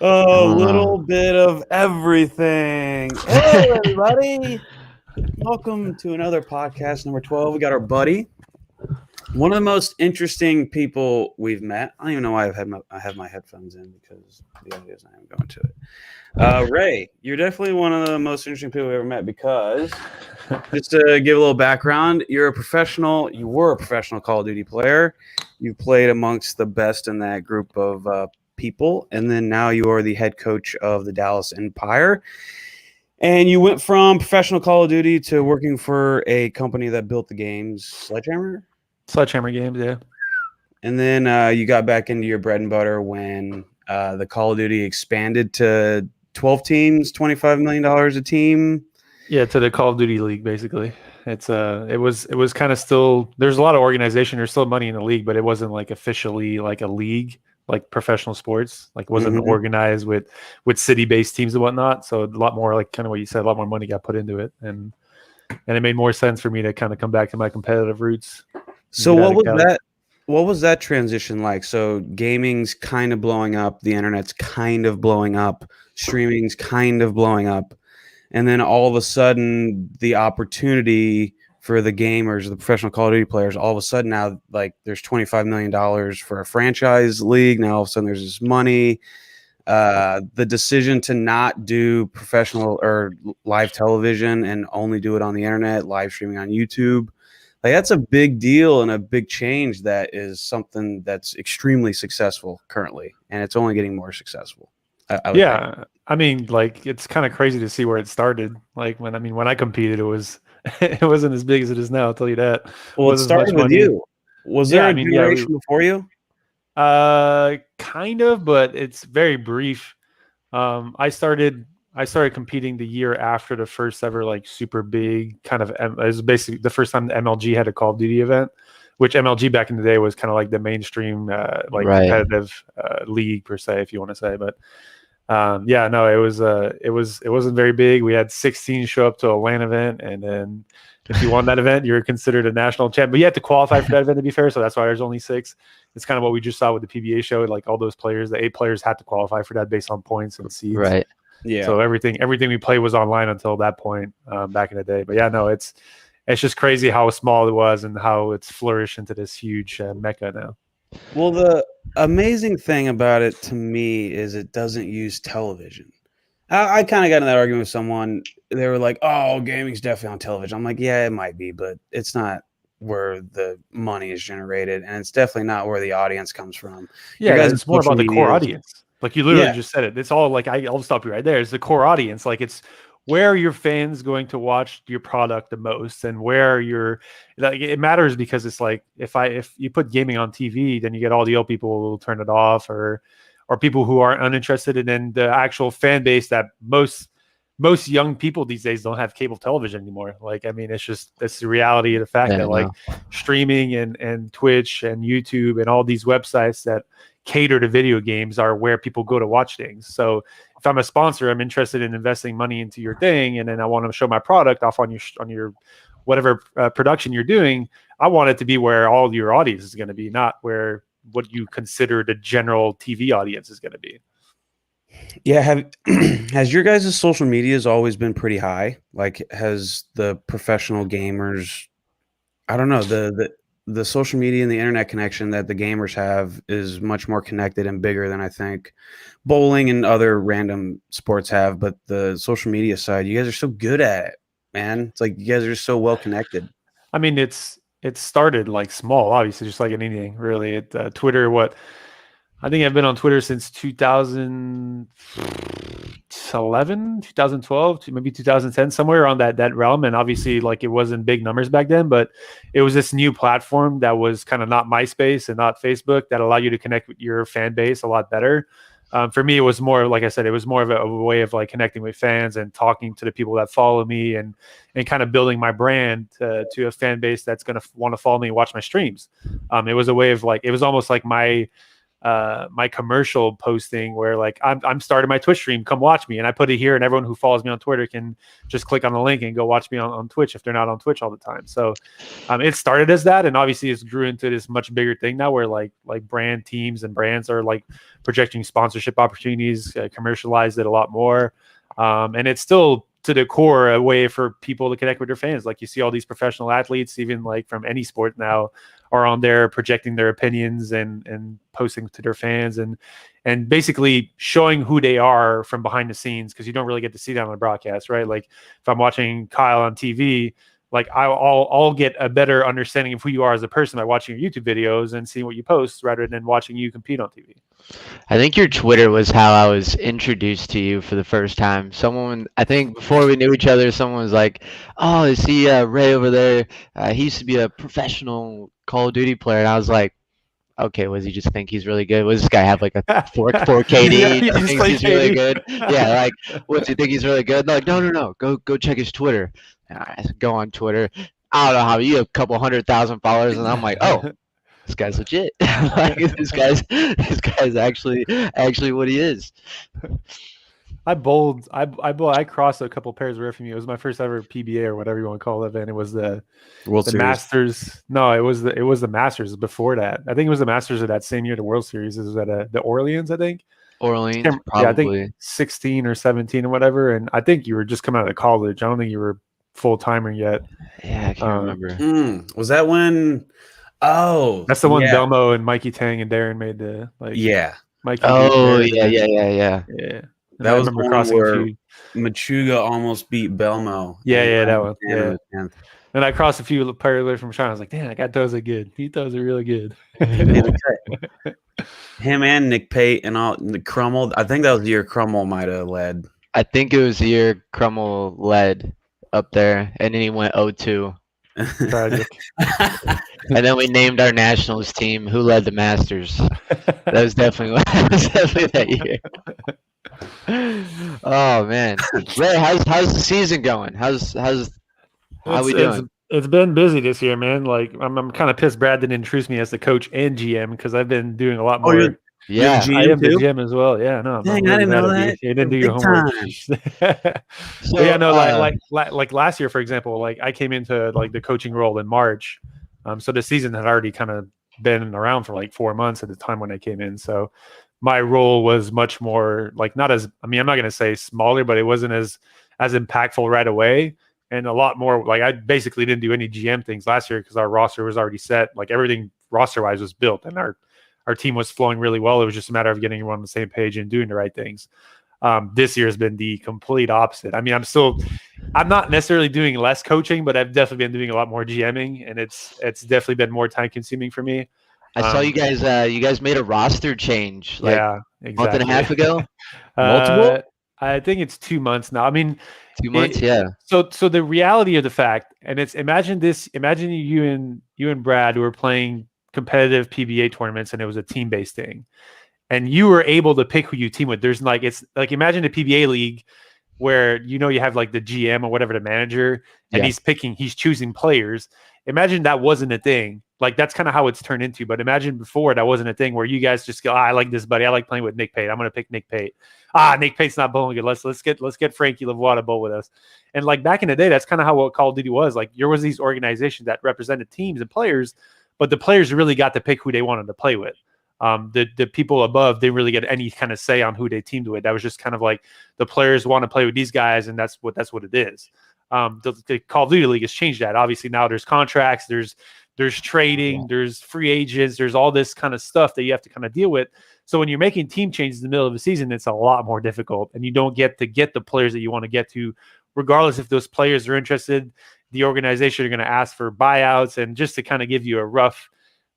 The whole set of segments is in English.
A little bit of everything. Hello, everybody. Welcome to another podcast, number 12. We got our buddy, one of the most interesting people we've met. I don't even know why I have my headphones in because the audio is not even going to it. Ray, you're definitely one of the most interesting people we've ever met because, just to give a little background, you were a professional Call of Duty player. You played amongst the best in that group of people, and then now you are the head coach of the Dallas Empire. And you went from professional Call of Duty to working for a company that built the games, Sledgehammer Games, yeah. And then you got back into your bread and butter when the Call of Duty expanded to 12 teams, $25 million a team. Yeah, to the Call of Duty League, basically. It was kind of still, there's a lot of organization, there's still money in the league, but it wasn't like officially like a league, like professional sports. Like it wasn't organized with city-based teams and whatnot. So a lot more, like kind of what you said, a lot more money got put into it, and it made more sense for me to kind of come back to my competitive roots. So what was that transition like? So gaming's kind of blowing up, the internet's kind of blowing up, streaming's kind of blowing up, and then all of a sudden the opportunity for the gamers, the professional Call of Duty players, all of a sudden now, like, there's $25 million for a franchise league. Now all of a sudden there's this money. The decision to not do professional or live television and only do it on the internet, live streaming on YouTube, like, that's a big deal and a big change. That is something that's extremely successful currently, and it's only getting more successful. I mean, like, it's kind of crazy to see where it started. Like when I competed, it wasn't as big as it is now. I'll tell you that. Well, it started with you. Was there a generation before you? Kind of, but it's very brief. I started competing the year after the first ever like super big kind of. It was basically the first time the MLG had a Call of Duty event, which MLG back in the day was kind of like the mainstream competitive league per se, if you want to say. But it wasn't very big. We had 16 show up to a LAN event, and then if you won that event, you were considered a national champ. But you had to qualify for that event, to be fair. So that's why there's only 6. It's kind of what we just saw with the PBA show. Like all those players, the 8 players had to qualify for that based on points and seeds. Right. Yeah. So everything we played was online until that point back in the day. But yeah, no, it's just crazy how small it was and how it's flourished into this huge mecca now. Well, the amazing thing about it to me is it doesn't use television. I kind of got in that argument with someone. They were like, "Oh, gaming's definitely on television." I'm like, "Yeah, it might be, but it's not where the money is generated, and it's definitely not where the audience comes from." Yeah, it's more about the core audience. Like you literally just said it. It's all like I'll stop you right there. It's the core audience. Like it's where are your fans going to watch your product the most, and where it matters, because it's like if you put gaming on TV, then you get all the old people who will turn it off, or people who are uninterested, and then the actual fan base that most young people these days don't have cable television anymore. Like, I mean, it's the reality of the fact that like streaming and Twitch and YouTube and all these websites that cater to video games are where people go to watch things. So if I'm a sponsor, I'm interested in investing money into your thing, and then I want to show my product off on your whatever production you're doing. I want it to be where all your audience is going to be, not where what you consider the general TV audience is going to be. Yeah, has your guys' social medias always been pretty high? Like, has the professional gamers, I don't know, the social media and the internet connection that the gamers have is much more connected and bigger than I think bowling and other random sports have. But the social media side, you guys are so good at it, man. It's like you guys are so well connected. I mean, it started like small, obviously, just like anything, really. Twitter, I think I've been on Twitter since 2011, 2012, maybe 2010, somewhere around that realm. And obviously, like, it wasn't big numbers back then, but it was this new platform that was kind of not MySpace and not Facebook that allowed you to connect with your fan base a lot better. For me, it was more, like I said, it was more of a way of like connecting with fans and talking to the people that follow me, and kind of building my brand to a fan base that's going to want to follow me and watch my streams. It was a way of like, it was almost like my my commercial posting where like I'm starting my Twitch stream, come watch me, and I put it here, and everyone who follows me on Twitter can just click on the link and go watch me on Twitch if they're not on Twitch all the time. So it started as that, and obviously it's grew into this much bigger thing now where like brand teams and brands are like projecting sponsorship opportunities, commercialize it a lot more, and it's still to the core a way for people to connect with their fans. Like you see all these professional athletes, even like from any sport now, are on there projecting their opinions and posting to their fans and basically showing who they are from behind the scenes, because you don't really get to see that on the broadcast, right? Like if I'm watching Kyle on TV, like I'll get a better understanding of who you are as a person by watching your YouTube videos and seeing what you post rather than watching you compete on TV. I think your Twitter was how I was introduced to you for the first time. Someone, I think before we knew each other, someone was like, "Oh, is he Ray over there? He used to be a professional Call of Duty player." And I was like, "Okay, was he just think he's really good? Was this guy have like a 4 KD? Yeah, He thinks he's really KD. good? Yeah, like, what, do you think he's really good?" They're like, no. Go check his Twitter. And I go on Twitter. I don't know how you have a couple 100,000 followers, and I'm like, "Oh, this guy's legit." Like, this guy's actually what he is. I crossed a couple pairs away from you. It was my first ever PBA or whatever you want to call it, and it was the World Series. Masters. No, it was the Masters before that. I think it was the Masters of that same year. The World Series. It was at the Orleans, I think. Orleans, Yeah, I probably. think 16 or 17 or whatever. And I think you were just coming out of college. I don't think you were full timer yet. Yeah, I can't remember. Was that when? Oh, that's the one Belmo and Mikey Tang and Darren made the like. Yeah. Mikey. Oh yeah. Yeah. And that was the one where Machuga almost beat Belmo. Yeah, that one. Yeah. And I crossed a few players from China. I was like, damn, that guy throws it good. He throws it really good. Him and Nick Pate and all the Crummel. I think that was the year Crummel might have led. I think it was the year Crummel led up there, and then he went 0-2. Tragic. And then we named our nationals team who led the Masters. That was definitely that year. Oh man, Ray, how's the season going? How we doing? It's been busy this year, man. Like I'm kind of pissed Brad didn't introduce me as the coach and GM because I've been doing a lot more. Oh, yeah, I am the GM as well. Yeah, no, dang, I didn't know that. You didn't do your homework. So yeah, no, like last year, for example, like I came into like the coaching role in March, so the season had already kind of been around for like 4 months at the time when I came in. So my role was much more like I'm not going to say smaller, but it wasn't as impactful right away. And a lot more like I basically didn't do any GM things last year because our roster was already set. Like everything roster wise was built and our team was flowing really well. It was just a matter of getting everyone on the same page and doing the right things. This year has been the complete opposite. I mean, I'm not necessarily doing less coaching, but I've definitely been doing a lot more GMing, and it's definitely been more time consuming for me. I saw you guys made a roster change like exactly. a month and a half ago. Multiple? I think it's 2 months now. I mean, 2 months, yeah. So the reality of the fact, and it's imagine you and Brad who were playing competitive PBA tournaments, and it was a team-based thing, and you were able to pick who you team with. There's like it's like imagine a PBA league where you have like the GM or whatever the manager, and he's choosing players. Imagine that wasn't a thing. Like that's kind of how it's turned into. But imagine before that wasn't a thing where you guys just go, I like this buddy. I like playing with Nick Pate. I'm gonna pick Nick Pate. Nick Pate's not bowling good. Let's get Frankie Lavoie to bowl with us. And like back in the day, that's kind of how what Call of Duty was. Like there was these organizations that represented teams and players, but the players really got to pick who they wanted to play with. The people above didn't really get any kind of say on who they teamed with. That was just kind of like the players want to play with these guys, and that's what it is. The Call of Duty League has changed that. Obviously now there's contracts, there's trading, there's free agents, there's all this kind of stuff that you have to kind of deal with. So when you're making team changes in the middle of the season, it's a lot more difficult, and you don't get to get the players that you want to get to, regardless if those players are interested. The organization are going to ask for buyouts, and just to kind of give you a rough,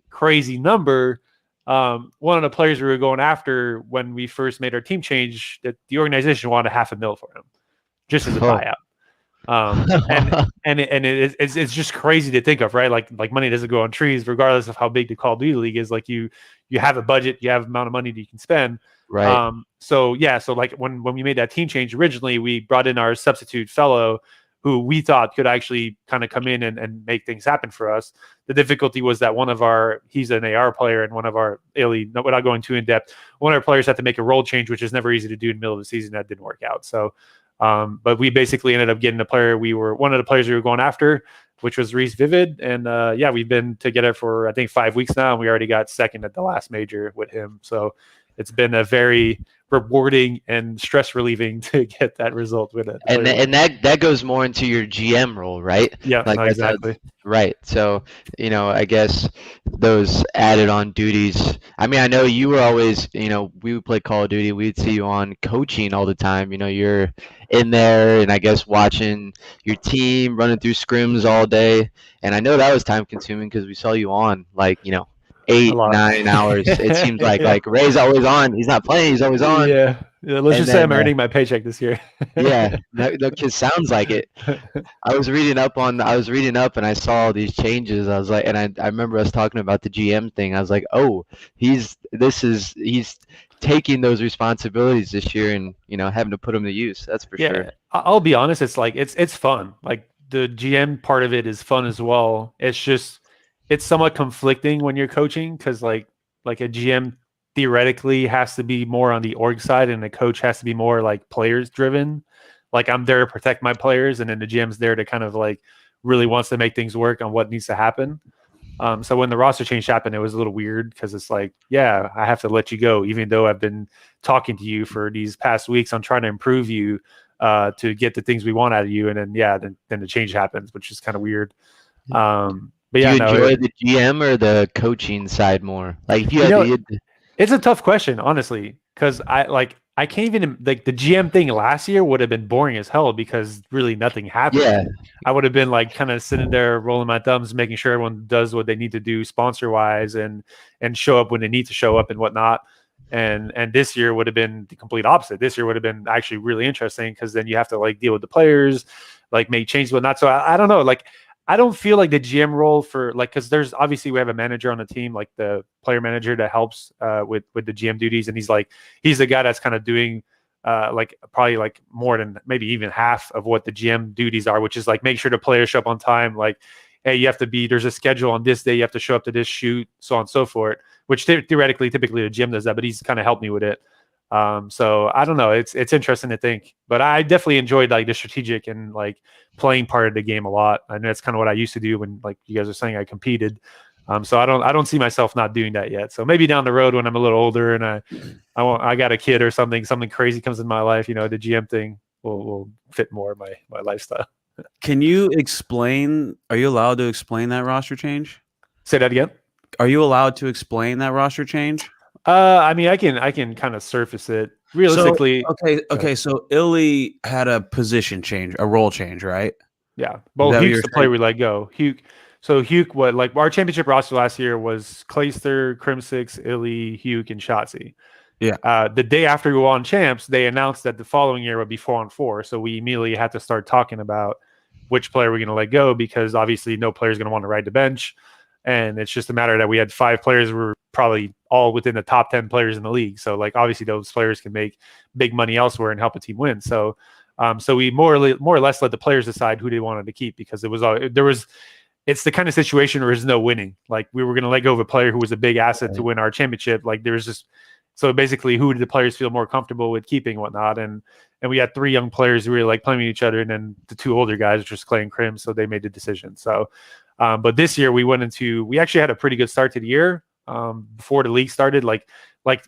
crazy number. One of the players we were going after when we first made our team change, that the organization wanted $500,000 for him, just as a buyout. It's just crazy to think of, right? Like money doesn't grow on trees, regardless of how big the Call of Duty League is. Like you have a budget, you have amount of money that you can spend. Right. So like when we made that team change originally, we brought in our substitute fellow who we thought could actually kind of come in and make things happen for us. The difficulty was that he's an AR player, and one of our, without going too in depth, one of our players had to make a role change, which is never easy to do in the middle of the season. That didn't work out. So, but we basically ended up getting one of the players we were going after, which was Reese Vivid. And we've been together for, I think, 5 weeks now, and we already got second at the last major with him. So it's been a very rewarding and stress relieving to get that result with it. And that goes more into your GM role, right? Yeah, exactly. Right. So, I guess those added on duties. I mean, I know you were always, we would play Call of Duty. We'd see you on coaching all the time. You're in there and I guess watching your team running through scrims all day. And I know that was time consuming because we saw you on 8-9 hours. It seems like Ray's always on. He's not playing. He's always on. Yeah. Let's just say I'm earning my paycheck this year. Yeah, that kid sounds like it. I was reading up and I saw all these changes. I was like, and I remember us talking about the GM thing. I was like, oh, he's taking those responsibilities this year and having to put them to use. That's for sure. I'll be honest. It's fun. Like the GM part of it is fun as well. It's just it's somewhat conflicting when you're coaching because like a GM theoretically has to be more on the org side and the coach has to be more like players driven. Like I'm there to protect my players and then the GM's there to kind of like really wants to make things work on what needs to happen. So when the roster change happened, it was a little weird because it's like, yeah, I have to let you go, even though I've been talking to you for these past weeks on trying to improve you to get the things we want out of you. And then, then the change happens, which is kind of weird. But do you enjoy the GM or the coaching side more? Like, if you had it's a tough question, honestly, because I can't even the GM thing last year would have been boring as hell because really nothing happened. Yeah. I would have been like kind of sitting there rolling my thumbs, making sure everyone does what they need to do sponsor wise and show up when they need to show up and whatnot. And this year would have been the complete opposite. This year would have been actually really interesting because then you have to like deal with the players, like make changes, whatnot. So I don't know, like. I don't feel like the GM role for because there's obviously we have a manager on the team, like the player manager that helps with the GM duties. And he's the guy that's kind of doing probably like more than maybe even half of what the GM duties are, which is like make sure the players show up on time. Like, hey, you have to there's a schedule on this day. You have to show up to this shoot, so on and so forth, which theoretically, typically the GM does that, but he's kind of helped me with it. So I don't know. It's interesting to think, but I definitely enjoyed like the strategic and like playing part of the game a lot. And that's kind of what I used to do when, like you guys are saying, I competed. So I don't see myself not doing that yet. So maybe down the road when I'm a little older and I got a kid or something crazy comes in my life, the GM thing will fit more my lifestyle. Can you explain? Are you allowed to explain that roster change? Say that again. Are you allowed to explain that roster change? I mean, I can kind of surface it realistically. So, okay. So Illy had a position change, a role change, right? Yeah. Well, Huke's the player we let go. Huke. What like our championship roster last year was Clayster, Crimsix, Illy, Huke, and Shotzi. Yeah. The day after we won champs, they announced that the following year would be 4-on-4. So we immediately had to start talking about which player we're going to let go because obviously no player is going to want to ride the bench. And it's just a matter that we had 5 players who were probably all within the top 10 players in the league. So like obviously those players can make big money elsewhere and help a team win. So so we more or less let the players decide who they wanted to keep because it's the kind of situation where there's no winning. Like we were going to let go of a player who was a big asset to win our championship. Like there was just so basically who did the players feel more comfortable with keeping and whatnot. And we had 3 young players who really like playing with each other and then the 2 older guys, which was Clay and Krim. So they made the decision. So but this year we actually had a pretty good start to the year before the league started. Like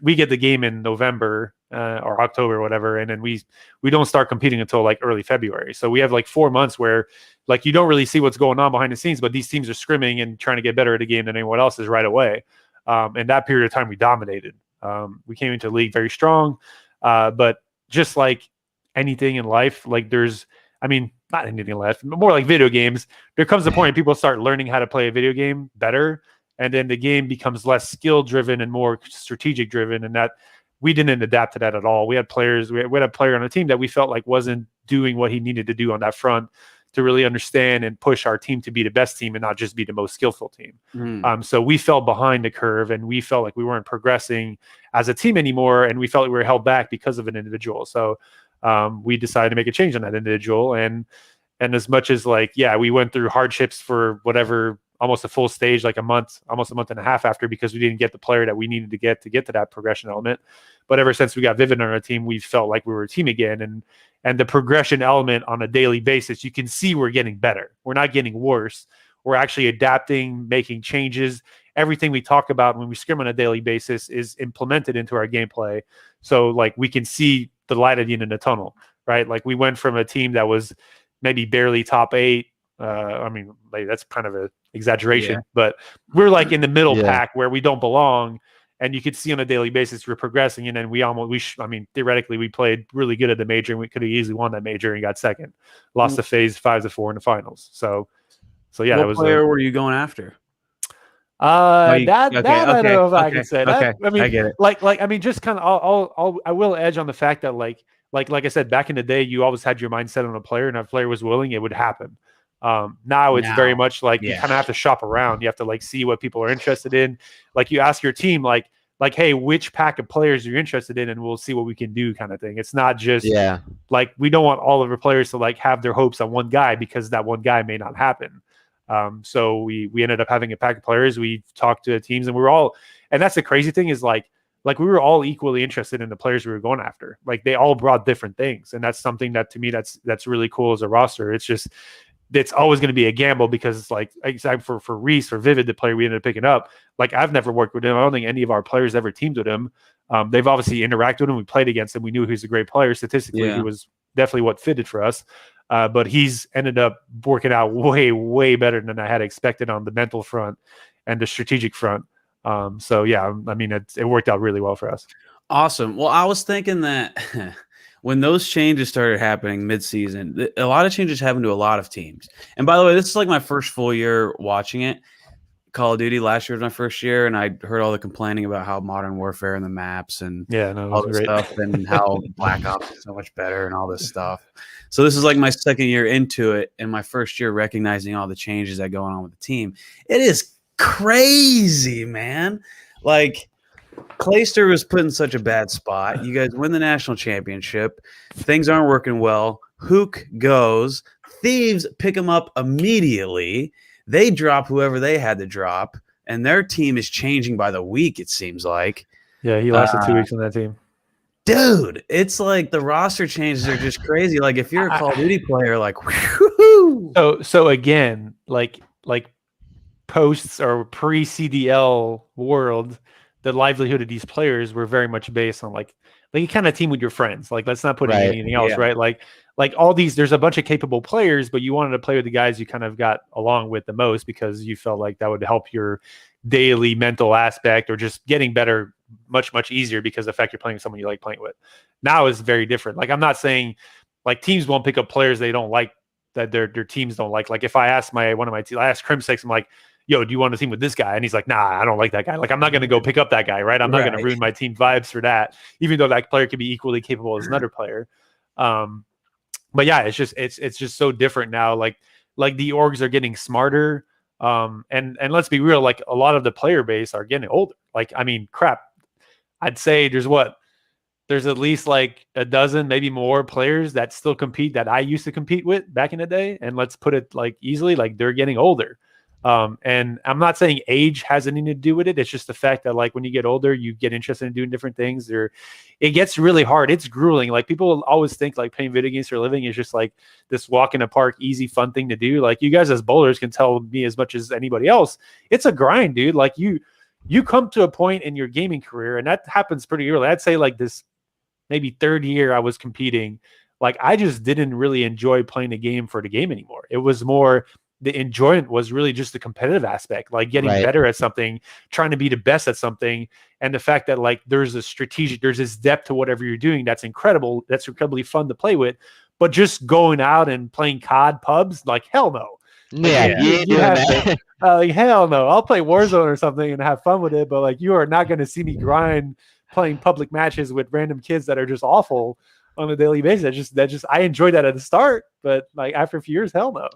we get the game in November or October or whatever, and then we don't start competing until like early February. So we have like 4 months where like you don't really see what's going on behind the scenes, but these teams are scrimming and trying to get better at the game than anyone else is right away. And that period of time we dominated. We came into the league very strong, but just like anything in life, like not anything in life, but more like video games, there comes a point people start learning how to play a video game better. And then the game becomes less skill driven and more strategic driven. And that we didn't adapt to that at all. We had a player on the team that we felt like wasn't doing what he needed to do on that front to really understand and push our team to be the best team and not just be the most skillful team. So we fell behind the curve and we felt like we weren't progressing as a team anymore. And we felt like we were held back because of an individual. So we decided to make a change on that individual. And And as much as like, yeah, we went through hardships for whatever, almost a full stage, like almost a month and a half after, because we didn't get the player that we needed to get to that progression element. But ever since we got Vivid on our team, we felt like we were a team again. And the progression element on a daily basis, you can see we're getting better. We're not getting worse. We're actually adapting, making changes. Everything we talk about when we scrim on a daily basis is implemented into our gameplay. So like we can see the light at the end of the tunnel, right? Like we went from a team that was maybe barely top 8. I mean, like, that's kind of an exaggeration, but we're like in the middle pack where we don't belong. And you could see on a daily basis we're progressing. And then I mean, theoretically, we played really good at the major, and we could have easily won that major and got second. Lost the phase 5-4 in the finals. So yeah, what player were you going after? I don't know if I can say that. I mean, I get it. I mean, just kind of, I will edge on the fact that like I said, back in the day, you always had your mindset on a player, and if a player was willing, it would happen. Now it's very much like you kind of have to shop around. You have to like see what people are interested in. Like you ask your team, like, hey, which pack of players are you interested in, and we'll see what we can do, kind of thing. It's not just like we don't want all of our players to like have their hopes on one guy, because that one guy may not happen. So we ended up having a pack of players. We talked to the teams, and we were all, and that's the crazy thing is like we were all equally interested in the players we were going after. Like they all brought different things, and that's something that to me that's really cool as a roster. It's always going to be a gamble, because it's like, except for Reese or Vivid, the player we ended up picking up. Like I've never worked with him. I don't think any of our players ever teamed with him. They've obviously interacted with him. We played against him. We knew he was a great player. Statistically, he was definitely what fitted for us. But he's ended up working out way, way better than I had expected on the mental front and the strategic front. So yeah, I mean, it worked out really well for us. Awesome. Well, I was thinking that when those changes started happening mid-season, a lot of changes happened to a lot of teams. And by the way, this is like my first full year watching it. Call of Duty last year was my first year, and I heard all the complaining about how Modern Warfare and the maps and all this stuff, and how Black Ops is so much better and all this stuff. So this is like my second year into it, and my first year recognizing all the changes that go on with the team. It is crazy, man. Like Clayster was put in such a bad spot. You guys win the national championship. Things aren't working well. Hook goes. Thieves pick him up immediately. They drop whoever they had to drop, and their team is changing by the week, it seems like. Yeah, he lasted 2 weeks on that team. Dude, it's like the roster changes are just crazy. Like if you're a Call of Duty player, like whoo. So again, like posts or pre-CDL world, the livelihood of these players were very much based on like you kind of team with your friends. Like let's not put in anything else, right? Like all these, there's a bunch of capable players, but you wanted to play with the guys you kind of got along with the most, because you felt like that would help your daily mental aspect, or just getting better much, much easier, because the fact you're playing with someone you like playing with. Now is very different. Like I'm not saying like teams won't pick up players they don't like, that their teams don't like. Like if I asked one of my teams, I asked Crimsix, I'm like, yo, do you want to team with this guy? And he's like, nah, I don't like that guy. Like, I'm not going to go pick up that guy, right? I'm not going to ruin my team vibes for that, even though that player could be equally capable as another player. But yeah, it's just so different now. Like the orgs are getting smarter. And let's be real, like a lot of the player base are getting older. Like, I mean, crap, I'd say there's at least like a dozen, maybe more players that still compete that I used to compete with back in the day. And let's put it like easily, like they're getting older. And I'm not saying age has anything to do with it. It's just the fact that like when you get older, you get interested in doing different things. It gets really hard. It's grueling. Like people always think like playing video games for a living is just like this walk in the park, easy, fun thing to do. Like you guys as bowlers can tell me as much as anybody else. It's a grind, dude. Like you come to a point in your gaming career, and that happens pretty early. I'd say like this maybe third year I was competing. Like I just didn't really enjoy playing the game for the game anymore. It was more, the enjoyment was really just the competitive aspect, like getting better at something, trying to be the best at something. And the fact that like there's this depth to whatever you're doing. That's incredible. That's incredibly fun to play with. But just going out and playing COD pubs, like hell no. Like hell no. I'll play Warzone or something and have fun with it. But like, you are not going to see me grind playing public matches with random kids that are just awful on a daily basis. That just I enjoyed that at the start, but like after a few years, hell no.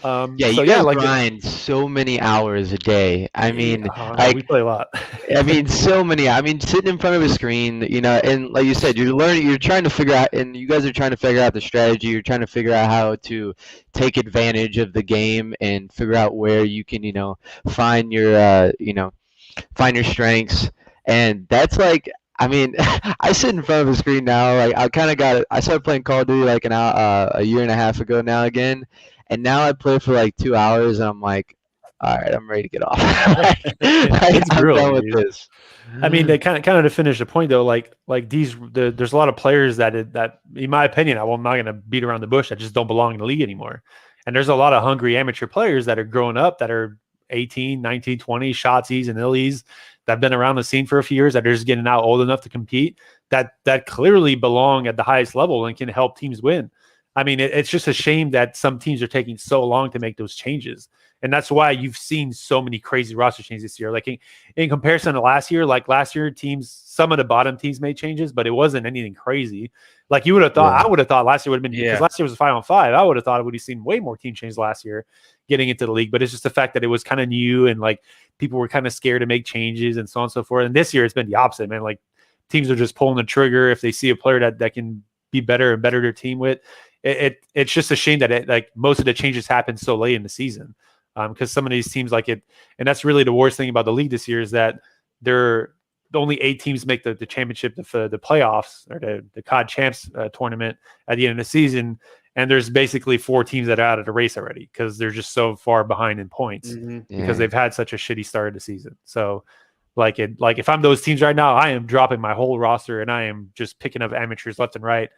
Yeah, So you guys like grind so many hours a day. I mean, we play a lot. I mean, so many. I mean, sitting in front of a screen, and like you said, you're learning, you're trying to figure out, and you guys are trying to figure out the strategy. You're trying to figure out how to take advantage of the game and figure out where you can, find your, find your strengths. And that's like, I mean, I sit in front of a screen now. Like I kind of got it. I started playing Call of Duty like a year and a half ago now again, and now I play for like 2 hours, and I'm like, all right, I'm ready to get off. It's I'm brutal, done with dude. this. I mean, they kind of to finish the point though. Like there's a lot of players that in my opinion, I'm not going to beat around the bush, that just don't belong in the league anymore. And there's a lot of hungry amateur players that are growing up that are 18, 19, 20, shotsies and illies that have been around the scene for a few years that are just getting out old enough to compete that clearly belong at the highest level and can help teams win. I mean, it's just a shame that some teams are taking so long to make those changes. And that's why you've seen so many crazy roster changes this year. Like in comparison to last year, some of the bottom teams made changes, but it wasn't anything crazy. Like you would have thought, I would have thought last year would have been, because last year was a 5-on-5. I would have thought it would have seen way more team changes last year getting into the league. But it's just the fact that it was kind of new and like people were kind of scared to make changes and so on and so forth. And this year it's been the opposite, man. Like teams are just pulling the trigger if they see a player that can be better and better their team with. It's just a shame that like most of the changes happen so late in the season. Because some of these teams like it, and that's really the worst thing about the league this year is that only 8 teams make the championship, the playoffs or the COD Champs tournament at the end of the season, and there's basically 4 teams that are out of the race already because they're just so far behind in points because they've had such a shitty start of the season. So, like if I'm those teams right now, I am dropping my whole roster and I am just picking up amateurs left and right.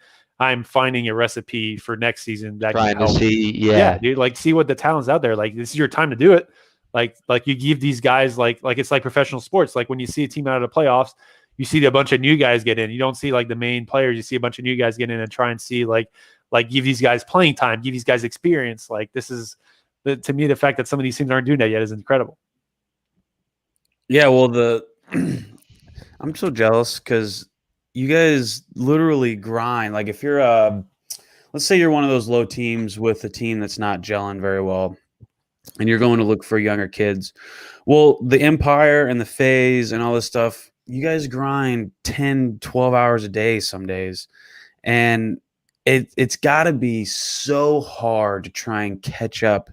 I'm finding a recipe for next season that trying can help. To see, dude, like see what the talent's out there. Like this is your time to do it. Like you give these guys like it's like professional sports. Like when you see a team out of the playoffs, you see a bunch of new guys get in. You don't see like the main players. You see a bunch of new guys get in and try and see like give these guys playing time, give these guys experience. Like this is to me the fact that some of these teams aren't doing that yet is incredible. Yeah, well I'm so jealous because you guys literally grind. Like if you're let's say you're one of those low teams with a team that's not gelling very well and you're going to look for younger kids. Well, the Empire and the Phase and all this stuff, you guys grind 10, 12 hours a day some days. And it's got to be so hard to try and catch up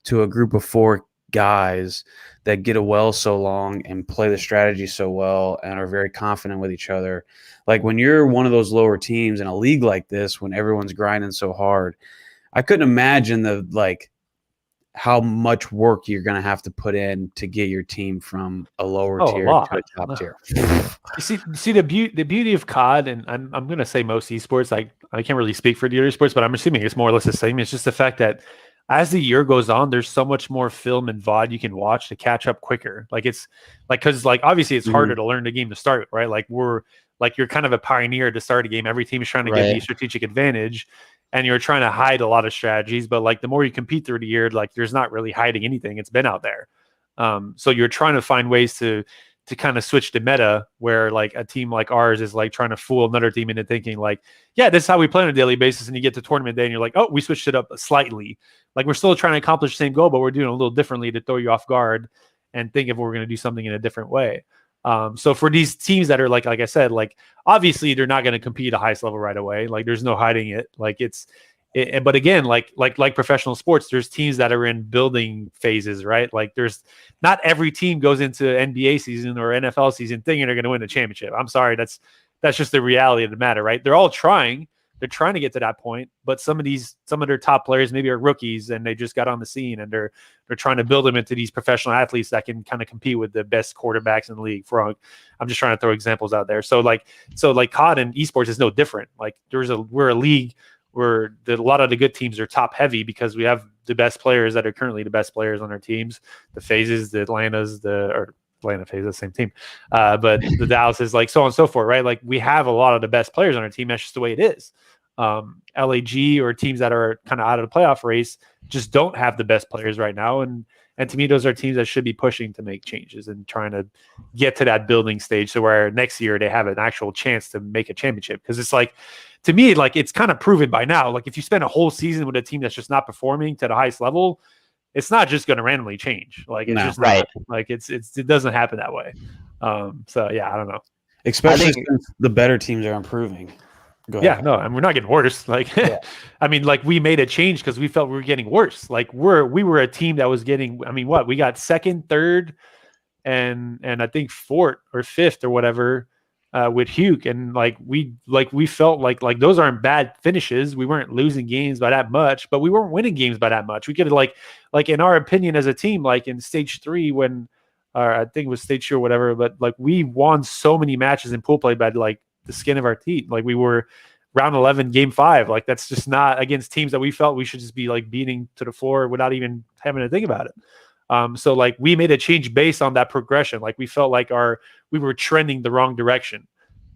to a group of 4 guys that get a well so long and play the strategy so well and are very confident with each other. Like when you're one of those lower teams in a league like this, when everyone's grinding so hard, I couldn't imagine how much work you're going to have to put in to get your team from a lower tier to a top tier. You see the beauty of COD, and I'm going to say most esports, I can't really speak for the other sports, but I'm assuming it's more or less the same. It's just the fact that as the year goes on, there's so much more film and VOD you can watch to catch up quicker. Like it's like, cause like, obviously it's harder to learn the game to start with, right? Like you're kind of a pioneer to start a game. Every team is trying to get the strategic advantage and you're trying to hide a lot of strategies, but like the more you compete through the year, like there's not really hiding anything. It's been out there. So you're trying to find ways to kind of switch the meta where like a team like ours is like trying to fool another team into thinking like, yeah, this is how we play on a daily basis. And you get to tournament day and you're like, oh, we switched it up slightly. Like we're still trying to accomplish the same goal, but we're doing it a little differently to throw you off guard and think if we're going to do something in a different way. So for these teams that are like I said, like obviously they're not going to compete at the highest level right away. Like there's no hiding it. Like but again, like professional sports, there's teams that are in building phases, right? Like there's not every team goes into NBA season or NFL season thinking they're going to win the championship. I'm sorry. That's just the reality of the matter, right? They're all trying. They're trying to get to that point, but some of their top players maybe are rookies and they just got on the scene and they're trying to build them into these professional athletes that can kind of compete with the best quarterbacks in the league. I'm just trying to throw examples out there. So like COD and esports is no different. Like we're a league where a lot of the good teams are top heavy because we have the best players that are currently the best players on our teams. The Phases, the Atlantas, Atlanta Phase, the same team. But the Dallas is like so on and so forth, right? Like we have a lot of the best players on our team. That's just the way it is. LAG or teams that are kind of out of the playoff race just don't have the best players right now. And to me, those are teams that should be pushing to make changes and trying to get to that building stage. So where next year they have an actual chance to make a championship. Because it's like, to me, like it's kind of proven by now. Like if you spend a whole season with a team that's just not performing to the highest level, it's not just going to randomly change. Like it's just right. not. Like it doesn't happen that way. So yeah, I don't know. Especially since the better teams are improving. Go ahead. Yeah, no, and we're not getting worse. Like, I mean, like we made a change because we felt we were getting worse. Like we were a team that was getting. I mean, what we got second, third, and I think fourth or fifth or whatever with Hugh, and we felt like those aren't bad finishes. We weren't losing games by that much, but we weren't winning games by that much. We could like in our opinion as a team, like in stage 3 when, I think it was stage 2 or whatever, but like we won so many matches in pool play by like the skin of our teeth. Like we were round 11, game 5. Like that's just not against teams that we felt we should just be like beating to the floor without even having to think about it. So like we made a change based on that progression. Like we felt like we were trending the wrong direction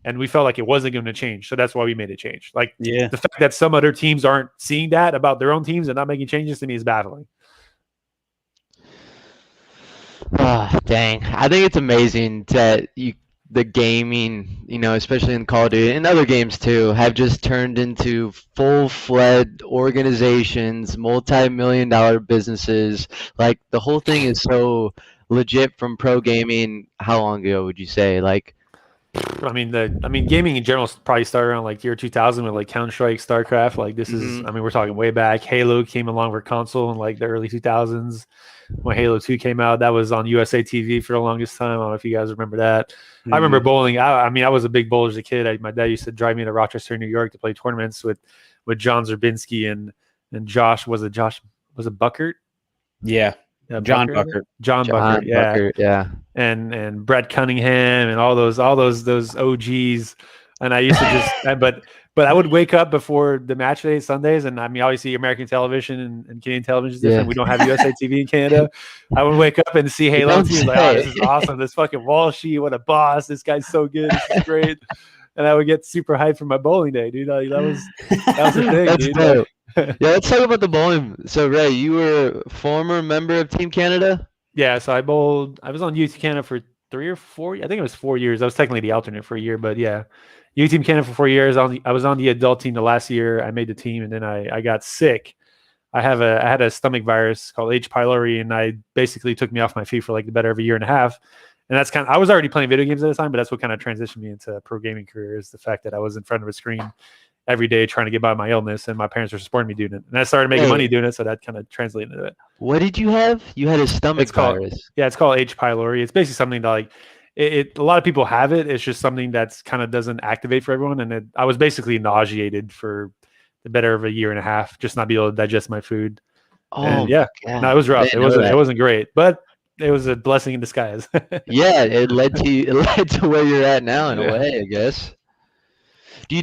and we felt like it wasn't going to change. So that's why we made a change. Like the fact that some other teams aren't seeing that about their own teams and not making changes to me is baffling. Oh, dang. I think it's amazing that the gaming, especially in Call of Duty and other games too, have just turned into full-fledged organizations, multi-million-dollar businesses. Like the whole thing is so legit from pro gaming. How long ago would you say? Like, I mean, gaming in general probably started around like year 2000 with like Counter-Strike, StarCraft. Like this is, I mean, we're talking way back. Halo came along for console in like the early 2000s. When Halo 2 came out, that was on USA TV for the longest time. I don't know if you guys remember that. I remember bowling. I mean, I was a big bowler as a kid. My dad used to drive me to Rochester, New York to play tournaments with John Zerbinski and Josh. Was it Buckert? Yeah. John Buckert. John Buckert, yeah. Buckert, yeah. And Brett Cunningham and all those OGs. And I used to just but I would wake up before the match day Sundays, and I mean obviously American television and Canadian television is different. We don't have USA TV in Canada. I would wake up and see Halo and be like, oh, this is awesome. This fucking Walshy, what a boss. This guy's so good. This is great. And I would get super hyped for my bowling day, dude. Like, that was the thing. That's dude. dope. Yeah, let's talk about the bowling. So Ray, you were a former member of Team Canada? Yeah, so I was on Youth Canada for 3 or 4. I think it was 4 years. I was technically the alternate for a year, but yeah. Youth Team Canada for 4 years. I was on the adult team the last year. I made the team, and then I got sick. I had a stomach virus called H. pylori, and I basically took me off my feet for like the better of a year and a half. And that's I was already playing video games at the time, but that's what kind of transitioned me into a pro gaming career, is the fact that I was in front of a screen every day trying to get by my illness, and my parents were supporting me doing it. And I started making money doing it, so that kind of translated into it. What did you have? You had a stomach virus. It's called H. pylori. It's basically something that like a lot of people have it. It's just something that's kind of doesn't activate for everyone. And I was basically nauseated for the better of a year and a half, just not be able to digest my food. Oh, and yeah, no, it was rough. It wasn't great, but it was a blessing in disguise. Yeah, it led to where you're at now in a way, I guess.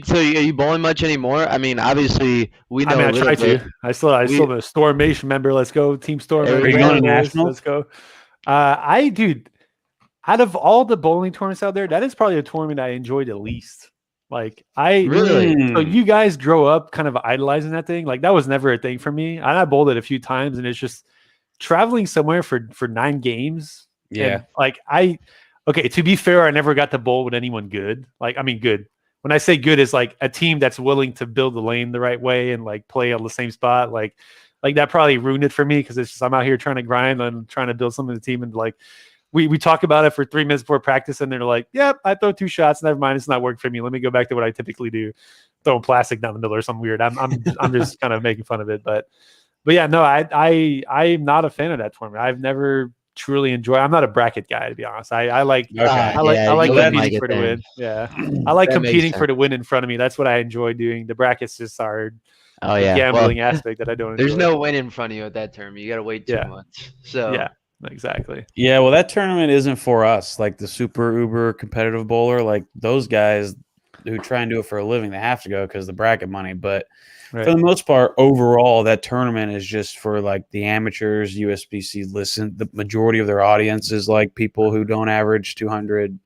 So are you bowling much anymore? I mean, obviously we know. I try to. I still am a Storm Nation member. Let's go, Team Storm. Are you going to nationals? Let's go. Out of all the bowling tournaments out there, that is probably a tournament I enjoyed the least. Like so you guys grow up kind of idolizing that thing. Like that was never a thing for me. And I bowled it a few times, and it's just traveling somewhere for 9 games. Yeah. And to be fair, I never got to bowl with anyone good. Like, I mean, good. When I say good, is like a team that's willing to build the lane the right way and like play on the same spot. Like that probably ruined it for me, because it's just I'm out here trying to grind and trying to build something in the team, and like we talk about it for 3 minutes before practice, and they're like, "Yep, I throw 2 shots. Never mind, it's not working for me. Let me go back to what I typically do, throwing plastic down the middle or something weird." I'm just kind of making fun of it, but yeah, no, I'm not a fan of that tournament. I've never truly enjoyed. I'm not a bracket guy, to be honest. I like competing for the win. Yeah, I like competing for the win in front of me. That's what I enjoy doing. The brackets just are gambling aspect that I don't enjoy. There's no win in front of you at that tournament. You got to wait 2 months. So yeah. Exactly. Yeah, well, that tournament isn't for us. Like the super uber competitive bowler, like those guys who try and do it for a living, they have to go because the bracket money. But for the most part, overall, that tournament is just for like the amateurs. USBC the majority of their audience is like people who don't average 200.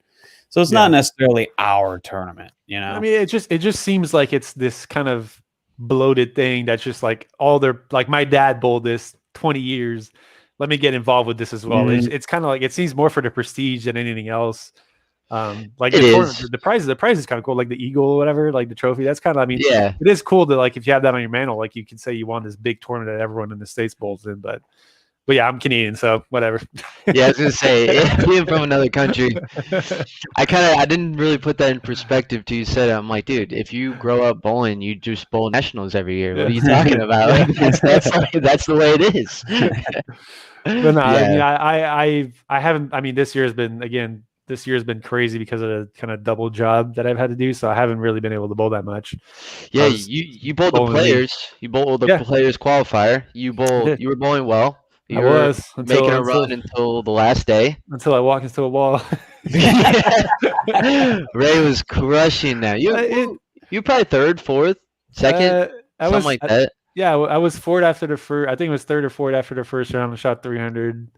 So it's not necessarily our tournament, you know. I mean, it just seems like it's this kind of bloated thing that's just like all their like my dad bowled this 20 years. Let me get involved with this as well. It's kind of like it seems more for the prestige than anything else. Like the tournament, the prize is kind of cool, like the eagle or whatever, like the trophy. That's kind of, I mean, it is cool to like if you have that on your mantle, like you can say you won this big tournament that everyone in the States bowls in. But yeah, I'm Canadian, so whatever. Yeah, I was gonna say, being from another country, I didn't really put that in perspective till you said it. I'm like, dude, if you grow up bowling, you just bowl nationals every year. What are you talking about? Like, that's the way it is. But no, I mean, I haven't. I mean, this year has been crazy because of the kind of double job that I've had to do. So I haven't really been able to bowl that much. Yeah, you bowled the players. You bowled the players qualifier. You were bowling well. You were making a run until the last day. Until I walked into a wall. Ray was crushing that. You probably third, fourth, second, something like that. Yeah, I was fourth after the first. I think it was third or fourth after the first round. I shot 300.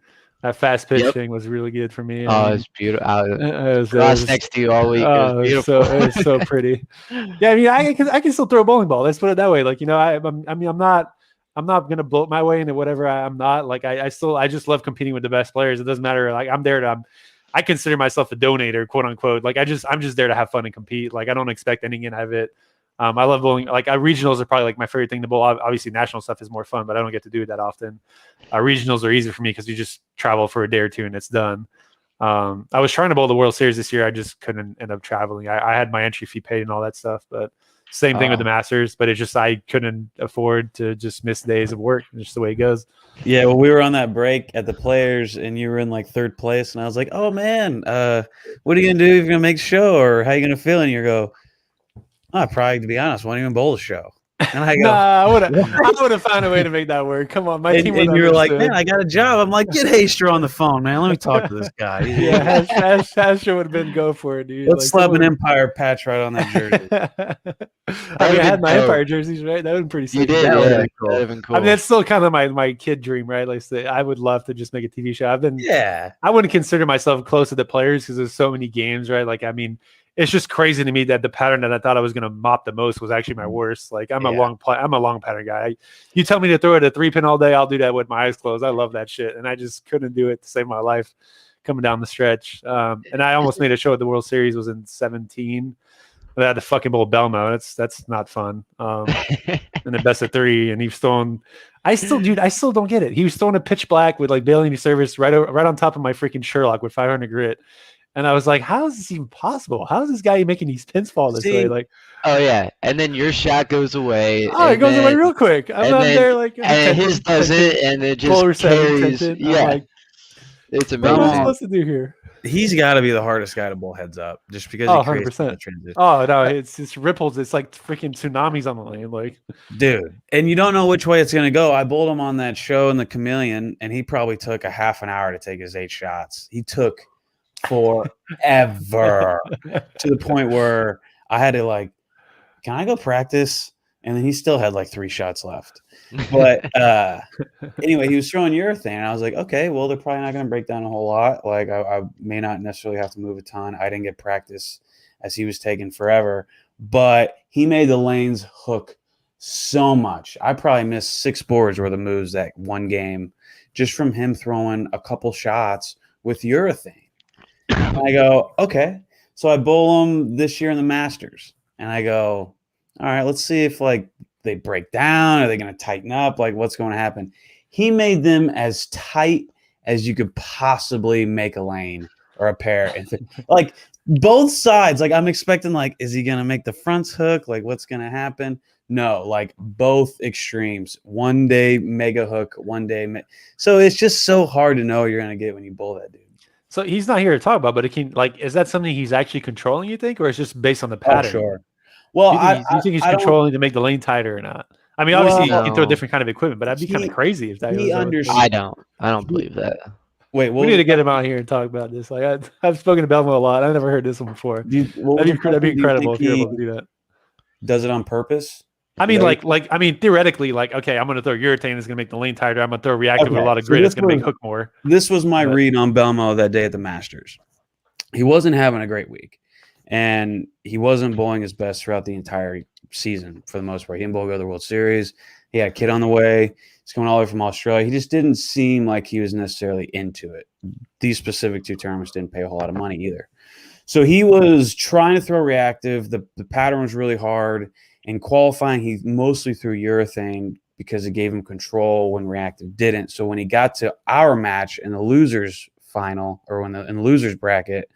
That fast pitch thing was really good for me. Oh, it was beautiful. I was next to you all week. It was beautiful. It was so pretty. Yeah, I mean, I can still throw a bowling ball. Let's put it that way. Like, you know, I'm not gonna bloat my way into whatever I'm not. Like I just love competing with the best players. It doesn't matter. Like I consider myself a donator, quote unquote. Like I'm just there to have fun and compete. Like I don't expect anything out of it. I love bowling. Like regionals are probably like my favorite thing to bowl. Obviously, national stuff is more fun, but I don't get to do it that often. Regionals are easy for me because you just travel for a day or two and it's done. I was trying to bowl the World Series this year. I just couldn't end up traveling. I had my entry fee paid and all that stuff, but same thing with the Masters. But it's just I couldn't afford to just miss days of work. It's just the way it goes. Yeah, well, we were on that break at the Players, and you were in like third place, and I was like, "Oh man, what are you gonna do if you're gonna make the show, or how you gonna feel?" And you go, "I probably, to be honest, won't even bowl the show." And I go, "Nah, I would have found a way to make that work. Come on, my team." And you were like, "Man, I got a job." I'm like, "Get Haster on the phone, man. Let me talk to this guy." Yeah, Haster would have been go for it, dude. Let's slap an Empire patch right on that jersey. I had my Empire jerseys, right? That would have been pretty sick. You did, that would have been cool. I mean, that's still kind of my kid dream, right? Like, I would love to just make a TV show. I wouldn't consider myself close to the players because there's so many games, right? Like, I mean, it's just crazy to me that the pattern that I thought I was going to mop the most was actually my worst. Like I'm a long pattern guy. You tell me to throw it a 3-pin all day, I'll do that with my eyes closed. I love that shit, and I just couldn't do it to save my life coming down the stretch. And I almost made a show at the World Series. Was in 17. I had to fucking bowl Belmo. That's not fun. And the best of 3, and he's throwing. I still don't get it. He was throwing a pitch black with like bailing service right on top of my freaking Sherlock with 500 grit. And I was like, how is this even possible? How is this guy making these pins fall this way? Like, oh yeah, and then your shot goes away. Oh, it goes away real quick. I'm out there like, and his does it, and it just carries. Yeah, like, it's amazing. What am I supposed to do here? He's got to be the hardest guy to bowl heads up, just because he creates the transition. Oh no, it's ripples. It's like freaking tsunamis on the lane, like, dude. And you don't know which way it's gonna go. I bowled him on that show in the Chameleon, and he probably took a half an hour to take his 8 shots. He took forever to the point where I had to like, can I go practice? And then he still had like 3 shots left. But anyway, he was throwing urethane. And I was like, okay, well, they're probably not going to break down a whole lot. Like I may not necessarily have to move a ton. I didn't get practice as he was taking forever. But he made the lanes hook so much. I probably missed 6 boards worth of moves that one game just from him throwing a couple shots with urethane. And I go, okay. So I bowl them this year in the Masters. And I go, all right, let's see if like they break down. Are they going to tighten up? Like what's going to happen? He made them as tight as you could possibly make a lane or a pair. And like both sides, like I'm expecting like, is he going to make the fronts hook? Like what's going to happen? No, like both extremes. One day mega hook, one day. So it's just so hard to know what you're going to get when you bowl that dude. So he's not here to talk about, but it can like, is that something he's actually controlling? You think, or it's just based on the pattern? Oh, sure. Well, do you think he's controlling to make the lane tighter or not? I mean, obviously you can throw different kind of equipment, but that'd be kind of crazy if that. I don't believe that. Wait, we need to get him out here and talk about this. Like I've spoken to Belmo a lot. I've never heard this one before. That'd be incredible if you're able to do that. Does it on purpose? I mean, theoretically, like, okay, I'm going to throw urethane. It's going to make the lane tighter. I'm going to throw reactive with a lot of grit. It's going to make hook more. This was my read on Belmo that day at the Masters. He wasn't having a great week. and he wasn't bowling his best throughout the entire season for the most part. He didn't bowl go to the World Series. He had a kid on the way. He's coming all the way from Australia. He just didn't seem like he was necessarily into it. These specific 2 tournaments didn't pay a whole lot of money either. So he was trying to throw reactive. The pattern was really hard. In qualifying, he mostly threw urethane because it gave him control when reactive didn't. So when he got to our match in the losers final, or in the losers bracket,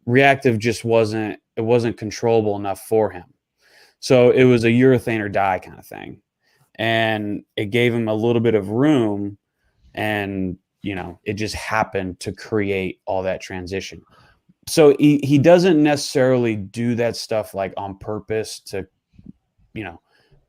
reactive just wasn't controllable enough for him. So it was a urethane or die kind of thing. And it gave him a little bit of room, and it just happened to create all that transition. So he doesn't necessarily do that stuff like on purpose to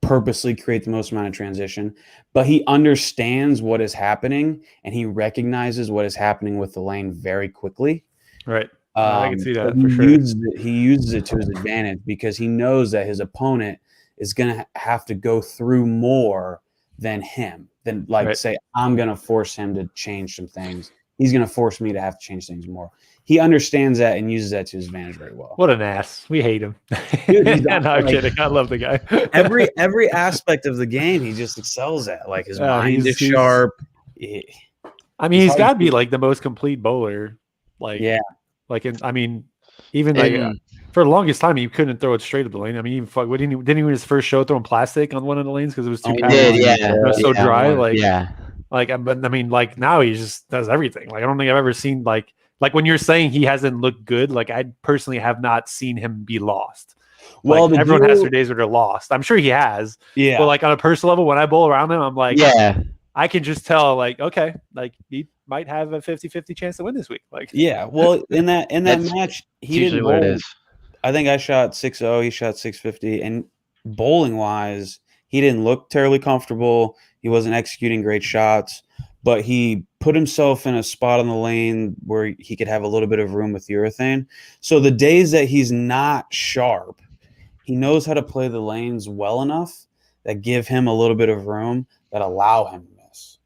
purposely create the most amount of transition, but he understands what is happening, and he recognizes what is happening with the lane very quickly. Right. I can see that he for sure. He uses it to his advantage because he knows that his opponent is going to have to go through more than him. Than say, I'm going to force him to change some things. He's going to force me to have to change things more. He understands that and uses that to his advantage very well. What an ass. We hate him. Dude, no, I'm kidding. I love the guy. every aspect of the game he just excels at. Like his mind is sharp. He's got to be like the most complete bowler. For the longest time, he couldn't throw it straight up the lane. I mean, didn't he win his first show throwing plastic on one of the lanes because it was too it was so dry? Now he just does everything. Like I don't think I've ever seen like when you're saying he hasn't looked good. Like I personally have not seen him be lost. Well, everyone has their days where they're lost. I'm sure he has. Yeah. But like on a personal level, when I bowl around him, I'm like, I can just tell like, okay, like he might have a 50-50 chance to win this week. Like, well, in that match, he didn't bowl. I think I shot 6-0. He shot 650. And bowling wise, he didn't look terribly comfortable. He wasn't executing great shots, but he put himself in a spot on the lane where he could have a little bit of room with urethane. So the days that he's not sharp, he knows how to play the lanes well enough that give him a little bit of room that allow him to miss.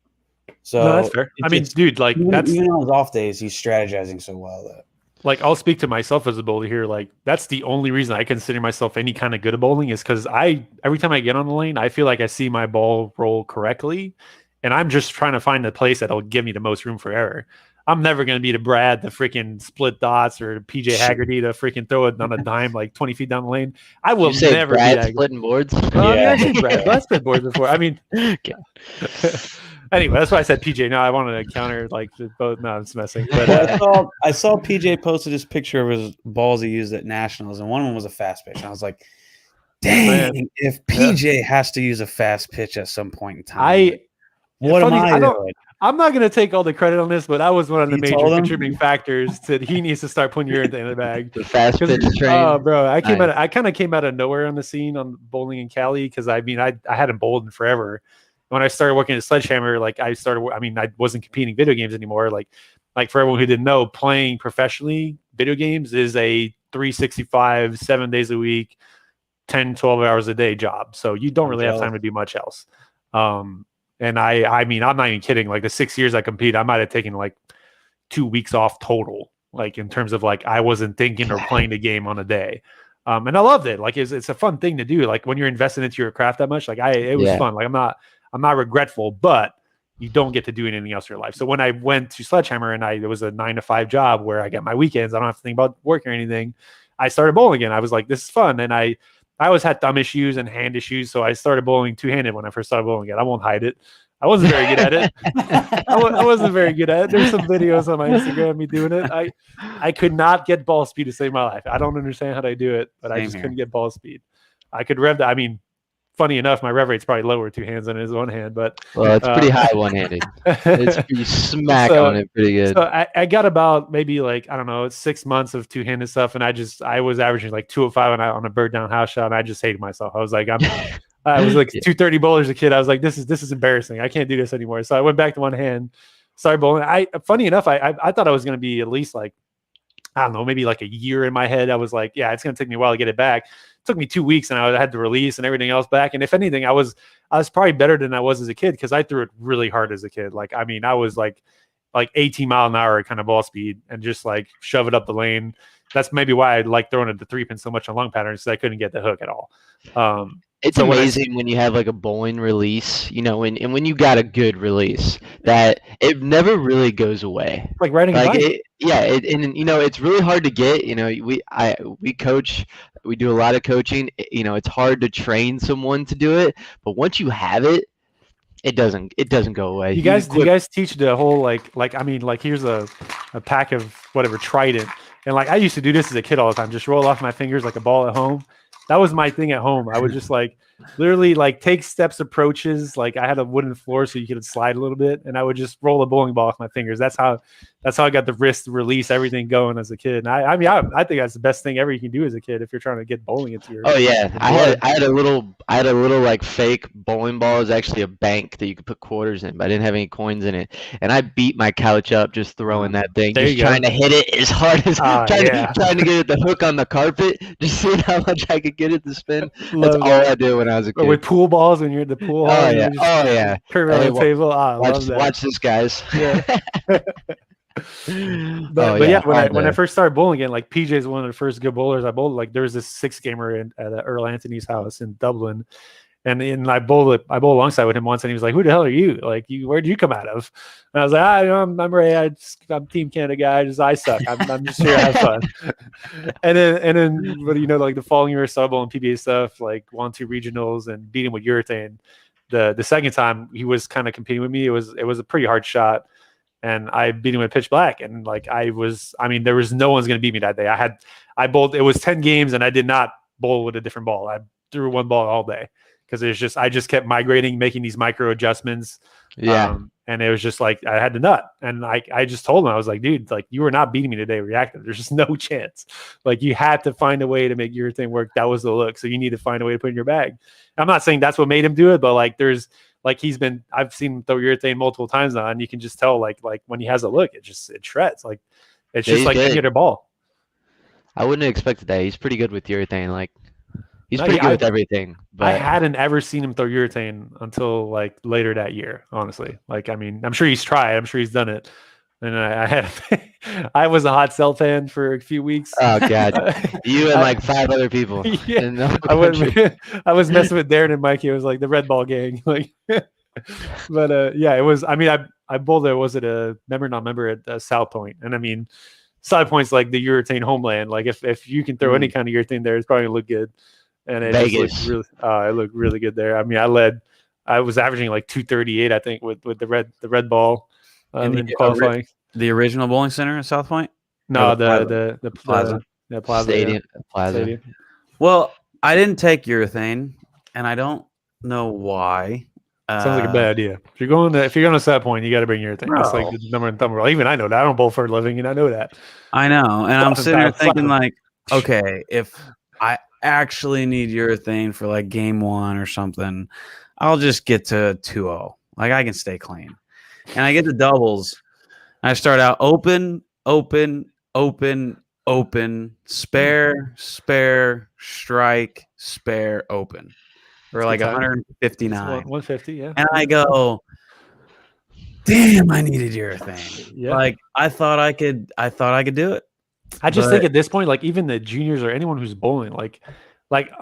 So that's fair. Dude, like even on his off days, he's strategizing so well that. Like I'll speak to myself as a bowler here. Like that's the only reason I consider myself any kind of good at bowling is because every time I get on the lane, I feel like I see my ball roll correctly, and I'm just trying to find the place that'll give me the most room for error. I'm never going to be the Brad, the freaking split dots, or PJ Haggerty to freaking throw it on a dime like 20 feet down the lane. I will never Brad be that splitting boards. I said Brad. I split boards before. I mean. Anyway, that's why I said PJ. No, I wanted to counter like both. No, I'm just messing. But I saw PJ posted this picture of his balls he used at Nationals, and one of them was a fast pitch. And I was like, dang, if PJ has to use a fast pitch at some point in time, what am I doing? I'm not going to take all the credit on this, but I was one of the major contributing factors to he needs to start putting urethane in the bag. The fast pitch train. Oh, bro, I kind of came out of nowhere on the scene on bowling in Cali because I hadn't bowled in forever. When I started working at Sledgehammer, I wasn't competing video games anymore. Like for everyone who didn't know, playing professionally video games is a 365, 7 days a week, 10, 12 hours a day job. So you don't really have time to do much else. And I'm not even kidding. Like the 6 years I compete, I might have taken like 2 weeks off total. Like in terms of like, I wasn't thinking or playing the game on a day. And I loved it. Like it's a fun thing to do. Like when you're invested into your craft that much, like it was fun. Like I'm not regretful, but you don't get to do anything else in your life. So when I went to Sledgehammer and it was a 9 to 5 job where I get my weekends, I don't have to think about work or anything. I started bowling again. I was like, this is fun. And I always had thumb issues and hand issues. So I started bowling two-handed when I first started bowling again. I won't hide it. I wasn't very good at it. I wasn't very good at it. There's some videos on my Instagram of me doing it. I could not get ball speed to save my life. I don't understand how they do it, but I just couldn't get ball speed. I could rev that. Funny enough, my rev rate's probably lower two hands than it is one hand, but it's pretty high one-handed. It's pretty smack on it pretty good. So I got about maybe 6 months of two-handed stuff, and I was averaging like 205 on a bird down house shot, and I just hated myself. I was like, I was like 230 bowlers a kid. I was like, this is embarrassing. I can't do this anymore. So I went back to one hand, started bowling. Funny enough, I thought I was going to be at least maybe like a year in my head. I was like, yeah, it's going to take me a while to get it back. It took me 2 weeks, and I had to release and everything else back. And if anything, I was probably better than I was as a kid because I threw it really hard as a kid. I was like 18 mile an hour kind of ball speed and just like shove it up the lane. that's maybe why I like throwing at the 3-pin so much on long patterns, because I couldn't get the hook at all. It's amazing when you have like a bowling release, and when you got a good release, that it never really goes away. Like riding a bike. And it's really hard to get. We coach, we do a lot of coaching. It's hard to train someone to do it, but once you have it, it doesn't go away. Do you guys teach the whole like here's a pack of whatever Trident, and like I used to do this as a kid all the time, just roll off my fingers like a ball at home. That was my thing at home. I would just like literally like take steps approaches. Like I had a wooden floor so you could slide a little bit, and I would just roll a bowling ball off my fingers. That's how I got the wrist release, everything going as a kid. And I think that's the best thing ever you can do as a kid if you're trying to get bowling into your. Oh yeah, I had a little like fake bowling ball. It was actually a bank that you could put quarters in, but I didn't have any coins in it. And I beat my couch up just throwing that thing, just trying to hit it as hard as trying to get it the hook on the carpet, just seeing how much I could get it to spin. That's all I did when I was a kid. Or with pool balls when you're at the pool. Oh yeah. Curve around the table. I love that. Watch this, guys. Yeah. But when I first started bowling again, like PJ is one of the first good bowlers I bowled. Like there was this 6-gamer at Earl Anthony's house in Dublin, and I bowled alongside with him once, and he was like, "Who the hell are you? Like, where'd you come out of?" And I was like, "I'm Ray. I'm Team Canada guy. I suck. I'm just here to have fun." and then, but like the following year, I started bowling PBA stuff, like 1-2 regionals, and beat him with urethane. The second time he was kind of competing with me, it was a pretty hard shot. And I beat him with pitch black. And like there was no one's going to beat me that day. I bowled, it was 10 games and I did not bowl with a different ball. I threw one ball all day because I just kept migrating, making these micro adjustments. Yeah. And it was just like, I had to nut. And I just told him, I was like, dude, like you are not beating me today reactive. There's just no chance. Like you had to find a way to make your thing work. That was the look. So you need to find a way to put it in your bag. I'm not saying that's what made him do it, but like I've seen him throw urethane multiple times now, and you can just tell like when he has a look, it shreds. Like it's just like any other ball. I wouldn't have expected that. He's pretty good with urethane. Like he's pretty good with everything. But I hadn't ever seen him throw urethane until like later that year, honestly. Like, I mean, I'm sure he's tried. I'm sure he's done it. And I was a hot cell fan for a few weeks. Oh God, you and like 5 other people. Yeah, I was messing with Darren and Mikey. It was like the Red Ball gang. Like, but yeah, it was. I mean, I bowled there. Was it a member at South Point? And I mean, South Point's like the urethane homeland. Like if you can throw any kind of urethane there, it's probably gonna look good. And it looked really good there. I mean, I was averaging like 238, I think, with the red ball. In qualifying. The original bowling center at South Point? No, the plaza. The plaza. Stadium. Yeah. Plaza. Stadium. Well, I didn't take urethane, and I don't know why. Sounds like a bad idea. If you're going to South Point, you got to bring urethane. That's like the number one thumb rule. Even I know that. I don't bowl for a living, and I know that. I know, and I'm sitting there thinking like, okay, if I actually need urethane for like game 1 or something, I'll just get to 2-0. Like I can stay clean. And I get the doubles. I start out open, open, open, open, spare, strike, spare, open. For like 159. 150, yeah. And I go, damn, I needed urethane. Yeah. Like I thought I could do it. I just think at this point, like even the juniors or anyone who's bowling, like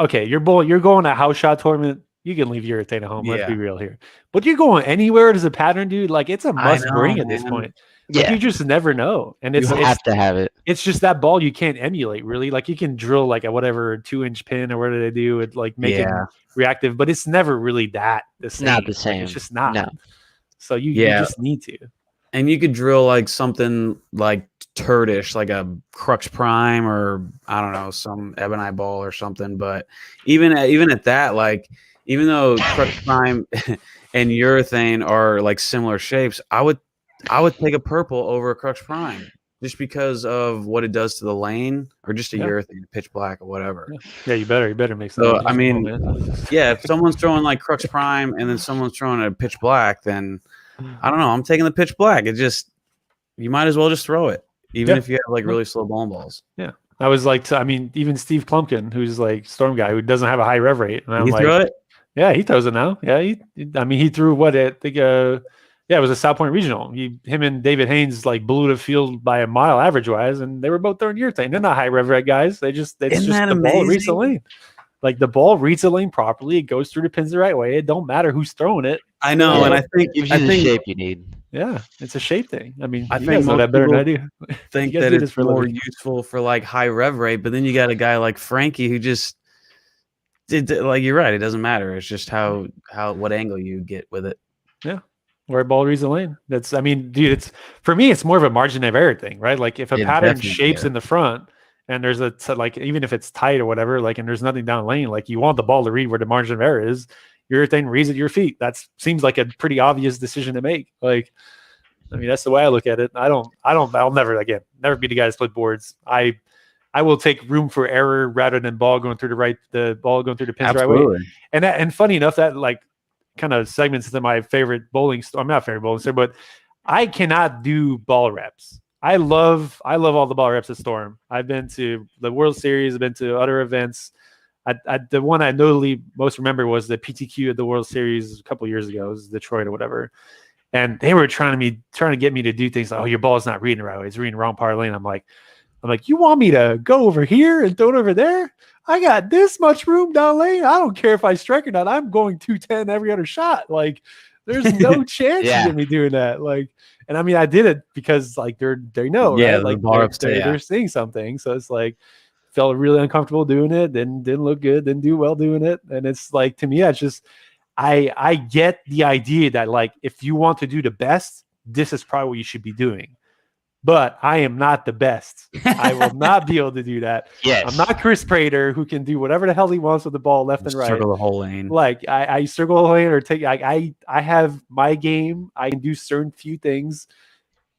okay, you're going to a house shot tournament. You can leave urethane at home. Let's be real here. But you're going anywhere as a pattern, dude. Like it's a must bring at this point. Like, you just never know. And you have to have it. It's just that ball you can't emulate really. Like you can drill like a whatever 2-inch pin or whatever they do and like make it reactive, but it's never really that the same. Not the same. Like, it's just not. No. So you just need to. And you could drill like something like turdish, like a Crux Prime or I don't know, some ebonite ball or something. But even at that, like even though Crux Prime and urethane are like similar shapes, I would take a purple over a Crux Prime just because of what it does to the lane, or just a urethane, pitch black or whatever. Yeah, you better make sense. So I mean, if someone's throwing like Crux Prime and then someone's throwing a pitch black, then I don't know. I'm taking the pitch black. It just, you might as well just throw it, even if you have like really slow bowling balls. Yeah. I was like, I mean, even Steve Klumpkin, who's like Storm guy, who doesn't have a high rev rate. And I'm throw it? Yeah, he throws it now. Yeah. He threw what I think Yeah, it was a South Point regional. Him and David Haynes like blew the field by a mile average wise, and they were both throwing urethane. They're not high rev rate guys. It's Isn't just that the ball reads the amazing? lane. Like the ball reads the lane properly. It goes through the pins the right way. It don't matter who's throwing it. I know, Yeah, and I it think gives you the shape you need. Yeah, it's a shape thing. I mean, I you think guys know most that better than I people do. think You guys that do this it's for a more living. useful for like high rev rate, but then you got a guy like Frankie who just like you're right. It doesn't matter. It's just how what angle you get with it. Yeah. Where ball reads the lane. That's, I mean, dude, it's for me, it's more of a margin of error thing, right? Like if a It pattern definitely shapes is. in the front and there's like, even if it's tight or whatever, like, and there's nothing down lane, like you want the ball to read where the margin of error is, your thing reads at your feet. That seems like a pretty obvious decision to make. Like, I mean, that's the way I look at it. I'll never be the guy to split boards. I will take room for error rather than the ball going through the pins the right way. And funny enough, that like kind of segments into my favorite bowling store. I'm not favorite bowling store, but I cannot do ball reps. I love all the ball reps at Storm. I've been to the World Series, I've been to other events. The one I notably most remember was the PTQ at the World Series a couple of years ago. It was Detroit or whatever. And they were trying to get me to do things like, oh, your ball's not reading right. It's reading wrong part of the lane. I'm like, you want me to go over here and throw it over there? I got this much room down lane. I don't care if I strike or not. I'm going 210 every other shot. Like, there's no chance you get me doing that. Like, and I mean, I did it because like they know, right? Like they're seeing something. So it's like, felt really uncomfortable doing it. Didn't look good. Didn't do well doing it. And it's like, to me, it's just, I get the idea that like, if you want to do the best, this is probably what you should be doing. But I am not the best. I will not be able to do that. Yes. I'm not Chris Prater, who can do whatever the hell he wants with the ball left and right. Circle the whole lane. Like I circle the lane or take. I have my game. I can do certain few things.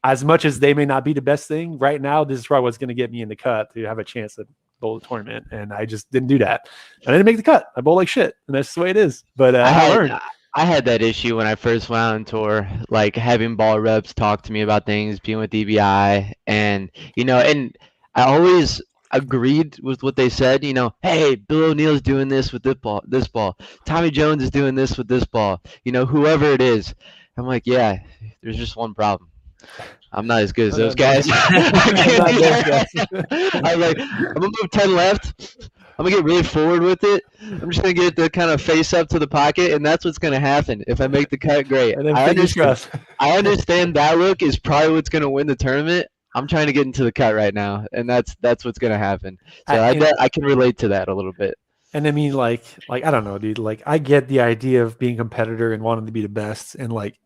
As much as they may not be the best thing right now, this is probably what's going to get me in the cut to have a chance to bowl the tournament. And I just didn't do that. I didn't make the cut. I bowl like shit, and that's the way it is. But I learned. I had that issue when I first went on tour, like having ball reps talk to me about things, being with DBI, and and I always agreed with what they said. Hey, Bill O'Neill's doing this with this ball. Tommy Jones is doing this with this ball. Whoever it is. I'm like, yeah, there's just one problem. I'm not as good as those guys. I was like, I'm gonna move 10 left. I'm gonna get really forward with it. I'm just gonna get the kind of face up to the pocket, and that's what's gonna happen. If I make the cut, great. I understand that look is probably what's gonna win the tournament. I'm trying to get into the cut right now, and that's what's gonna happen. So I can relate to that a little bit. And I mean, like I don't know, dude. Like I get the idea of being a competitor and wanting to be the best, and like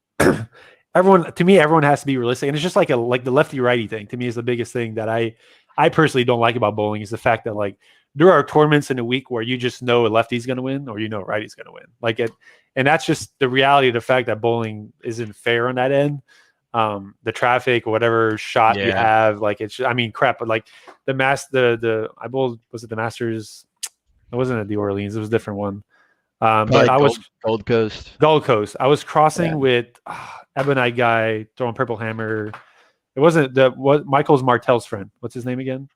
everyone has to be realistic. And it's just like the lefty righty thing. To me, is the biggest thing that I personally don't like about bowling is the fact that like there are tournaments in a week where you just know a lefty's going to win or a righty's going to win. Like it, and that's just the reality of the fact that bowling isn't fair on that end. The traffic or whatever shot you have, like it's, I mean, crap. But like I bowled, was it the Masters? It wasn't at the Orleans. It was a different one. But I was Gold Coast. I was crossing with Ebonite guy throwing purple hammer. It wasn't Michael's Martell's friend. What's his name again?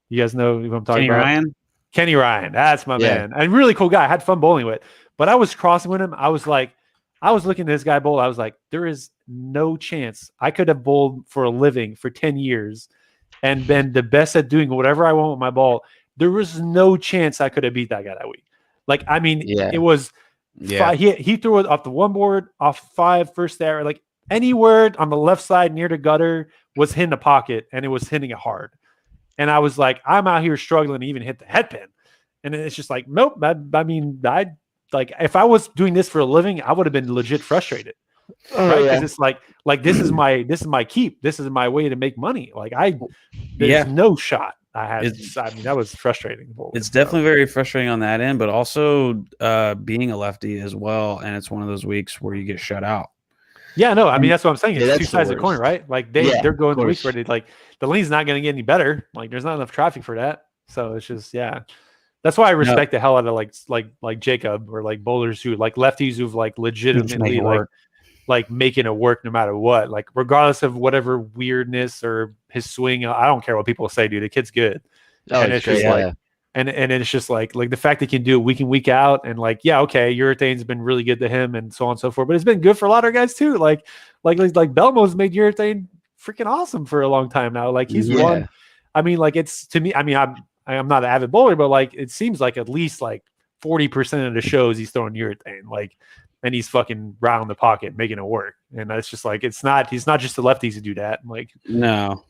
You guys know who I'm talking about? Kenny Ryan. That's my man. And really cool guy. I had fun bowling with. But I was crossing with him. I was looking at this guy bowl. I was like, there is no chance I could have bowled for a living for 10 years and been the best at doing whatever I want with my ball. There was no chance I could have beat that guy that week. Like, I mean, it was he threw it off the one board, off 5 first arrow, like anywhere on the left side near the gutter was hitting the pocket, and it was hitting it hard. And I was like, I'm out here struggling to even hit the head pin. And it's just like, nope. I mean, like if I was doing this for a living, I would have been legit frustrated. Right? Because it's like this is my keep. This is my way to make money. Like there's no shot. I mean, that was frustrating. It's definitely very frustrating on that end, but also being a lefty as well. And it's one of those weeks where you get shut out. Yeah, no, I mean, that's what I'm saying. It's two sides of the coin, right? Like they're going the weeks where they like the lane's not going to get any better. Like there's not enough traffic for that. So it's just, that's why I respect the hell out of like Jacob or like bowlers who like lefties who've like legitimately like making it work no matter what, like regardless of whatever weirdness or his swing. I don't care what people say, dude. The kid's good. Oh, and it's just like And it's just like the fact that he can do it week in, week out, and like, yeah, okay, urethane's been really good to him and so on and so forth, but it's been good for a lot of guys too. Like Belmo's made urethane freaking awesome for a long time now. Like he's won. I mean, like it's to me, I mean, I'm not an avid bowler, but like it seems like at least like 40% of the shows he's throwing urethane, like, and he's fucking round the pocket making it work. And it's just like he's not just the lefties who do that. Like No,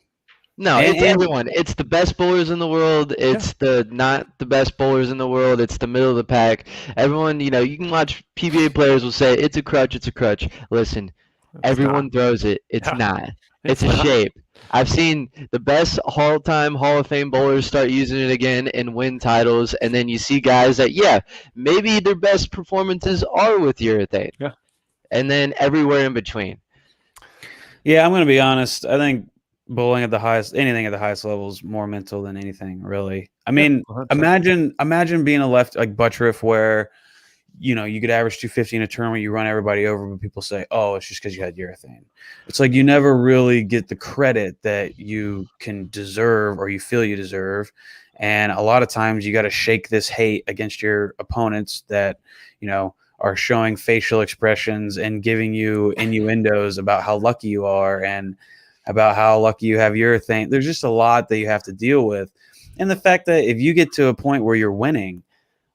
it's everyone. It's the best bowlers in the world. It's the not the best bowlers in the world. It's the middle of the pack. Everyone, you can watch PBA players will say it's a crutch. It's a crutch. Listen, everyone throws it. It's not. It's a shape. I've seen the best all-time Hall of Fame bowlers start using it again and win titles, and then you see guys that, maybe their best performances are with urethane. Yeah. And then everywhere in between. Yeah, I'm going to be honest. I think bowling at anything at the highest level is more mental than anything, really. I mean, imagine being a left like Buttriff where, you could average 250 in a tournament, you run everybody over, but people say, oh, it's just because you had urethane. It's like you never really get the credit that you can deserve or you feel you deserve. And a lot of times you got to shake this hate against your opponents that, are showing facial expressions and giving you innuendos about how lucky you are and about how lucky you have urethane. There's just a lot that you have to deal with. And the fact that if you get to a point where you're winning,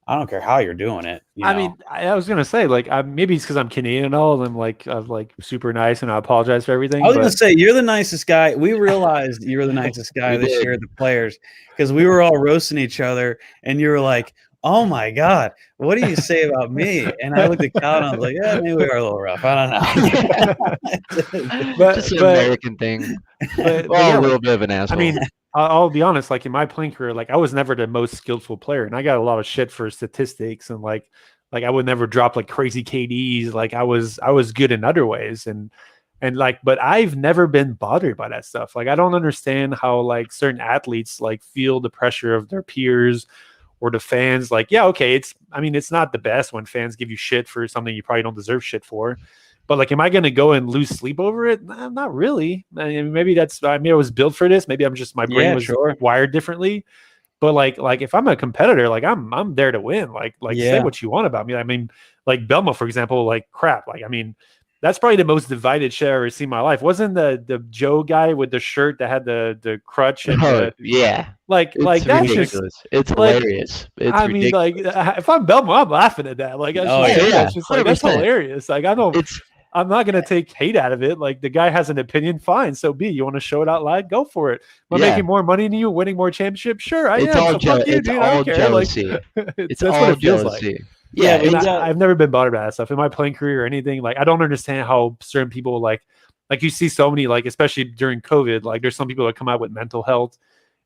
I don't care how you're doing it. I mean, I was gonna say like maybe it's because I'm Canadian and all, and I'm like super nice, and I apologize for everything. I was gonna say you're the nicest guy. We realized you were the nicest guy this year, the players, because we were all roasting each other, and you were like, "Oh my God, what do you say about me?" And I looked at Cal and I was like, "Yeah, maybe we are a little rough. I don't know." but just an American thing. But a little bit of an asshole. I mean, I'll be honest. Like in my playing career, like I was never the most skillful player, and I got a lot of shit for statistics, and like I would never drop like crazy KDs. Like I was good in other ways, and like, but I've never been bothered by that stuff. Like I don't understand how like certain athletes like feel the pressure of their peers or the fans. Like, yeah, okay, it's not the best when fans give you shit for something you probably don't deserve shit for. But like, am I going to go and lose sleep over it? Nah, not really. I mean, maybe I was built for this. Maybe I'm just, my brain was wired differently. But like if I'm a competitor, like I'm there to win. Like say what you want about me. I mean, like Belmo, for example, like crap. Like, I mean, that's probably the most divided shit I've ever seen in my life. Wasn't the Joe guy with the shirt that had the crutch? And like it's that's ridiculous. Just it's hilarious. It's I mean, ridiculous. Like if I'm Belmo, I'm laughing at that. Like that's just like that's hilarious. Like I'm not gonna take hate out of it. Like the guy has an opinion, fine. So be. You want to show it out loud? Go for it. Am I making more money than you, winning more championships? Sure, I am. It's all jealousy. That's what it feels like. Yeah, I've never been bothered by that stuff in my playing career or anything. Like I don't understand how certain people like you see so many, like especially during COVID, like there's some people that come out with mental health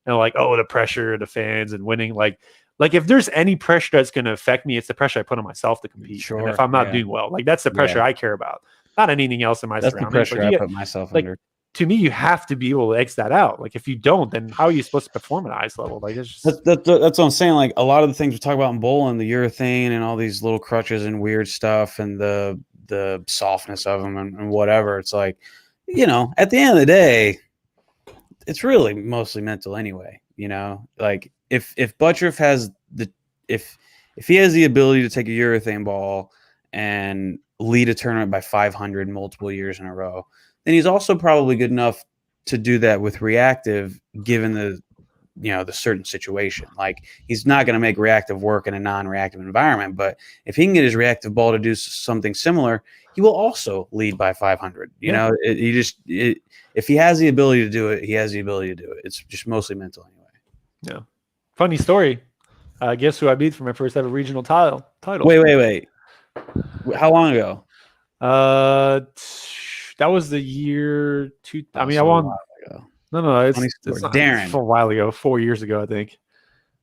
and like, oh, the pressure, the fans and winning. Like if there's any pressure that's going to affect me, it's the pressure I put on myself to compete. Sure, and if I'm not doing well, like that's the pressure I care about, not anything else in my surroundings. That's the pressure I put myself under. To me, you have to be able to X that out. Like if you don't, then how are you supposed to perform at highest level? Like it's just that's what I'm saying. Like a lot of the things we talk about in bowling, the urethane and all these little crutches and weird stuff, and the softness of them and whatever. It's like, at the end of the day, it's really mostly mental anyway. Like if Buttriff has if he has the ability to take a urethane ball and lead a tournament by 500 multiple years in a row, then he's also probably good enough to do that with reactive, given the certain situation. Like he's not going to make reactive work in a non-reactive environment, but if he can get his reactive ball to do something similar, he will also lead by 500. If he has the ability to do it, he has the ability to do it. It's just mostly mental anyway. Yeah. Funny story. Guess who I beat for my first ever regional title? Wait. How long ago? That was the year two. I mean, I won. No, it's Darren. A while ago, 4 years ago, I think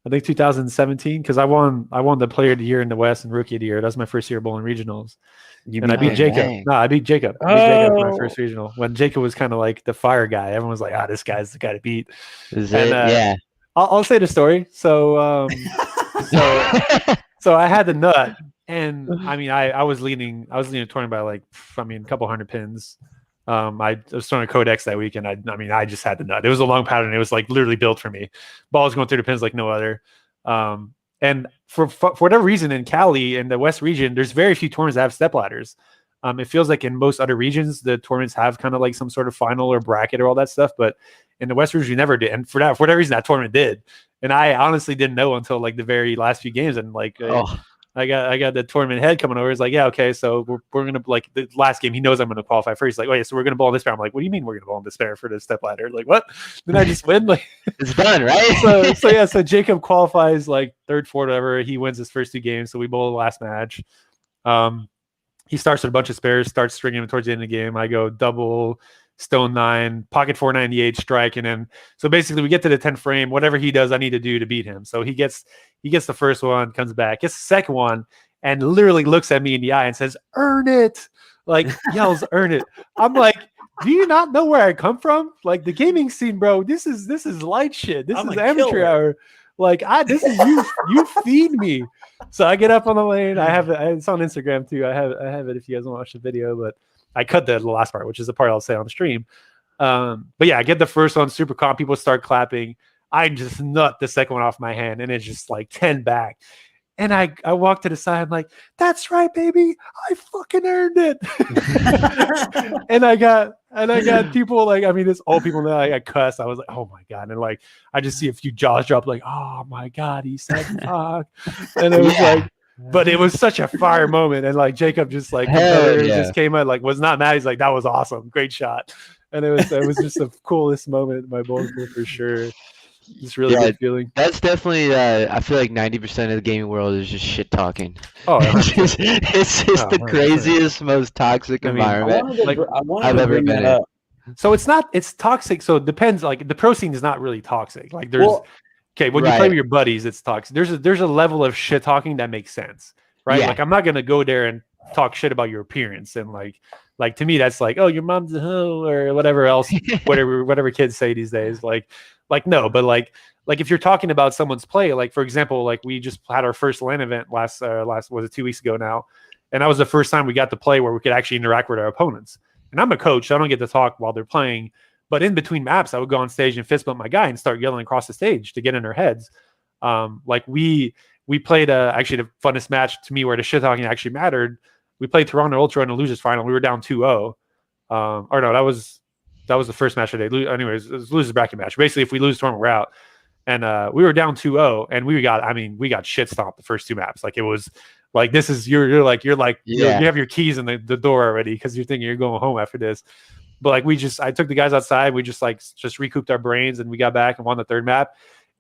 2017, because I won the Player of the Year in the West and Rookie of the Year. That's my first year bowling regionals. I beat Jacob. Dang. No, I beat Jacob. Jacob for my first regional. When Jacob was kind of like the fire guy, everyone was like, this guy's the guy to beat. Yeah. I'll say the story. So I had the nut. And I mean, I was leading a tournament by a couple hundred pins. I was throwing a Codex that week, and I just had the nut. It was a long pattern. It was like literally built for me. Ball was going through the pins like no other. And for whatever reason in Cali and the West region, there's very few tournaments that have step ladders. It feels like in most other regions, the tournaments have kind of like some sort of final or bracket or all that stuff. But in the West region, we never did. And for whatever reason, that tournament did. And I honestly didn't know until like the very last few games. And like, I got the tournament head coming over. He's like, yeah, okay, so we're gonna like the last game. He knows I'm gonna qualify first. He's like, oh yeah, so we're gonna bowl in this pair. I'm like, what do you mean we're gonna bowl in this pair for the step ladder? Like, what? Did I just win? Like, it's done, right? So Jacob qualifies like third, fourth, whatever. He wins his first 2 games, so we bowl the last match. He starts with a bunch of spares, starts stringing them towards the end of the game. I go double, stone 9, pocket 498, strike, and then so basically we get to the 10th frame. Whatever he does, I need to do to beat him. So he gets the first one, comes back, gets the second one, and literally looks at me in the eye and says, "Earn it!" Like yells, "Earn it!" I'm like, do you not know where I come from? Like the gaming scene, bro. This is light shit. This is amateur hour. Like this is you feed me. So I get up on the lane. I have it. It's on Instagram too. I have it if you guys want to watch the video, but I cut the last part, which is the part I'll say on the stream. But yeah, I get the first one super calm. People start clapping. I just nut the second one off my hand, and it's just like 10 back. And I walk to the side. I'm like, that's right, baby. I fucking earned it. and I got people like, I mean, it's all people that I got cussed. I was like, oh my God. And like, I just see a few jaws drop like, oh my God, he said fuck. And it was like, but it was such a fire moment. And like Jacob just like just came out, like was not mad. He's like, that was awesome. Great shot. And it was just the coolest moment in my bowling career for sure. It's really good feeling. That's definitely. I feel like 90% of the gaming world is just shit talking. Oh, it's just the craziest, most toxic environment I've ever been in. So it's toxic. So it depends. Like the pro scene is not really toxic. Like there's when you play with your buddies, it's toxic. There's a level of shit talking that makes sense, right? Yeah. Like I'm not gonna go there and talk shit about your appearance and like to me that's like, oh, your mom's a hoe or whatever else, whatever kids say these days. Like no, but like if you're talking about someone's play, like for example, like we just had our first LAN event last was it 2 weeks ago now, and that was the first time we got to play where we could actually interact with our opponents. And I'm a coach, so I don't get to talk while they're playing, but in between maps, I would go on stage and fist bump my guy and start yelling across the stage to get in their heads. Like we played actually the funnest match to me where the shit talking actually mattered. We played Toronto Ultra in the losers final. We were down 2-0. Or no, that was the first match of the day. Anyways, it was losers bracket match. Basically, if we lose tournament, we're out. And we were down 2-0, and we got shit stomped the first 2 maps. Like it was like, this is you have your keys in the door already because you're thinking you're going home after this. But like I took the guys outside. We just recouped our brains, and we got back and won the 3rd map.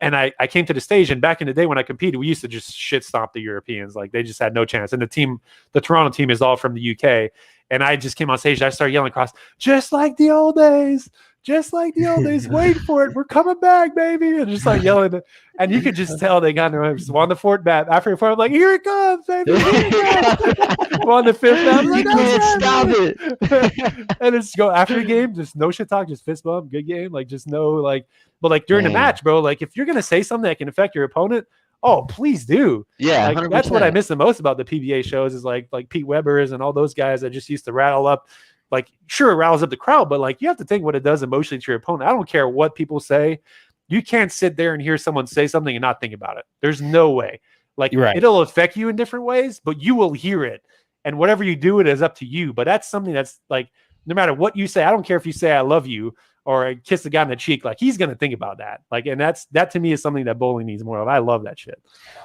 And I came to the stage, and back in the day when I competed, we used to just shit stomp the Europeans. Like they just had no chance. And the Toronto team is all from the UK. And I just came on stage. And I started yelling across, just like the old days. Wait for it. We're coming back, baby. And just like yelling. And you could just tell they got won the 4th map. After the 4th, I'm like, here it comes, baby. Won the 5th map. Like, you can't stop it. And it's go after the game, just no shit talk, just fist bump, good game. Like just no like, but like during the match, bro, like if you're gonna say something that can affect your opponent, oh please do. Yeah, like, that's what I miss the most about the PBA shows is like Pete Weber's and all those guys that just used to rattle up. Like, sure, it riles up the crowd, but like you have to think what it does emotionally to your opponent. I don't care what people say. You can't sit there and hear someone say something and not think about it. There's no way. Like it'll affect you in different ways, but you will hear it. And whatever you do, it is up to you. But that's something that's like, no matter what you say, I don't care if you say I love you or kiss the guy on the cheek, like he's gonna think about that. Like, and that to me is something that bowling needs more of. I love that shit.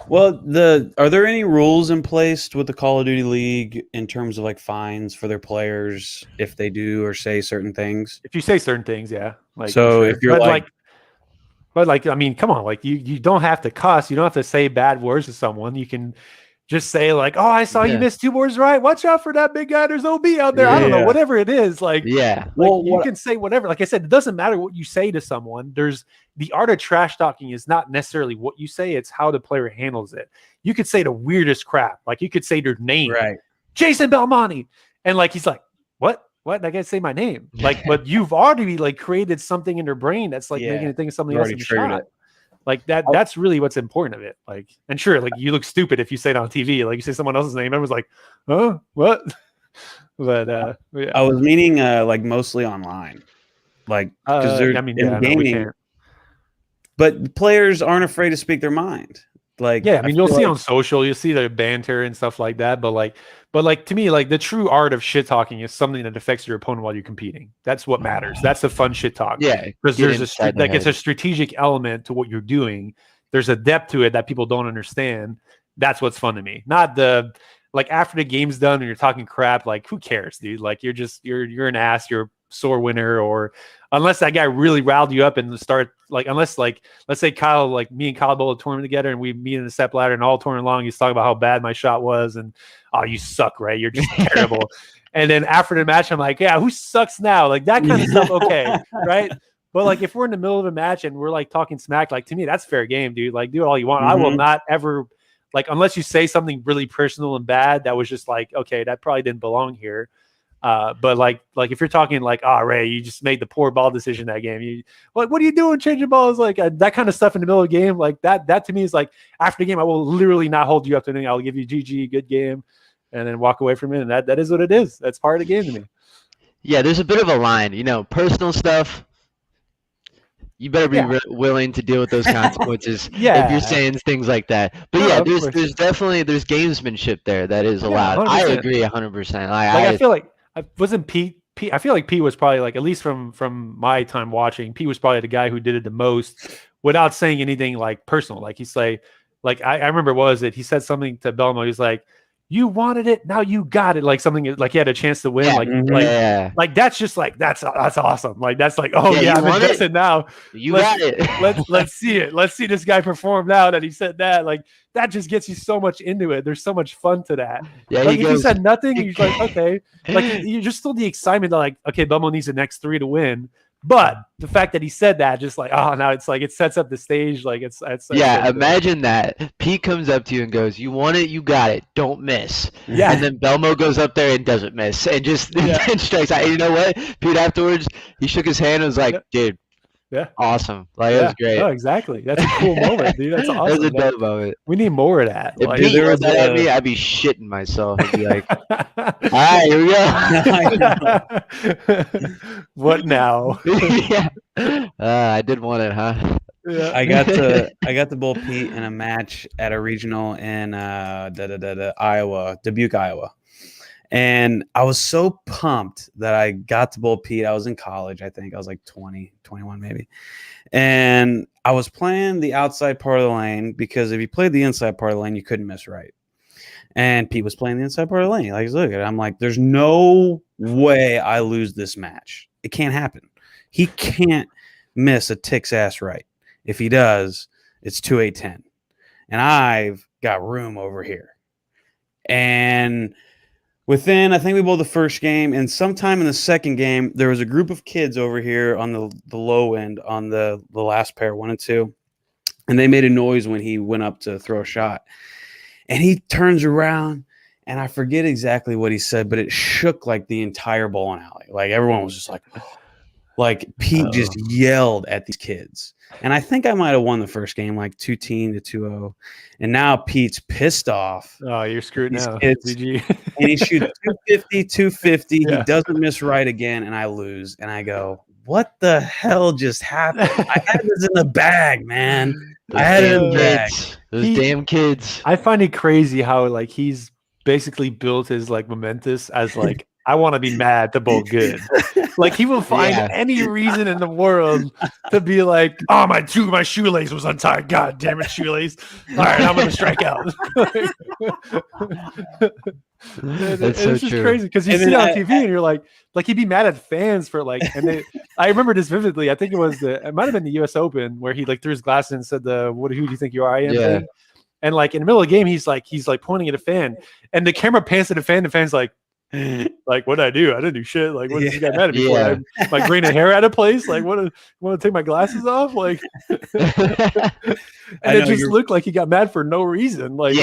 Well, are there any rules in place with the Call of Duty League in terms of like fines for their players if they do or say certain things? If you say certain things, yeah. Like, so sure. If you're but I mean, come on, like you don't have to cuss, you don't have to say bad words to someone. You can just say like, oh, I saw you miss 2 boards right. Watch out for that big guy. There's OB out there. I don't know, whatever it is. Like, well, you can say whatever. Like I said, it doesn't matter what you say to someone. There's the art of trash talking is not necessarily what you say. It's how the player handles it. You could say the weirdest crap. Like you could say their name, right? Jason Belmonte. And like, he's like, what? I gotta say my name. Like, but you've already like created something in their brain that's like making it think of something else in the shot. Like that's really what's important of it. Like, and sure, like you look stupid if you say it on TV. Like you say someone else's name, everyone's like, "Huh, what?" But yeah. I was meaning like mostly online, like because they're in gaming. But players aren't afraid to speak their mind. Like, yeah, I mean, you'll see on social, you'll see the banter and stuff like that. But to me, like the true art of shit talking is something that affects your opponent while you're competing. That's what matters. That's the fun shit talk. Yeah, because there's it's a strategic element to what you're doing. There's a depth to it that people don't understand. That's what's fun to me. Not the like after the game's done and you're talking crap. Like who cares, dude? Like you're an ass. You're a sore winner, or unless that guy really riled you up and start like unless like let's say Kyle, like me and Kyle bowl a tournament together and we meet in the step ladder and all tournament long he's talking about how bad my shot was and oh you suck, right? You're just terrible. And then after the match I'm like, yeah, who sucks now? Like that kind of stuff, okay, right? But like if we're in the middle of a match and we're like talking smack, like to me that's fair game, dude. Like do all you want. I will not ever like unless you say something really personal and bad that was just like, okay, that probably didn't belong here. But like if you're talking like, oh Ray, you just made the poor ball decision that game. You like, what are you doing changing balls? Like that kind of stuff in the middle of the game, like that to me is like after the game, I will literally not hold you up to anything. I'll give you GG, good game, and then walk away from it. And that is what it is. That's part of the game to me. Yeah, there's a bit of a line, you know, personal stuff. You better be willing to deal with those consequences if you're saying things like that. But there's definitely gamesmanship there that is allowed. 100%. I agree 100%. I feel like wasn't Pete. I feel like Pete was probably like, at least from my time watching, Pete was probably the guy who did it the most without saying anything like personal. Like he's like I remember he said something to Belmo. He's like, you wanted it, now you got it. Like something like he had a chance to win. Like that's just like that's awesome. Like that's like, oh yeah, I'm invested now. Got it. let's see it. Let's see this guy perform now that he said that. Like that just gets you so much into it. There's so much fun to that. Yeah, like if you said nothing, you're like, okay. Like you're just still the excitement that like, okay, Belmo needs the next 3 to win. But the fact that he said that, just like, oh, now it's like it sets up the stage. Like it's yeah. Imagine that Pete comes up to you and goes, "You want it, you got it. Don't miss." Yeah. And then Belmo goes up there and doesn't miss, and just strikes out. And you know what? Pete afterwards, he shook his hand and was like, "Dude, awesome. Like it was great." Oh, exactly. That's a cool moment, dude. That's awesome. That's a dope moment. We need more of that. If Pete yelled that at me, I'd be shitting myself. I'd be like, all right, here we go. What now? I did want it, huh? Yeah. I got to bowl Pete in a match at a regional in Iowa, Dubuque, Iowa. And I was so pumped that I got to bowl Pete. I was in college, I think. I was like 20, 21 maybe. And I was playing the outside part of the lane because if you played the inside part of the lane, you couldn't miss right. And Pete was playing the inside part of the lane. Like, look at it. I'm like, there's no way I lose this match. It can't happen. He can't miss a tick's ass right. If he does, it's 2-8-10. And I've got room over here. And within, I think we bowled the first game, and sometime in the second game, there was a group of kids over here on the low end on the last pair, 1 and 2, and they made a noise when he went up to throw a shot. And he turns around, and I forget exactly what he said, but it shook like the entire bowling alley. Like everyone was just like Pete just yelled at these kids. And I think I might have won the first game, like 2-2 to 2-0. And now Pete's pissed off. Oh, you're screwed now. GG. And he shoots 250. Yeah. He doesn't miss right again, and I lose. And I go, what the hell just happened? I had this in the bag, man. I had it in the bag. Those damn kids. I find it crazy how like he's basically built his like momentous as like I want to be mad to bowl good. Like he will find any reason in the world to be like, oh, my shoelace was untied. God damn it, shoelace. All right, I'm gonna strike out. That's so just true. Crazy because you see it on TV and you're like he'd be mad at fans for like, and I remember this vividly. I think it might have been the U.S. Open where he like threw his glasses and said who do you think you are? I am. Yeah. Thing. And like in the middle of the game, he's like pointing at a fan, and the camera pans to the fan. The fan's like what did I do? I didn't do shit. Like, what did you guys mad at me for? Like, green hair out of place. Like, want to take my glasses off? Like, and it just looked like he got mad for no reason. Like,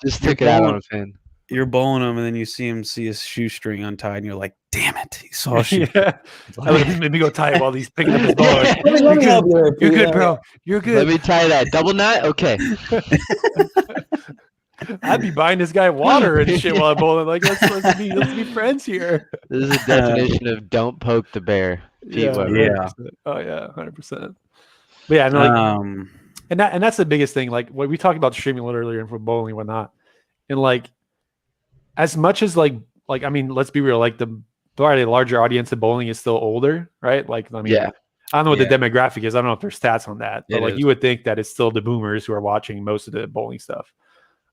just took it out on a fan. You're bowling him, and then you see his shoestring untied, and you're like, "Damn it, he saw a shoe." Let me go tie it while he's picking up his ball. You're good, bro. You're good. Let me tie that double knot. Okay. I'd be buying this guy water and shit while I'm bowling. Like, let's be friends here. This is a definition of don't poke the bear. Yeah. Oh yeah, 100%. But yeah, And that's the biggest thing. Like what we talked about streaming a little earlier and for bowling and whatnot. And like, as much as like, I mean, let's be real, like the larger audience of bowling is still older, right? Like, I mean, I don't know what the demographic is. I don't know if there's stats on that, but like you would think that it's still the boomers who are watching most of the bowling stuff.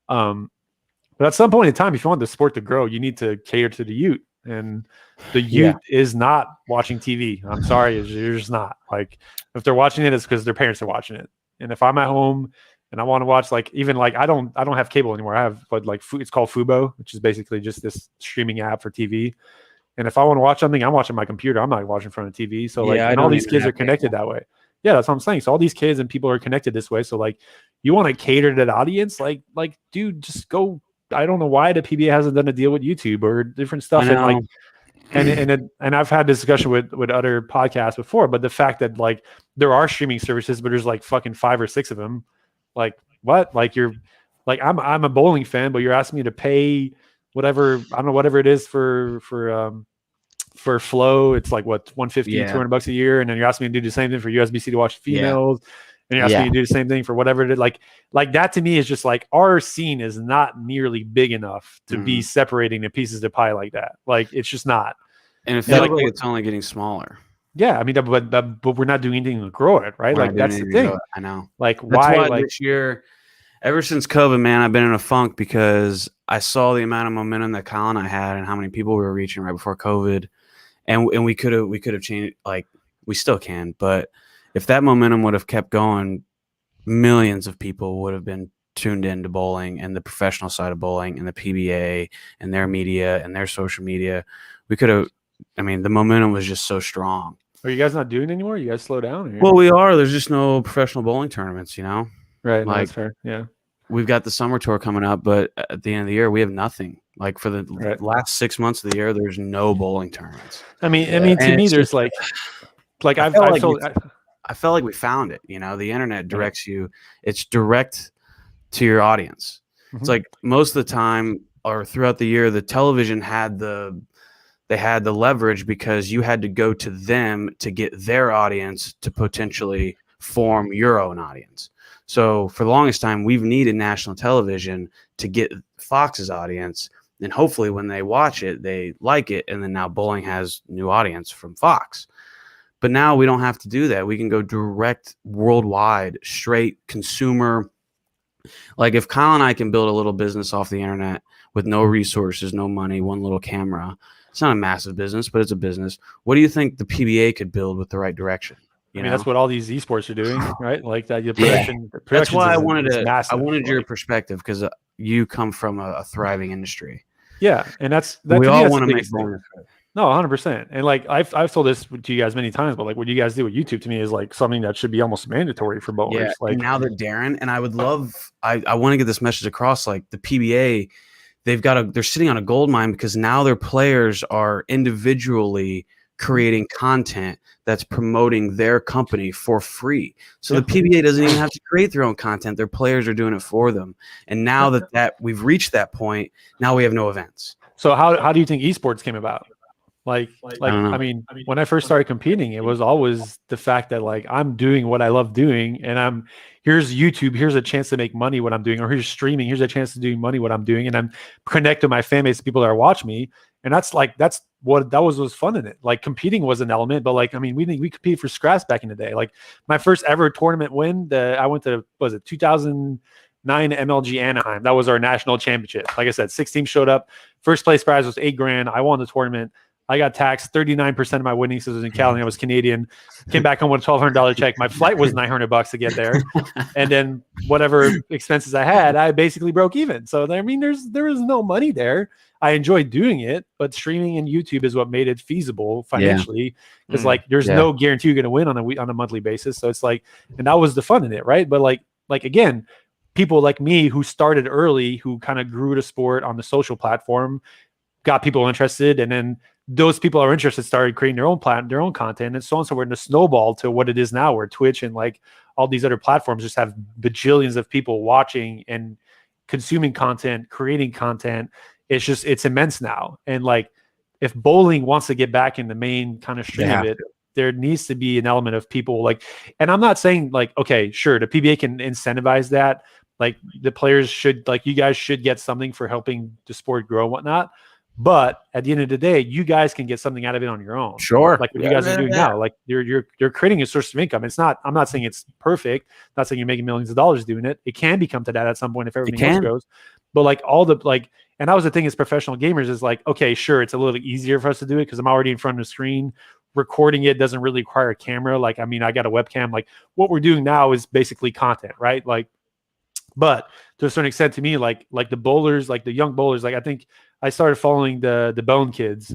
But at some point in time, if you want the sport to grow, you need to cater to the youth. And the youth is not watching TV. I'm sorry, you're just not. Like, if they're watching it, it's because their parents are watching it. And if I'm at home and I want to watch, like, even like I don't have cable anymore. I have it's called Fubo, which is basically just this streaming app for TV. And if I want to watch something, I'm watching my computer. I'm not watching in front of TV. So like, and all these kids are connected that way. Yeah, that's what I'm saying. So all these kids and people are connected this way. So like, you want to cater to that audience, like, dude, just go. I don't know why the PBA hasn't done a deal with YouTube or different stuff. And like, and I've had this discussion with other podcasts before, but the fact that like there are streaming services, but there's like fucking 5 or 6 of them. Like what? Like you're like, I'm a bowling fan, but you're asking me to pay whatever, I don't know, whatever it is for Flow. It's like what, $150, $200 a year. And then you're asking me to do the same thing for USB-C to watch females. And you're asking me to do the same thing for whatever it is. Like that to me is just like, our scene is not nearly big enough to be separating the pieces of pie like that. Like it's just not. And it feels like it's only getting smaller. Yeah, I mean, but we're not doing anything to grow it, right? Like that's the thing. I know. Like that's why like this year, ever since COVID, man, I've been in a funk because I saw the amount of momentum that Kyle and I had and how many people we were reaching right before COVID, and we could have changed. Like we still can, but if that momentum would have kept going, millions of people would have been tuned into bowling and the professional side of bowling and the PBA and their media and their social media. We could have. I mean, the momentum was just so strong. Are you guys not doing it anymore? You guys slow down? Well, we are. There's just no professional bowling tournaments, you know? Right. Like, that's fair. Yeah. We've got the summer tour coming up, but at the end of the year, we have nothing. Like for the last 6 months of the year, there's no bowling tournaments. I mean, to me, there's I felt like we found it. You know, the internet directs you. It's direct to your audience. Mm-hmm. It's like most of the time or throughout the year, the television had the leverage because you had to go to them to get their audience to potentially form your own audience. So for the longest time, we've needed national television to get Fox's audience. And hopefully when they watch it, they like it. And then now bowling has new audience from Fox. But now we don't have to do that. We can go direct worldwide, straight consumer. Like if Kyle and I can build a little business off the internet with no resources, no money, one little camera, it's not a massive business, but it's a business. What do you think the PBA could build with the right direction? I mean, that's what all these esports are doing, right? Like that. The that's why I wanted your perspective because you come from a thriving industry. Yeah, and we all want to make bonus. No, 100%. And like I've told this to you guys many times, but like what you guys do with YouTube to me is like something that should be almost mandatory for bowlers. Yeah, like now that Darren and I would love, I want to get this message across. Like the PBA, they're sitting on a gold mine because now their players are individually creating content that's promoting their company for free. So the PBA doesn't even have to create their own content. Their players are doing it for them. And now that we've reached that point, now we have no events. So how do you think esports came about? Like I mean, when I first started competing, it was always the fact that like I'm doing what I love doing, and here's YouTube, here's a chance to make money what I'm doing, or here's streaming, here's a chance to do money what I'm doing, and I'm connected to my fan base, people that watch me, and that's what was fun in it. Like competing was an element, but like I mean, we competed for scraps back in the day. Like my first ever tournament win, I went to 2009 MLG Anaheim. That was our national championship. Like I said, 6 teams showed up. First place prize was $8,000. I won the tournament. I got taxed 39% of my winnings because I was in Cali. I was Canadian. Came back home with a $1,200 check. My flight was $900 to get there, and then whatever expenses I had, I basically broke even. So I mean, there was no money there. I enjoyed doing it, but streaming and YouTube is what made it feasible financially. Because like, there's no guarantee you're going to win on a monthly basis. So it's like, and that was the fun in it, right? But like again, people like me who started early, who kind of grew the sport on the social platform, got people interested, and then those people are interested started creating their own content, and so on and so forth, and the snowball to what it is now, where Twitch and like all these other platforms just have bajillions of people watching and consuming content, creating content. It's immense now. And like if bowling wants to get back in the main kind of stream of it, there needs to be an element of people like, and I'm not saying like, okay, sure, the PBA can incentivize that. Like the players should, like you guys should get something for helping the sport grow and whatnot. But at the end of the day, you guys can get something out of it on your own. Sure. Like what you guys are doing now. Like you're creating a source of income. It's not, I'm not saying it's perfect. I'm not saying you're making millions of dollars doing it. It can become to that at some point if everything else goes. But like all the like, and that was the thing as professional gamers is like, okay, sure, it's a little easier for us to do it because I'm already in front of the screen. Recording it doesn't really require a camera. Like, I mean, I got a webcam. Like what we're doing now is basically content, right? Like, but to a certain extent, to me, like the bowlers, like the young bowlers, like I think I started following the Bone kids,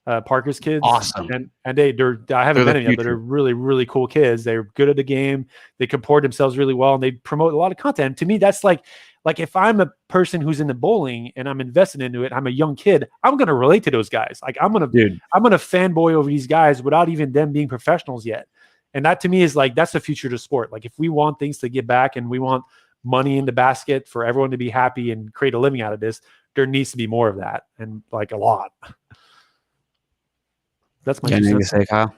Parker's kids. Awesome. And I haven't met them yet, but they're really, really cool kids. They're good at the game. They comport themselves really well, and they promote a lot of content. To me, that's like if I'm a person who's into bowling and I'm invested into it, I'm a young kid, I'm gonna relate to those guys. Like I'm gonna fanboy over these guys without even them being professionals yet. And that to me is like that's the future of the sport. Like if we want things to get back and we want money in the basket for everyone to be happy and create a living out of this, there needs to be more of that, and like a lot. That's my anything to say, Kyle?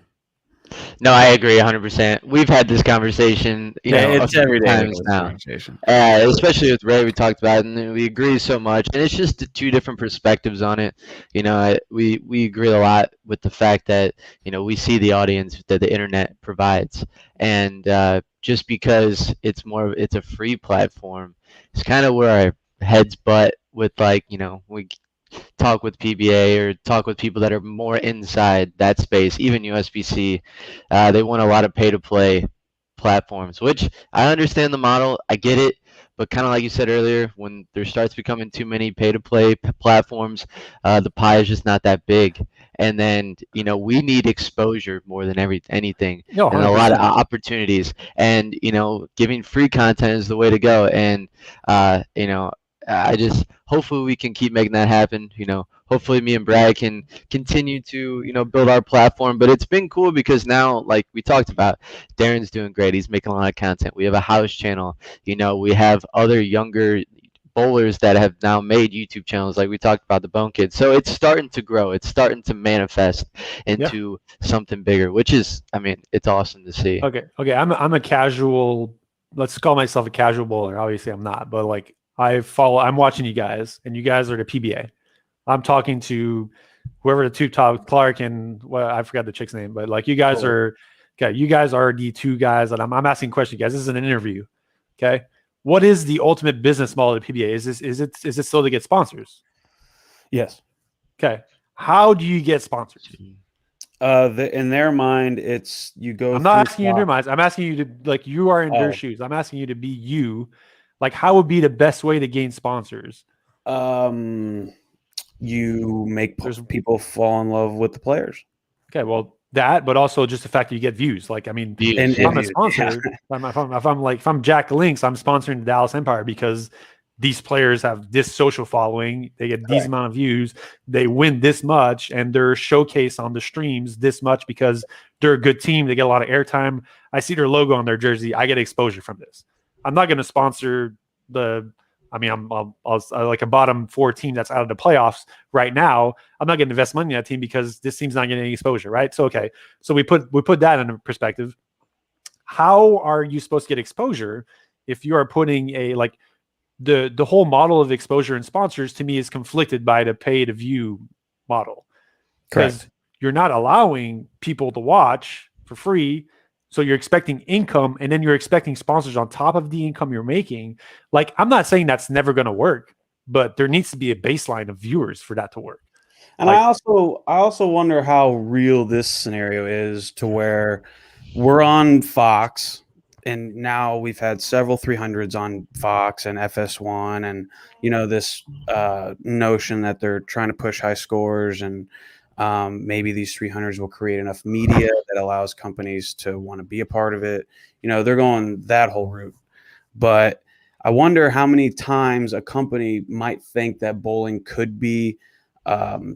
No, I agree 100%. We've had this conversation, it's every day times now. Especially with Ray, we talked about it, and we agree so much. And it's just the two different perspectives on it. We agree a lot with the fact that we see the audience that the internet provides, and just because it's a free platform, it's kind of where our heads butt with we talk with PBA or talk with people that are more inside that space, even USBC. They want a lot of pay-to-play platforms, which I understand the model. I get it. But kind of like you said earlier, when there starts becoming too many pay-to-play platforms, the pie is just not that big. And then, we need exposure more than anything, and a lot of opportunities. And, giving free content is the way to go. And, I just hopefully we can keep making that happen. Hopefully me and Brad can continue to build our platform. But it's been cool because now, like we talked about, Darren's doing great. He's making a lot of content. We have a house channel. We have other younger bowlers that have now made YouTube channels, like we talked about the Bone Kids. So it's starting to grow. It's starting to manifest into something bigger, which is, it's awesome to see. Okay. I'm a casual. Let's call myself a casual bowler. Obviously, I'm not, but like. I'm watching you guys, and you guys are the PBA. I'm talking to whoever the two top, Clark and I forgot the chick's name, but like you guys are okay. You guys are the two guys that I'm asking questions, guys. This is an interview. Okay. What is the ultimate business model of the PBA? Is it still to get sponsors? Yes. Okay. How do you get sponsors? In their mind, it's you go. I'm not asking you in their minds. I'm asking you to like you are in their shoes. I'm asking you to be you. Like, how would be the best way to gain sponsors? You make people fall in love with the players. Okay, well, that, but also just the fact that you get views. Like, I mean, if I'm a sponsor, if I'm Jack Links, I'm sponsoring the Dallas Empire because these players have this social following. They get these amount of views. They win this much, and they're showcased on the streams this much because they're a good team. They get a lot of airtime. I see their logo on their jersey. I get exposure from this. I'm not going to sponsor I'm like a bottom 4 team that's out of the playoffs right now. I'm not going to invest money in that team because this team's not getting any exposure, right? So, okay. So we put that in perspective. How are you supposed to get exposure if you are putting the whole model of exposure and sponsors to me is conflicted by the pay to view model? Because you're not allowing people to watch for free. So you're expecting income, and then you're expecting sponsors on top of the income you're making. Like, I'm not saying that's never going to work, but there needs to be a baseline of viewers for that to work. And I also wonder how real this scenario is, to where we're on Fox, and now we've had several 300s on Fox and FS1, and this notion that they're trying to push high scores, and maybe these 300s will create enough media that allows companies to want to be a part of it. They're going that whole route. But I wonder how many times a company might think that bowling could be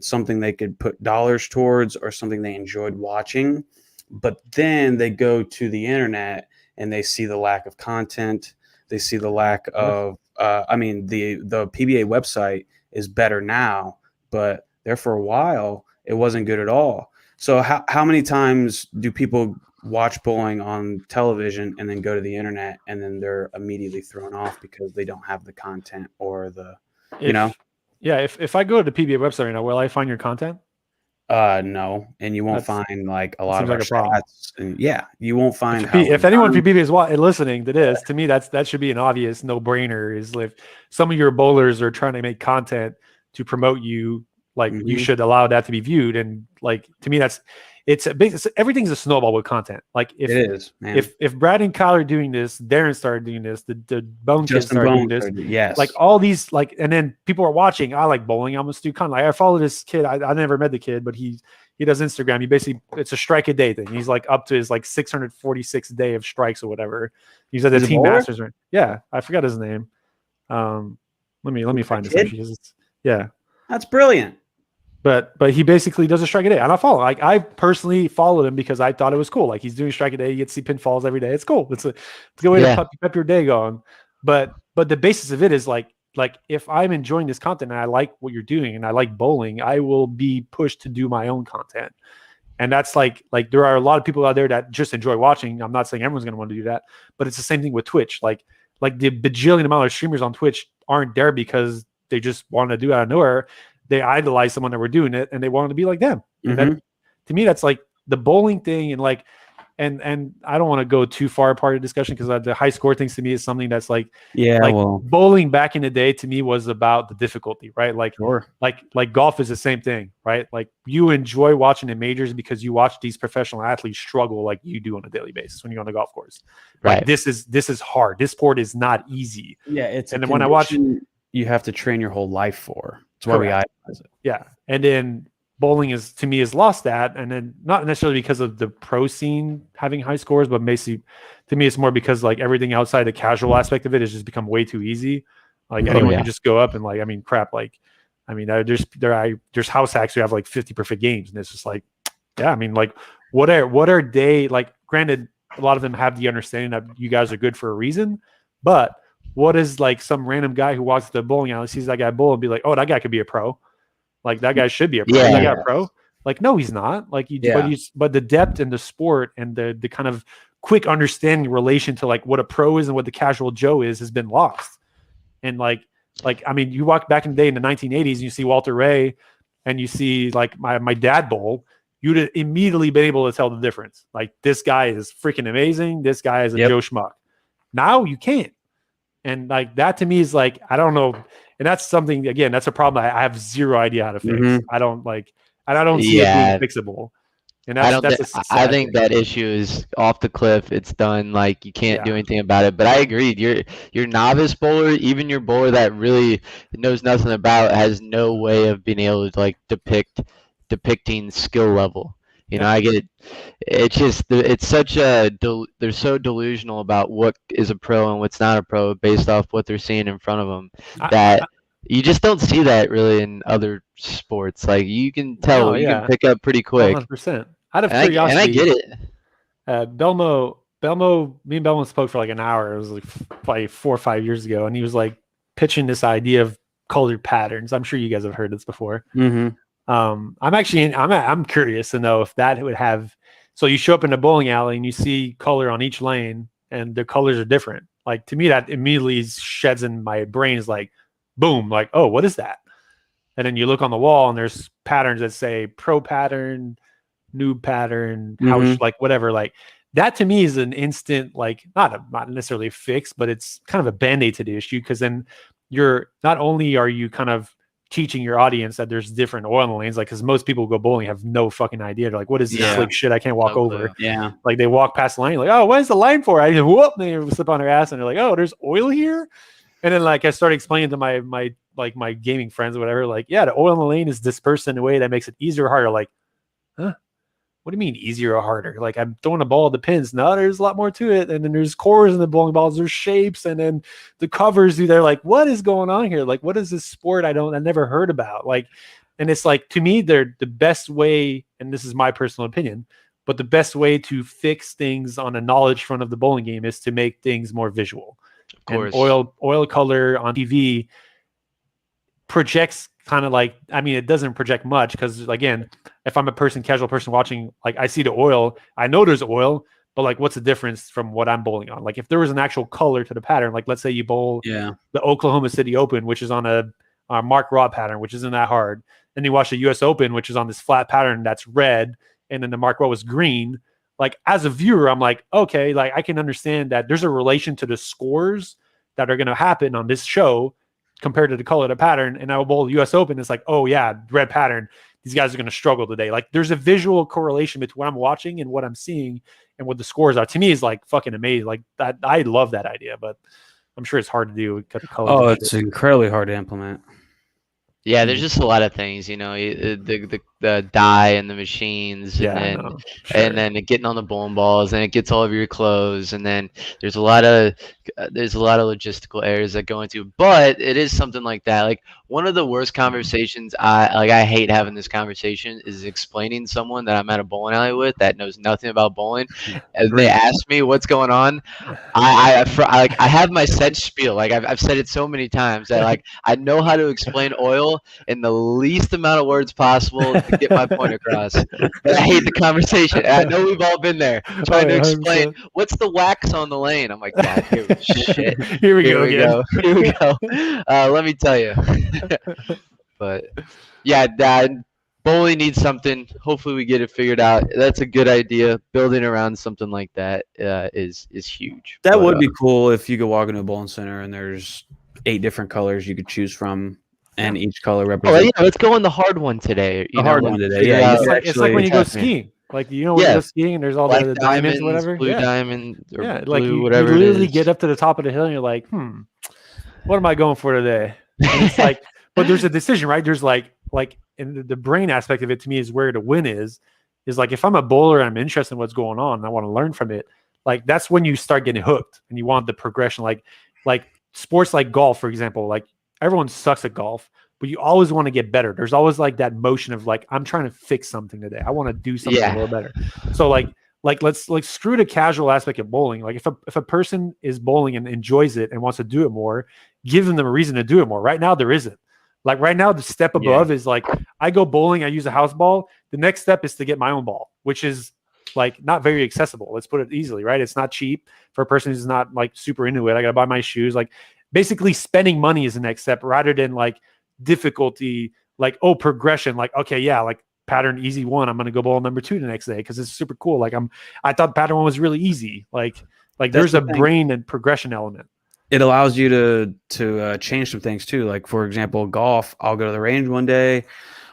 something they could put dollars towards or something they enjoyed watching. But then they go to the internet and they see the lack of content. They see the lack of, the PBA website is better now, but there for a while, it wasn't good at all. So how many times do people watch bowling on television and then go to the internet and then they're immediately thrown off because they don't have the content or the, if I go to the PBA website right now, will I find your content? No, and you won't find like a lot of seems our like a problem. stats. And you won't find If anyone from PBA is listening to this, to me that should be an obvious no-brainer. Is if some of your bowlers are trying to make content to promote you, like you should allow that to be viewed. And like to me, everything's a snowball with content. Like if it is, man. If Brad and Kyle are doing this, Darren started doing this, the Bone kids started doing this, yes, like all these and then people are watching. I like bowling. I'm gonna do content. Like I follow this kid. I never met the kid, but he does Instagram. He basically it's a strike a day thing. He's like up to his like 646th day of strikes or whatever. He's at the Team Masters. Yeah, I forgot his name. Let me find this actually. Yeah, that's brilliant. But he basically does a strike a day, and I follow. Like I personally followed him because I thought it was cool. Like he's doing strike a day, you get to see pinfalls every day. It's cool. It's a good way to pep your day going. But the basis of it is like if I'm enjoying this content and I like what you're doing and I like bowling, I will be pushed to do my own content. And that's like there are a lot of people out there that just enjoy watching. I'm not saying everyone's going to want to do that, but it's the same thing with Twitch. Like the bajillion amount of streamers on Twitch aren't there because they just want to do it out of nowhere. They idolize someone that were doing it and they wanted to be like them. And that, to me, that's like the bowling thing. And like, and I don't want to go too far apart of discussion because the high score things to me is something that's like, bowling back in the day to me was about the difficulty, right? Like, like golf is the same thing, right? Like you enjoy watching the majors because you watch these professional athletes struggle like you do on a daily basis when you're on the golf course. Right. Like, this is hard. This sport is not easy. Yeah. And then when I watch, you have to train your whole life for. That's why we idolize it. Yeah. And then bowling has lost that. And then not necessarily because of the pro scene having high scores, but basically to me, it's more because like everything outside the casual aspect of it has just become way too easy. Like anyone can just go up and like, I mean, crap. Like, I mean, there's house hacks who have like 50 perfect games. And it's just like, yeah, I mean, like what are they like? Granted, a lot of them have the understanding that you guys are good for a reason, but what is like some random guy who walks to the bowling alley, sees that guy bowl and be like, oh, that guy could be a pro. Like that guy should be a pro. That guy a pro. Like, no, he's not. Like but the depth in the sport and the kind of quick understanding relation to like what a pro is and what the casual Joe is has been lost. And like, I mean, you walk back in the day in the 1980s and you see Walter Ray and you see like my dad bowl, you'd have immediately been able to tell the difference. Like this guy is freaking amazing. This guy is a Joe Schmuck. Now you can't. And like that to me is like, I don't know. And that's something, again, that's a problem I have zero idea how to fix. I don't see it being fixable. And I think that issue is off the cliff. It's done. Like you can't do anything about it. But I agreed. Your novice bowler, even your bowler that really knows nothing about, has no way of being able to like depicting skill level. You know, I get it. It's just it's such a they're so delusional about what is a pro and what's not a pro based off what they're seeing in front of them that you just don't see that really in other sports. Like you can tell you can pick up pretty quick. 100%. Out of curiosity, and I get it. Belmo, me and Belmo spoke for like an hour. It was like 4 or 5 years ago, and he was like pitching this idea of colored patterns. I'm sure you guys have heard this before. I'm curious to know if that would have. So you show up in a bowling alley and you see color on each lane, and the colors are different. Like to me, that immediately sheds in my brain is like, boom, like, oh, what is that? And then you look on the wall and there's patterns that say pro pattern, noob pattern, house, like whatever. Like that to me is an instant, like not necessarily a fix, but it's kind of a band-aid to the issue because then you're not only are you kind of teaching your audience that there's different oil lanes, like because most people who go bowling have no fucking idea. They're like, what is this slick shit I can't walk over? Yeah. Like they walk past the line, like, oh, what is the line for? I whoop, they slip on their ass and they're like, oh, there's oil here. And then like I started explaining to my gaming friends or whatever, like, yeah, the oil in the lane is dispersed in a way that makes it easier or harder. Like, huh? What do you mean easier or harder? Like I'm throwing a ball at the pins. No, there's a lot more to it. And then there's cores in the bowling balls, there's shapes, and then the covers do. They're like, what is going on here? Like, what is this sport I never heard about? Like, and it's like to me, they're the best way, and this is my personal opinion, but the best way to fix things on a knowledge front of the bowling game is to make things more visual. Of course. And oil color on TV projects kind of like, I mean, it doesn't project much because again, if I'm a casual person watching, like I see the oil, I know there's oil, but like what's the difference from what I'm bowling on? Like if there was an actual color to the pattern, like let's say you bowl the Oklahoma City Open, which is on a Mark Raw pattern, which isn't that hard. Then you watch the US Open, which is on this flat pattern that's red, and then the Mark Raw was green. Like as a viewer, I'm like, okay, like I can understand that there's a relation to the scores that are going to happen on this show compared to the color of the pattern. And I will bowl the US Open. It's like, oh yeah, red pattern. These guys are going to struggle today. Like there's a visual correlation between what I'm watching and what I'm seeing and what the scores are. To me, is like fucking amazing. Like that, I love that idea, but I'm sure it's hard to do. Cut the colors. Oh, it's incredibly hard to implement. Yeah, there's just a lot of things, you know, the dye and the machines, and then getting on the bowling balls, and it gets all over your clothes, and then there's a lot of logistical errors that go into. But it is something like that. Like one of the worst conversations I hate having this conversation is explaining someone that I'm at a bowling alley with that knows nothing about bowling, and they ask me what's going on. I have my set spiel. Like I've said it so many times that like I know how to explain oil in the least amount of words possible to get my point across. But I hate the conversation. And I know we've all been there trying to explain what's the wax on the lane. I'm like, God, shit. Here we go. Here we go. Let me tell you. But yeah, bowling needs something. Hopefully we get it figured out. That's a good idea. Building around something like that is huge. That would be cool if you could walk into a bowling center and there's 8 different colors you could choose from, and each color represents. Oh yeah, let's go on the hard one today. The hard one today. Yeah, it's like when you go skiing. Like when you go skiing and there's all the diamonds, whatever. Blue diamond, or like blue, you whatever. You literally get up to the top of the hill and you're like, what am I going for today? And it's like, but there's a decision, right? There's like and the brain aspect of it to me is where the win is like if I'm a bowler and I'm interested in what's going on and I want to learn from it, like that's when you start getting hooked and you want the progression. Like sports like golf, for example, like everyone sucks at golf, but you always want to get better. There's always like that motion of like, I'm trying to fix something today. I want to do something a little better. So like let's screw the casual aspect of bowling. Like if a person is bowling and enjoys it and wants to do it more, give them a reason to do it more. Right now there isn't. Like right now the step above is like, I go bowling, I use a house ball. The next step is to get my own ball, which is like not very accessible. Let's put it easily, right? It's not cheap for a person who's not like super into it. I got to buy my shoes. Like basically spending money is the next step rather than like difficulty, like, oh, progression. Like, okay, yeah, like pattern easy 1. I'm going to go bowl number 2 the next day because it's super cool. Like I thought pattern 1 was really easy. Like there's a brain and progression element. It allows you to change some things too. Like for example, golf, I'll go to the range one day.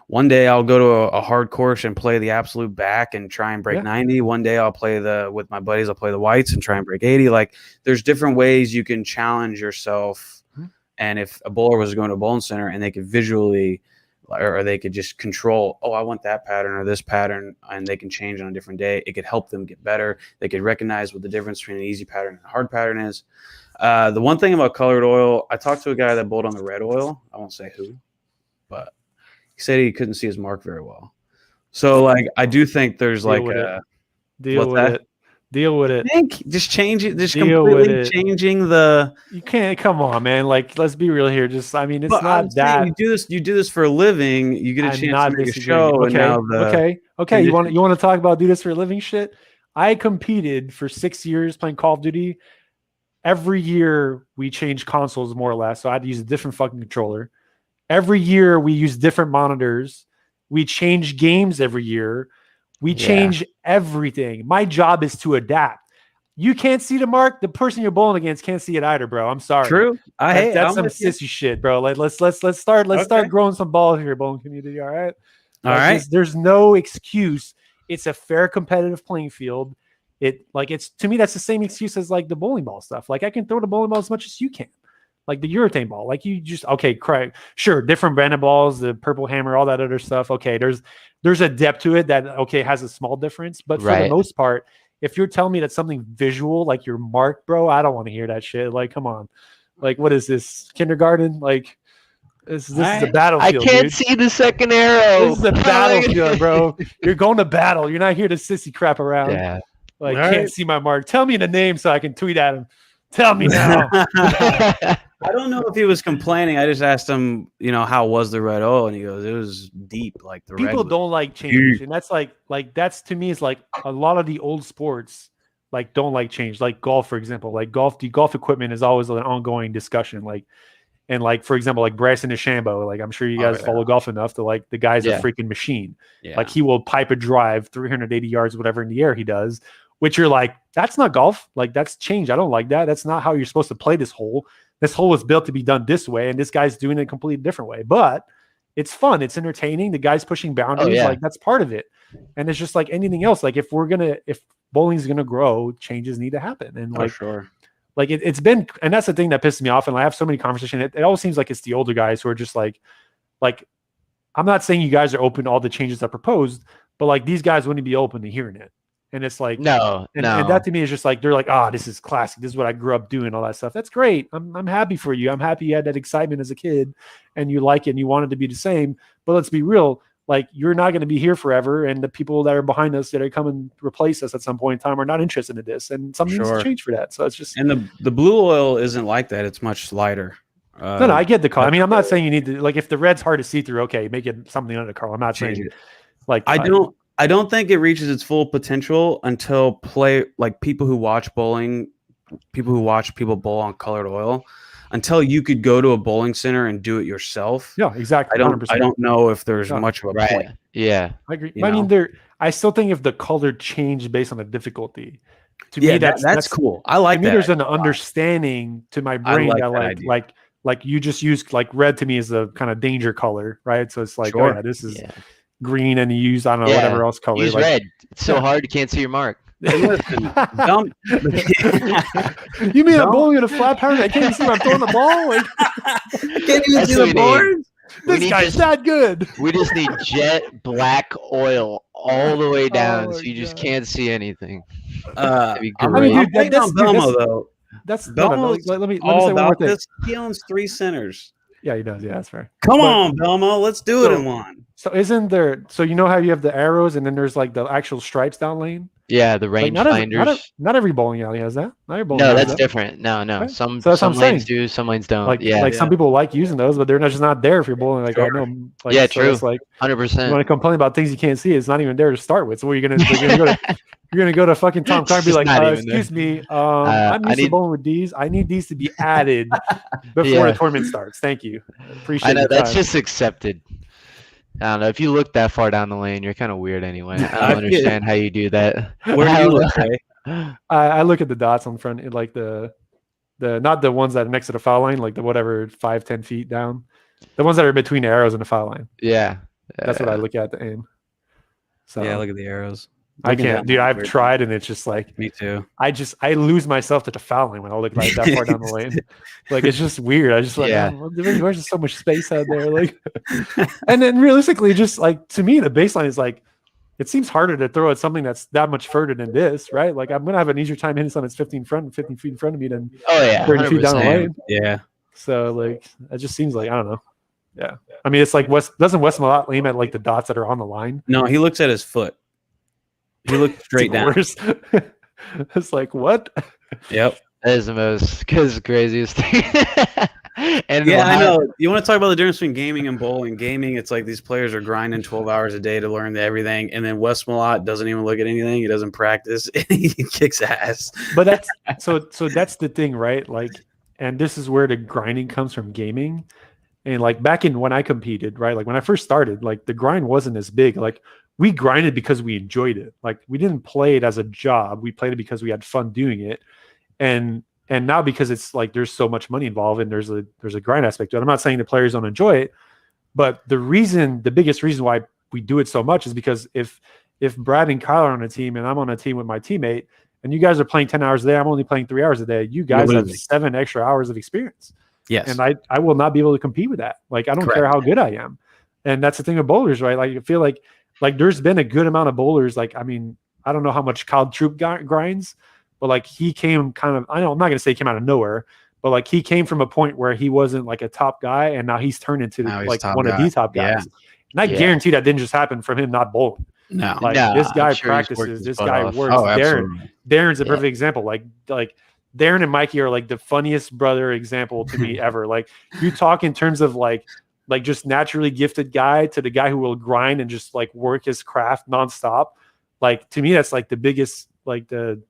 One day I'll go to a hard course and play the absolute back and try and break 90. One day I'll play with my buddies, I'll play the whites and try and break 80. Like there's different ways you can challenge yourself. And if a bowler was going to a bowling center and they could visually, or they could just control, oh, I want that pattern or this pattern, and they can change on a different day, it could help them get better. They could recognize what the difference between an easy pattern and a hard pattern is. The one thing about colored oil, I talked to a guy that bowled on the red oil. I won't say who, but he said he couldn't see his mark very well. So, like, I do think there's like a deal with it. Just change it. Just completely changing the. You can't. Come on, man. Like, let's be real here. Just, I mean, it's not that. You do this for a living. You get a chance to make a show. Okay. And now okay. You want to talk about do this for a living shit? I competed for 6 years playing Call of Duty. Every year we changed consoles more or less. So I had to use a different fucking controller. Every year we use different monitors. We change games every year. We change everything. My job is to adapt. You can't see the mark. The person you're bowling against can't see it either, bro. I'm sorry. True. That's some sissy shit, bro. Like let's start growing some balls here, bowling community. All right. All right. There's no excuse. It's a fair competitive playing field. It's to me that's the same excuse as like the bowling ball stuff. Like I can throw the bowling ball as much as you can. Like the urethane ball, like you just sure, different brand of balls, the purple hammer, all that other stuff. Okay, there's a depth to it that has a small difference, but for the most part, if you're telling me that something visual like your mark, bro, I don't want to hear that shit. Like, come on, like what is this, kindergarten? Like this is a battlefield. I can't see the second arrow. This is a battlefield, bro. You're going to battle. You're not here to sissy crap around. Yeah, like can't see my mark. Tell me the name so I can tweet at him. Tell me now. I don't know if he was complaining. I just asked him, how was the red oil, and he goes, it was deep, like the People red. don't like change, and that's like that's to me is like a lot of the old sports like don't like change, like golf, for example. Like the golf equipment is always an ongoing discussion. Like, and like for example, like Bryson DeChambeau, like I'm sure you guys follow golf enough to like the guy's a freaking machine. Yeah. Like he will pipe a drive 380 yards, whatever in the air he does, which you're like, that's not golf. Like that's change. I don't like that. That's not how you're supposed to play this hole. This hole was built to be done this way, and this guy's doing it a completely different way. But it's fun. It's entertaining. The guy's pushing boundaries. Like that's part of it. And it's just like anything else. Like if bowling's gonna grow, changes need to happen. And like, like it's been, and that's the thing that pisses me off. And I have so many conversations. It always seems like it's the older guys who are just like, I'm not saying you guys are open to all the changes that are proposed, but like these guys wouldn't be open to hearing it. And it's like, no. And that to me is just like, they're like, this is classic. This is what I grew up doing, all that stuff. That's great. I'm happy for you. I'm happy you had that excitement as a kid and you like it and you want it to be the same. But let's be real. Like, you're not going to be here forever. And the people that are behind us that are coming to replace us at some point in time are not interested in this. And something needs to change for that. So it's just. And the blue oil isn't like that. It's much lighter. No, I get the call. I mean, I'm not saying you need to, like, if the red's hard to see through, okay, make it something under Carl. I'm not saying like. I don't think it reaches its full potential until people who watch bowling, people who watch people bowl on colored oil, until you could go to a bowling center and do it yourself. Yeah, exactly. I don't know if there's much of a point. Yeah, I agree. I mean, I still think if the color changed based on the difficulty, to me that's cool. I like that. There's an understanding to my brain that like you just use like red to me is a kind of danger color, right? So it's like, this is. Yeah. Green, and you use I don't know whatever else color. Use red. It's so hard you can't see your mark. Hey, listen, you mean I'm bowling in a flat pattern? I can't even see when I'm throwing the ball. Like, can't even see the board. This guy's that good. We just need jet black oil all the way down, so you just can't see anything. That'd be great. I mean, that's Belmo though. That's Belmo. Let me say one more thing. He owns 3 centers. Yeah, he does. Yeah, that's fair. Come on, Belmo. Let's do it in one. So isn't there? So you know how you have the arrows and then there's like the actual stripes down lane? Yeah, the range finders. Not every bowling alley has that. Not every bowling alley that's different. No. Right? Some lanes do, some lanes don't. Like some people like using those, but they're just not there if you're bowling. Like, true. It's like 100%. You want to complain about things you can't see. It's not even there to start with. So what are you gonna do? You're gonna go to fucking Tom Carr and be like, excuse me, I'm used to bowling with these. I need these to be added before the tournament starts. Thank you. Appreciate it. I know that's just accepted. I don't know. If you look that far down the lane, you're kind of weird anyway. I don't understand how you do that. Where do you look, Ray? I look at the dots on front, like the not the ones that are next to the foul line, like the whatever 5-10 feet down, the ones that are between the arrows and the foul line. Yeah, that's what I look at to aim. So yeah, look at the arrows. I can't, dude. I've tried, and it's just like me too. I lose myself to the foul line when I look like that far down the lane. Like it's just weird. I just like, there's just so much space out there. Like, and then realistically, just like to me, the baseline is like, it seems harder to throw at something that's that much further than this, right? Like I'm gonna have an easier time hitting something that's 15 feet in front of me than 30 feet down the lane. Yeah. So like, it just seems like I don't know. Yeah. I mean, it's like doesn't Wes Malott aim at like the dots that are on the line? No, he looks at his foot. He looked straight down. It's like, what? Yep. That is the most craziest thing. And I know. You want to talk about the difference between gaming and bowling? Gaming, it's like these players are grinding 12 hours a day to learn everything. And then Wes Malott doesn't even look at anything. He doesn't practice. He kicks ass. But that's so that's the thing, right? Like, and this is where the grinding comes from gaming. And like back in when I competed, right? Like when I first started, like the grind wasn't as big. Like we grinded because we enjoyed it. Like we didn't play it as a job. We played it because we had fun doing it. And now because it's like there's so much money involved and there's a grind aspect to it. I'm not saying the players don't enjoy it, but the biggest reason why we do it so much is because if Brad and Kyle are on a team and I'm on a team with my teammate and you guys are playing 10 hours a day, I'm only playing 3 hours a day. You guys have 7 extra hours of experience. Yes. And I will not be able to compete with that. Like I don't care how good I am. And that's the thing with bowlers, right? Like I feel like there's been a good amount of bowlers. Like, I mean, I don't know how much Kyle Troop grinds, but like he came kind of, I'm not going to say he came out of nowhere, but like he came from a point where he wasn't like a top guy. And now he's turned into like one of the top guys. And I guarantee that didn't just happen from him not bowling. This guy practices, this guy works. Darren's a perfect example. Like Darren and Mikey are like the funniest brother example to me ever. Like you talk in terms of like just naturally gifted guy to the guy who will grind and just like work his craft nonstop. Like to me, that's like the biggest, like the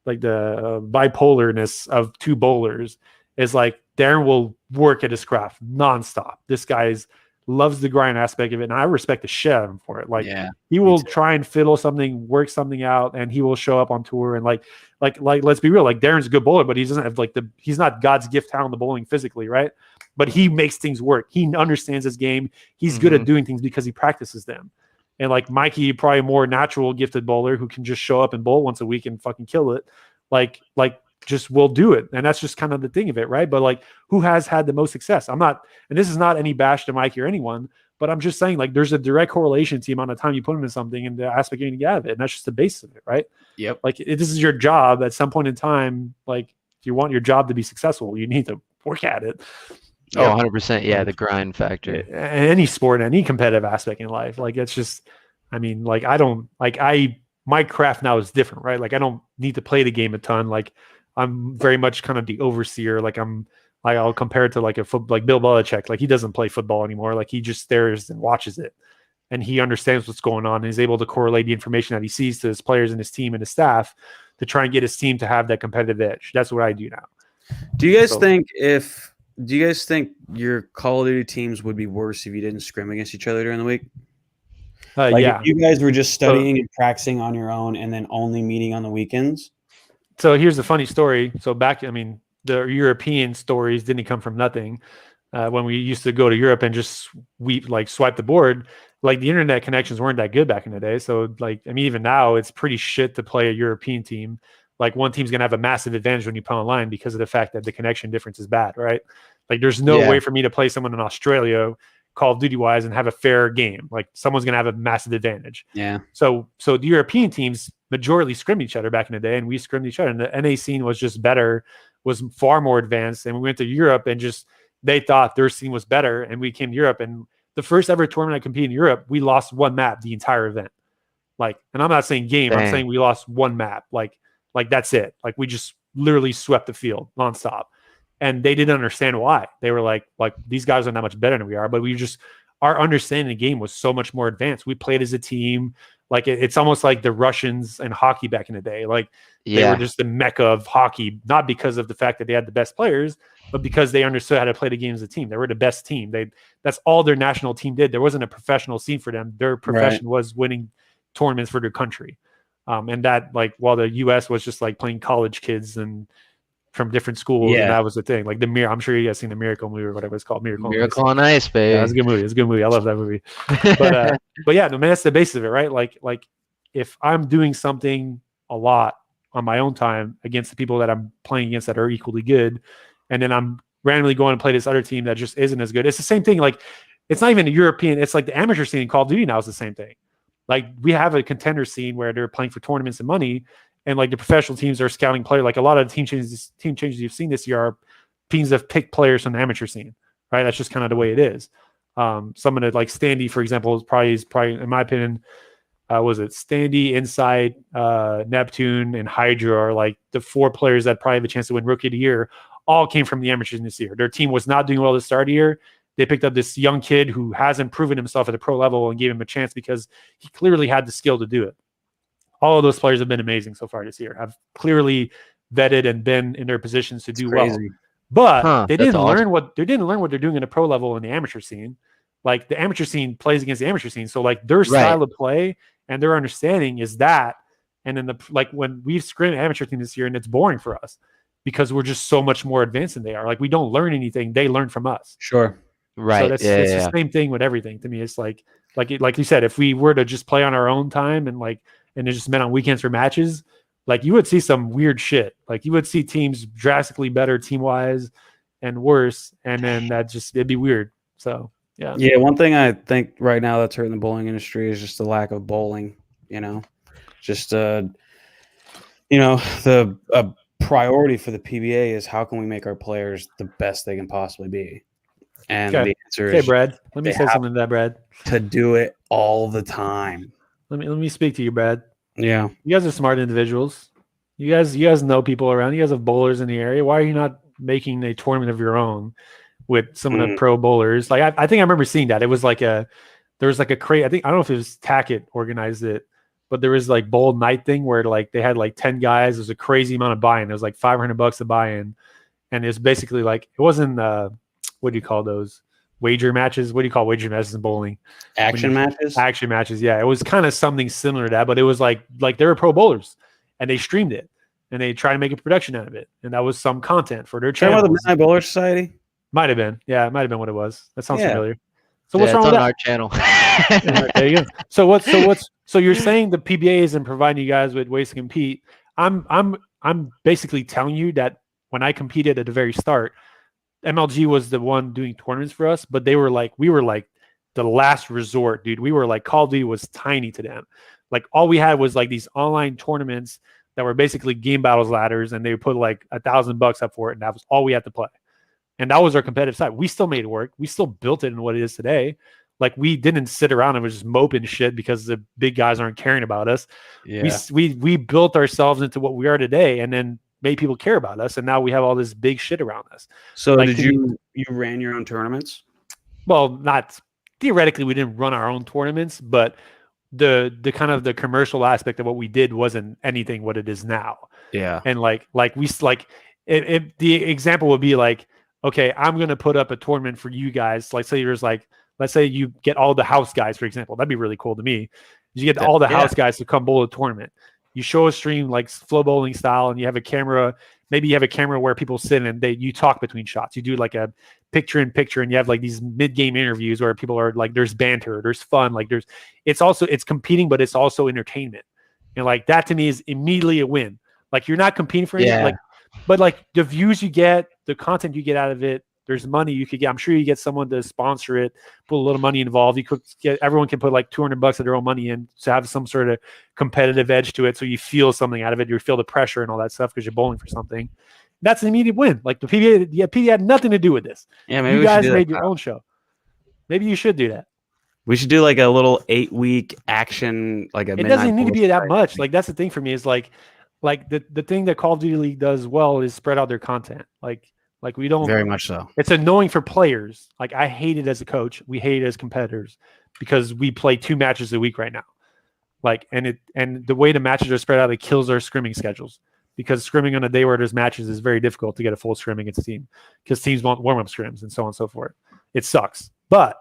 bipolarness of two bowlers is like Darren will work at his craft nonstop. This guy's loves the grind aspect of it, and I respect the shit out of him for it. Like he will try and fiddle something, work something out, and he will show up on tour and like let's be real, like Darren's a good bowler, but he doesn't have like he's not God's gift talent the bowling physically, right? But he makes things work. He understands his game. He's good at doing things because he practices them. And like Mikey, probably a more natural gifted bowler who can just show up and bowl once a week and fucking kill it. Like just will do it. And that's just kind of the thing of it, right? But like who has had the most success? I'm not, and this is not any bash to Mikey or anyone, but I'm just saying like there's a direct correlation to the amount of time you put into something and the aspect you're going to get out of it. And that's just the base of it, right? Yep. Like this is your job at some point in time. Like if you want your job to be successful, you need to work at it. Oh, 100%. Yeah, the grind factor. Any sport, any competitive aspect in life. Like it's just, I mean, like my craft now is different, right? Like I don't need to play the game a ton. Like I'm very much kind of the overseer. Like I'll compare it to like like Bill Belichick. Like he doesn't play football anymore. Like he just stares and watches it, and he understands what's going on and is able to correlate the information that he sees to his players and his team and his staff to try and get his team to have that competitive edge. That's what I do now. Do you guys think your Call of Duty teams would be worse if you didn't scrim against each other during the week? If you guys were just studying and practicing on your own and then only meeting on the weekends. So here's a funny story. So the European stories didn't come from nothing. When we used to go to Europe and just swipe the board, like the internet connections weren't that good back in the day. So even now it's pretty shit to play a European team. Like one team's going to have a massive advantage when you play online because of the fact that the connection difference is bad, right? Like there's no way for me to play someone in Australia Call of Duty wise and have a fair game. Like someone's going to have a massive advantage. Yeah. So the European teams majorly scrimmed each other back in the day, and we scrimmed each other. And the NA scene was just better, was far more advanced. And we went to Europe and they thought their scene was better. And we came to Europe, and the first ever tournament I competed in Europe, we lost one map the entire event. Like, and I'm not saying game, I'm saying we lost one map. Like that's it. Like we just literally swept the field nonstop. And they didn't understand why. They were like these guys are not much better than we are, but our understanding of the game was so much more advanced. We played as a team. Like it's almost like the Russians and hockey back in the day. Like they were just the mecca of hockey, not because of the fact that they had the best players, but because they understood how to play the game as a team. They were the best team. That's all their national team did. There wasn't a professional scene for them. Their profession was winning tournaments for their country. And that, like, while the U.S. was just like playing college kids and from different schools, and that was the thing. Like I'm sure you guys seen the Miracle movie or whatever it's called. Miracle on Ice, baby. Yeah, it's a good movie. It's a good movie. I love that movie. But yeah, no, man, that's the basis of it, right? Like if I'm doing something a lot on my own time against the people that I'm playing against that are equally good, and then I'm randomly going to play this other team that just isn't as good. It's the same thing. Like it's not even a European. It's like the amateur scene in Call of Duty now is the same thing. Like we have a contender scene where they're playing for tournaments and money, and like the professional teams are scouting players. Like a lot of the team changes you've seen this year are teams that have picked players from the amateur scene, right? That's just kind of the way it is. Someone like Standy, for example, is probably in my opinion, was it Standy, Insight, Neptune, and Hydra are like the four players that probably have a chance to win Rookie of the Year. All came from the amateurs this year. Their team was not doing well to start of the year. They picked up this young kid who hasn't proven himself at the pro level and gave him a chance because he clearly had the skill to do it. All of those players have been amazing so far this year, have clearly vetted and been in their positions to do well. But they didn't learn what they're doing in the pro level in the amateur scene. Like the amateur scene plays against the amateur scene. So like their style of play and their understanding is that. And then when we've scrimmed amateur team this year, and it's boring for us because we're just so much more advanced than they are. Like we don't learn anything. They learn from us. Sure. Right. So it's the same thing with everything. To me, it's like you said, if we were to just play on our own time and it just meant on weekends for matches, like you would see some weird shit. Like you would see teams drastically better team wise and worse. And then it'd be weird. So, yeah. Yeah. One thing I think right now that's hurting the bowling industry is just the lack of bowling, just, the priority for the PBA is how can we make our players the best they can possibly be? And the answer is, Brad, let me say something to that, Brad. To do it all the time. Let me speak to you, Brad. Yeah. You guys are smart individuals. You guys know people around. You guys have bowlers in the area. Why are you not making a tournament of your own with some of the pro bowlers? Like I think I remember seeing that. It was like there was like a crate. I don't know if it was Tackett organized it, but there was like bowl night thing where like they had like 10 guys. It was a crazy amount of buy-in. It was like $500 to buy in, and it was basically like it wasn't what do you call those wager matches? What do you call wager matches in bowling? Action matches. Action matches. Yeah, it was kind of something similar to that, but it was like they were pro bowlers. And they streamed it, and they tried to make a production out of it, and that was some content for their channel. The Midnight Bowler Society Might have been, yeah, it might have been what it was. That sounds familiar. So what's wrong with that? Our channel. There you go. So you're saying the PBA isn't providing you guys with ways to compete? I'm basically telling you that when I competed at the very start, MLG was the one doing tournaments for us, but we were like the last resort, dude. We were like Call of Duty was tiny to them. Like all we had was like these online tournaments that were basically game battles ladders, and they would put like $1,000 up for it, and that was all we had to play. And that was our competitive side. We still made it work. We still built it in what it is today. Like we didn't sit around and was just moping shit because the big guys aren't caring about us. Yeah. We built ourselves into what we are today, and then made people care about us. And now we have all this big shit around us. So like, did you ran your own tournaments? Well, not theoretically, we didn't run our own tournaments, but the kind of the commercial aspect of what we did wasn't anything what it is now. Yeah. And the example would be like, okay, I'm going to put up a tournament for you guys. Like say there's like, let's say you get all the house guys, for example. That'd be really cool to me. You get all the house guys to come bowl a tournament. You show a stream like flow bowling style, and you have a camera. Maybe you have a camera where people sit and you talk between shots. You do like a picture in picture, and you have like these mid-game interviews where people are like, there's banter, there's fun, like it's competing, but it's also entertainment. And like that to me is immediately a win. Like you're not competing for anything, but like the views you get, the content you get out of it, there's money you could get. I'm sure you get someone to sponsor it, put a little money involved. You could get, everyone can put like $200 of their own money in to have some sort of competitive edge to it. So you feel something out of it. You feel the pressure and all that stuff because you're bowling for something. That's an immediate win. Like the PBA had nothing to do with this. Yeah, maybe you guys made your own show. Maybe you should do that. We should do like a little 8-week action, like it doesn't need to be that much. Like that's the thing for me is like the thing that Call of Duty League does well is spread out their content. Like we don't very much so. It's annoying for players. Like I hate it as a coach. We hate it as competitors because we play 2 matches a week right now. Like and the way the matches are spread out, it kills our scrimming schedules. Because scrimming on a day where there's matches is very difficult to get a full scrim against a team because teams want warm-up scrims and so on and so forth. It sucks. But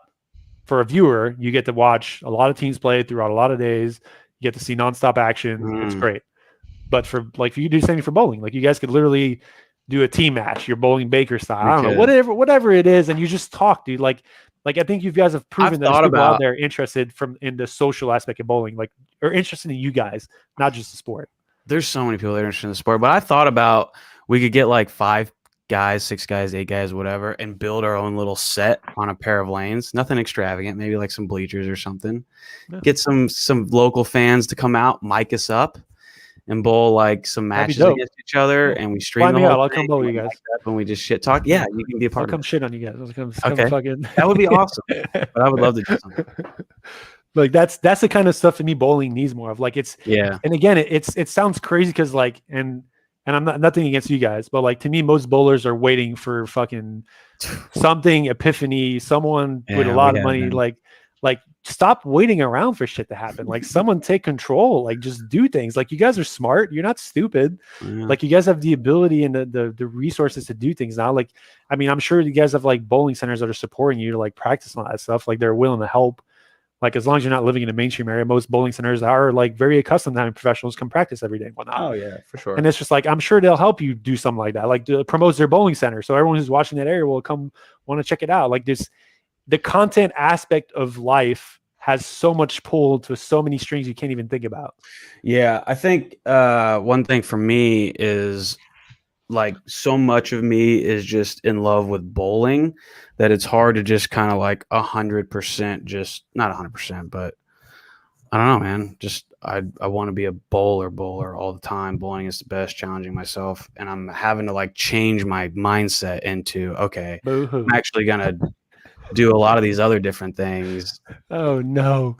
for a viewer, you get to watch a lot of teams play throughout a lot of days. You get to see nonstop action. It's great. But for like, you do the same for bowling. Like you guys could literally do a team match. You're bowling Baker style. I don't know, whatever it is, and you just talk, dude. Like I think you guys have proven that people out there interested in the social aspect of bowling, like or interested in you guys, not just the sport. There's so many people that are interested in the sport, but I thought about we could get like 5 guys, 6 guys, 8 guys, whatever, and build our own little set on a pair of lanes. Nothing extravagant, maybe like some bleachers or something. Yeah. Get some local fans to come out, mic us up, and bowl like some matches against each other, and we stream the whole I'll come bowl you guys. When we just shit talk. Yeah, you can be a part I'll come shit on you guys. Okay. That would be awesome. But I would love to do something. Like that's the kind of stuff to me bowling needs more of. Like it's and again it sounds crazy because like and I'm nothing against you guys, but like to me most bowlers are waiting for fucking something epiphany, someone with a lot of money, like stop waiting around for shit to happen. Like someone take control, like just do things. Like you guys are smart, you're not stupid. Like you guys have the ability and the resources to do things now. Like I mean I'm sure you guys have like bowling centers that are supporting you to like practice all that stuff. Like they're willing to help. Like as long as you're not living in a mainstream area, most bowling centers are like very accustomed to having professionals come practice every day and whatnot. Oh yeah, for sure. And it's just like I'm sure they'll help you do something like that. Like promotes their bowling center, so everyone who's watching that area will come want to check it out. Like the content aspect of life has so much pull to so many strings you can't even think about. Yeah, I think one thing for me is like so much of me is just in love with bowling that it's hard to just kind of like 100%, just not 100%, but I don't know, man. Just I want to be a bowler all the time. Bowling is the best, challenging myself, and I'm having to like change my mindset into okay, I'm actually gonna do a lot of these other different things. Oh no.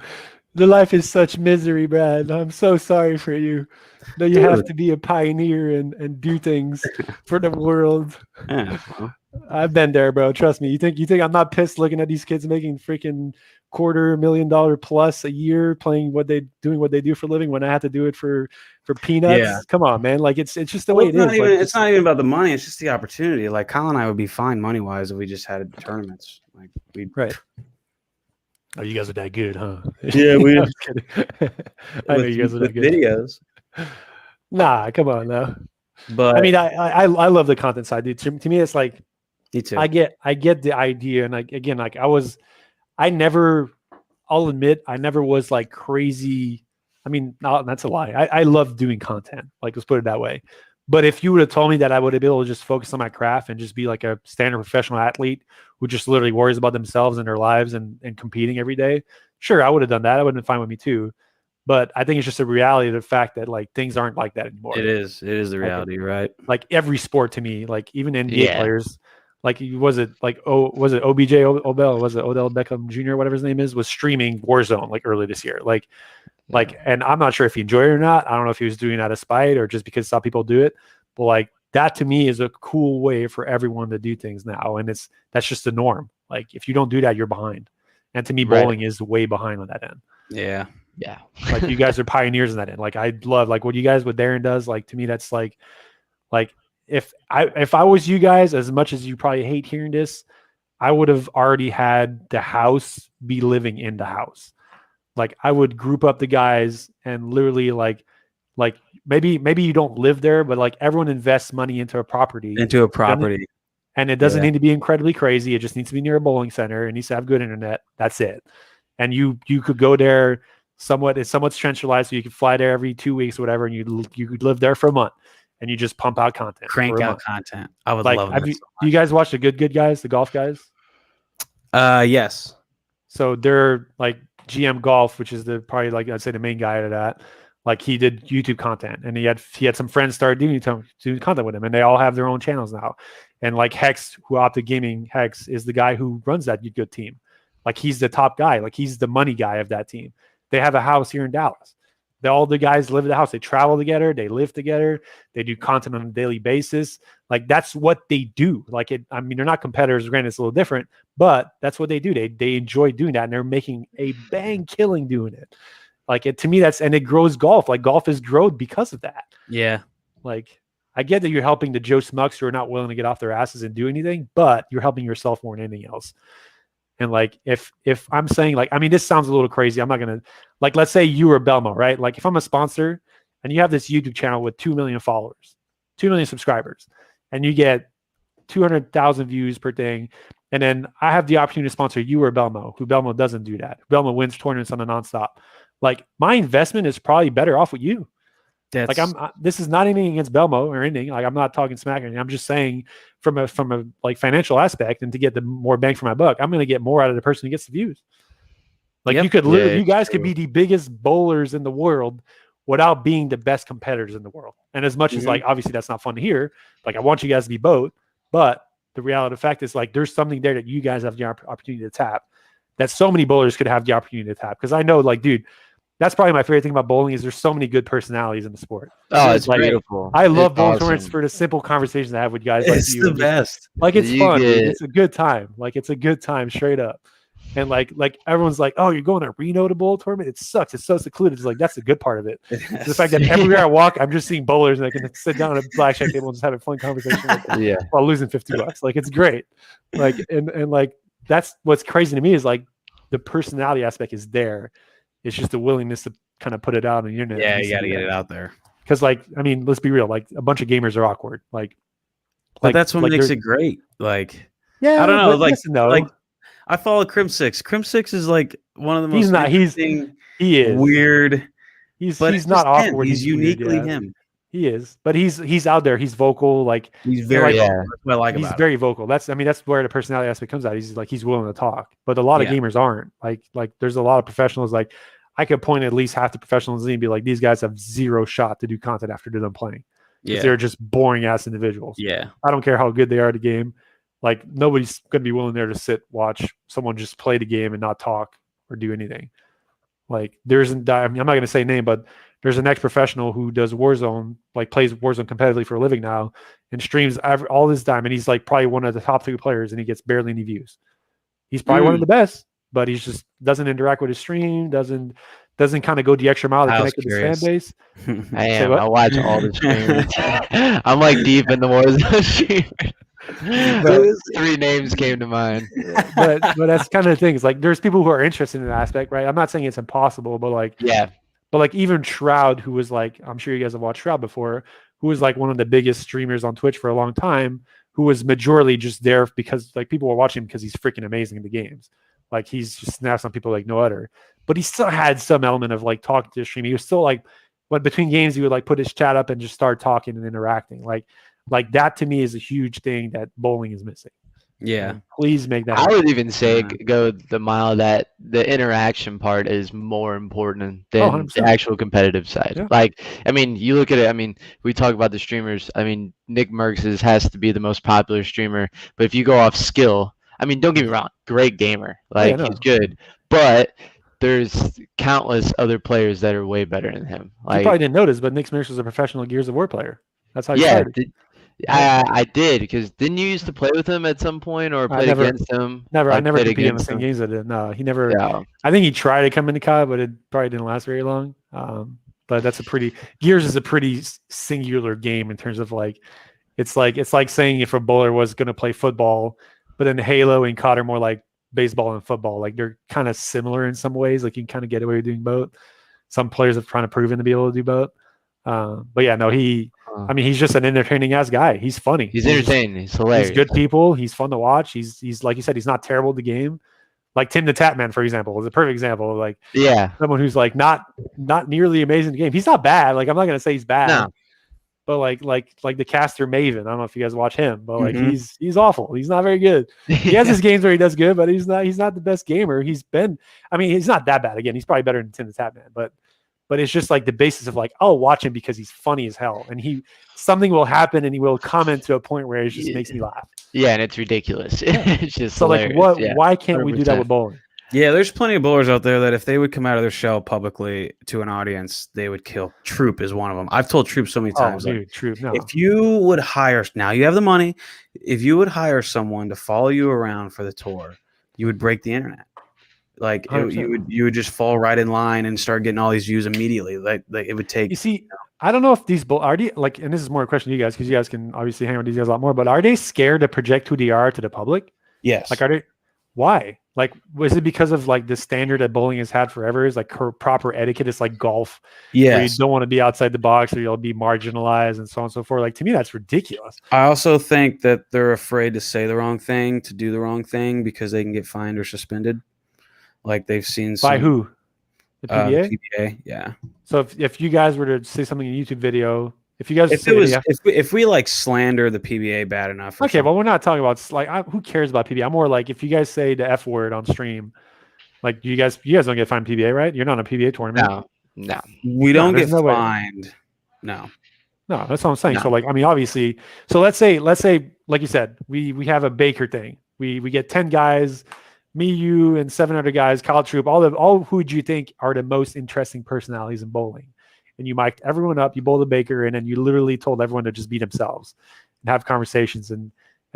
The life is such misery, Brad. I'm so sorry for you. That you have to be a pioneer and do things for the world. Yeah, well, I've been there, bro. Trust me. You think I'm not pissed looking at these kids making freaking $250,000 plus a year doing what they do for a living when I have to do it for peanuts? Yeah. Come on, man. Like it's just the way it is. It's not even about the money. It's just the opportunity. Like Kyle and I would be fine money wise if we just had tournaments. Like we right. Oh, you guys are that good, huh? Yeah, we. I know you guys are that good. Videos. Nah, come on now. But I mean, I love the content side, dude. To me, it's like me too. I get the idea, and I'll admit, I never was like crazy. I mean, no, that's a lie. I love doing content. Like, let's put it that way. But if you would have told me that I would have been able to just focus on my craft and just be like a standard professional athlete who just literally worries about themselves and their lives and competing every day, sure, I would have done that. That would have been fine with me too. But I think it's just a reality of the fact that like things aren't like that anymore. It is the reality, right? Like every sport to me, like even NBA players, like was it OBJ Odell, was it Odell Beckham Jr., whatever his name is, was streaming Warzone like early this year. Like, and I'm not sure if he enjoyed it or not. I don't know if he was doing it out of spite or just because some people do it. But like that to me is a cool way for everyone to do things now. And that's just the norm. Like if you don't do that, you're behind. And to me, bowling is way behind on that end. Yeah. Yeah. Like you guys are pioneers in that end. Like I love like what you guys, what Darren does. Like to me, that's like if I was you guys, as much as you probably hate hearing this, I would have already had the house be living in the house. Like I would group up the guys and literally like maybe you don't live there, but like everyone invests money into a property. And it doesn't need to be incredibly crazy. It just needs to be near a bowling center. It needs to have good internet. That's it. And you could go there it's somewhat centralized, so you could fly there every 2 weeks or whatever, and you could live there for a month and you just pump out content. Crank out content. I would love that. Do you guys watch the good guys, the golf guys? Yes. So they're like GM Golf, which is probably like I'd say the main guy to that. Like he did YouTube content, and he had some friends start doing content with him, and they all have their own channels now. And like Hex, who opted gaming, Hex is the guy who runs that good team. Like he's the top guy. Like he's the money guy of that team. They have a house here in Dallas. All the guys live in the house. They travel together. They live together. They do content on a daily basis. Like that's what they do. Like I mean, they're not competitors. Granted, it's a little different, but that's what they do. They enjoy doing that, and they're making a bang killing doing it. Like to me, and it grows golf. Like golf has grown because of that. Yeah. Like I get that you're helping the Joe Smucks who are not willing to get off their asses and do anything, but you're helping yourself more than anything else. And like, if I'm saying like, I mean, this sounds a little crazy. I'm not going to like, let's say you were Belmo, right? Like if I'm a sponsor and you have this YouTube channel with 2 million followers, 2 million subscribers, and you get 200,000 views per thing. And then I have the opportunity to sponsor you or Belmo, who Belmo doesn't do that. Belmo wins tournaments on a nonstop. Like my investment is probably better off with you. Like this is not anything against Belmo or anything. Like I'm not talking smack or anything. I'm just saying from a like financial aspect, and to get the more bang for my buck, I'm going to get more out of the person who gets the views. Like you could literally, you guys could be the biggest bowlers in the world without being the best competitors in the world. And as much as like, obviously that's not fun to hear. Like I want you guys to be both, but the reality of the fact is like, there's something there that you guys have the opportunity to tap that so many bowlers could have the opportunity to tap. Cause I know like, dude, that's probably my favorite thing about bowling is there's so many good personalities in the sport. Oh, it's like, beautiful. I love bowling tournaments for the simple conversations I have with guys like you. It's the best. Like it's fun. It's a good time. Like it's a good time straight up. And like everyone's like, oh, you're going to Reno to bowl tournament? It sucks. It's so secluded. It's like that's the good part of it. The fact that everywhere I walk, I'm just seeing bowlers and I can sit down at a blackjack table and just have a fun conversation while losing $50. Like it's great. Like and like that's what's crazy to me is like the personality aspect is there. It's just the willingness to kind of put it out on the internet. Yeah, you got to get it out there. Because, like, I mean, let's be real. Like, a bunch of gamers are awkward. But that's what makes it great. Like, yeah, I don't know. Like, like I follow Crim Six. Crim Six is like one of the most. He's not. He is weird. He's not awkward. He's uniquely him. He is, but he's out there. He's vocal. Like he's very. He's very vocal. That's where the personality aspect comes out. He's willing to talk. But a lot of gamers aren't. Like there's a lot of professionals. Like I could point at least half the professionals and be like, these guys have zero shot to do content after they're done playing. Because they're just boring ass individuals. Yeah. I don't care how good they are at the game. Like nobody's gonna be willing there to watch someone just play the game and not talk or do anything. Like there's, I'm not going to say name, but there's an ex-professional who does Warzone, like plays Warzone competitively for a living now, and streams all this time, and he's like probably one of the top 3 players, and he gets barely any views. He's probably one of the best, but he's just doesn't interact with his stream, doesn't kind of go the extra mile to connect with his fan base. I am. I watch all the streamers. I'm like deep in the Warzone streamers. 3 names came to mind. but that's kind of the thing. It's like there's people who are interested in that aspect, right? I'm not saying it's impossible, but like But like even Shroud, who was like, I'm sure you guys have watched Shroud before, who was like one of the biggest streamers on Twitch for a long time, who was majorly just there because like people were watching him because he's freaking amazing in the games. Like he's just snaps on people like no other. But he still had some element of like talking to the stream. He was still like, but between games, he would like put his chat up and just start talking and interacting. Like that to me is a huge thing that bowling is missing. Yeah. And please make that. I would even say go the mile that the interaction part is more important than the actual competitive side. Yeah. Like, I mean, you look at it, I mean, we talk about the streamers. I mean, Nick Merckx has to be the most popular streamer. But if you go off skill, I mean, don't get me wrong, great gamer. Like, he's good. But there's countless other players that are way better than him. Like, you probably didn't notice, but Nick Merckx was a professional Gears of War player. That's how he started. I did, because didn't you used to play with him at some point or play against him? Never. I never competed in the same games I did. No, he never. Yeah. I think he tried to come into COD, but it probably didn't last very long. But that's Gears is a pretty singular game in terms of like, it's like saying if a bowler was going to play football, but then Halo and COD are more like baseball and football. Like they're kind of similar in some ways. Like you can kind of get away with doing both. Some players have kind of proven to be able to do both. But yeah, no, I mean, he's just an entertaining ass guy. He's funny. He's entertaining. He's hilarious. He's good people. He's fun to watch. He's like you said, he's not terrible at the game. Like Tim the Tapman, for example, is a perfect example of like someone who's like not nearly amazing at the game. He's not bad. Like I'm not gonna say he's bad. No. But like the caster Maven, I don't know if you guys watch him, but like he's awful. He's not very good. He has his games where he does good, but he's not the best gamer. He's not that bad. Again, he's probably better than Tim the Tapman, but it's just like the basis of like, I'll watch him because he's funny as hell. And something will happen and he will comment to a point where it just makes me laugh. Yeah, and it's ridiculous. It's just so hilarious. Like why can't 100%. We do that with bowling? Yeah, there's plenty of bowlers out there that if they would come out of their shell publicly to an audience, they would kill. Troop is one of them. I've told Troop so many times. Oh, dude, Troop, no. If you would hire, now you have the money, if you would hire someone to follow you around for the tour, you would break the internet. Like you would just fall right in line and start getting all these views immediately. Like it would take. You see, I don't know if these are they, like, and this is more a question to you guys because you guys can obviously hang out with these guys a lot more. But are they scared to project who they are to the public? Yes. Like, are they? Why? Like, was it because of like the standard that bowling has had forever? Is like proper etiquette. It's like golf. Yeah. You don't want to be outside the box or you'll be marginalized and so on and so forth. Like to me, that's ridiculous. I also think that they're afraid to say the wrong thing, to do the wrong thing because they can get fined or suspended. Like they've seen by who? The PBA? PBA, yeah. So if you guys were to say something in a YouTube video, if we like slander the PBA bad enough. Okay, well we're not talking about like who cares about PBA? I'm more like if you guys say the F word on stream, like you guys don't get fined PBA, right? You're not on a PBA tournament. No. We don't get fined. No, that's what I'm saying. No. So like I mean obviously, so let's say like you said, we have a Baker thing. We get 10 guys. Me, you, and 7 other guys, college troop, all who do you think are the most interesting personalities in bowling? And you mic'd everyone up, you bowled a Baker, and then you literally told everyone to just be themselves and have conversations and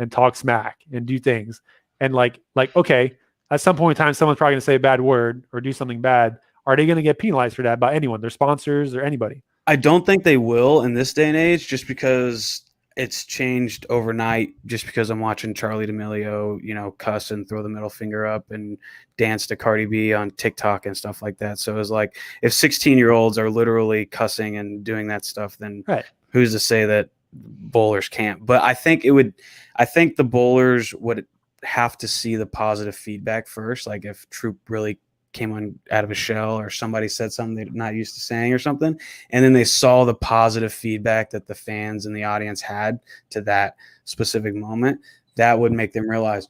talk smack and do things. And like, okay, at some point in time, someone's probably going to say a bad word or do something bad. Are they going to get penalized for that by anyone, their sponsors or anybody? I don't think they will in this day and age just because it's changed overnight just because I'm watching Charlie D'Amelio, cuss and throw the middle finger up and dance to Cardi B on TikTok and stuff like that. So it's like if 16-year-olds are literally cussing and doing that stuff, then who's to say that bowlers can't? But I think the bowlers would have to see the positive feedback first. Like if Troop really came out of a shell or somebody said something they're not used to saying or something, and then they saw the positive feedback that the fans and the audience had to that specific moment, that would make them realize,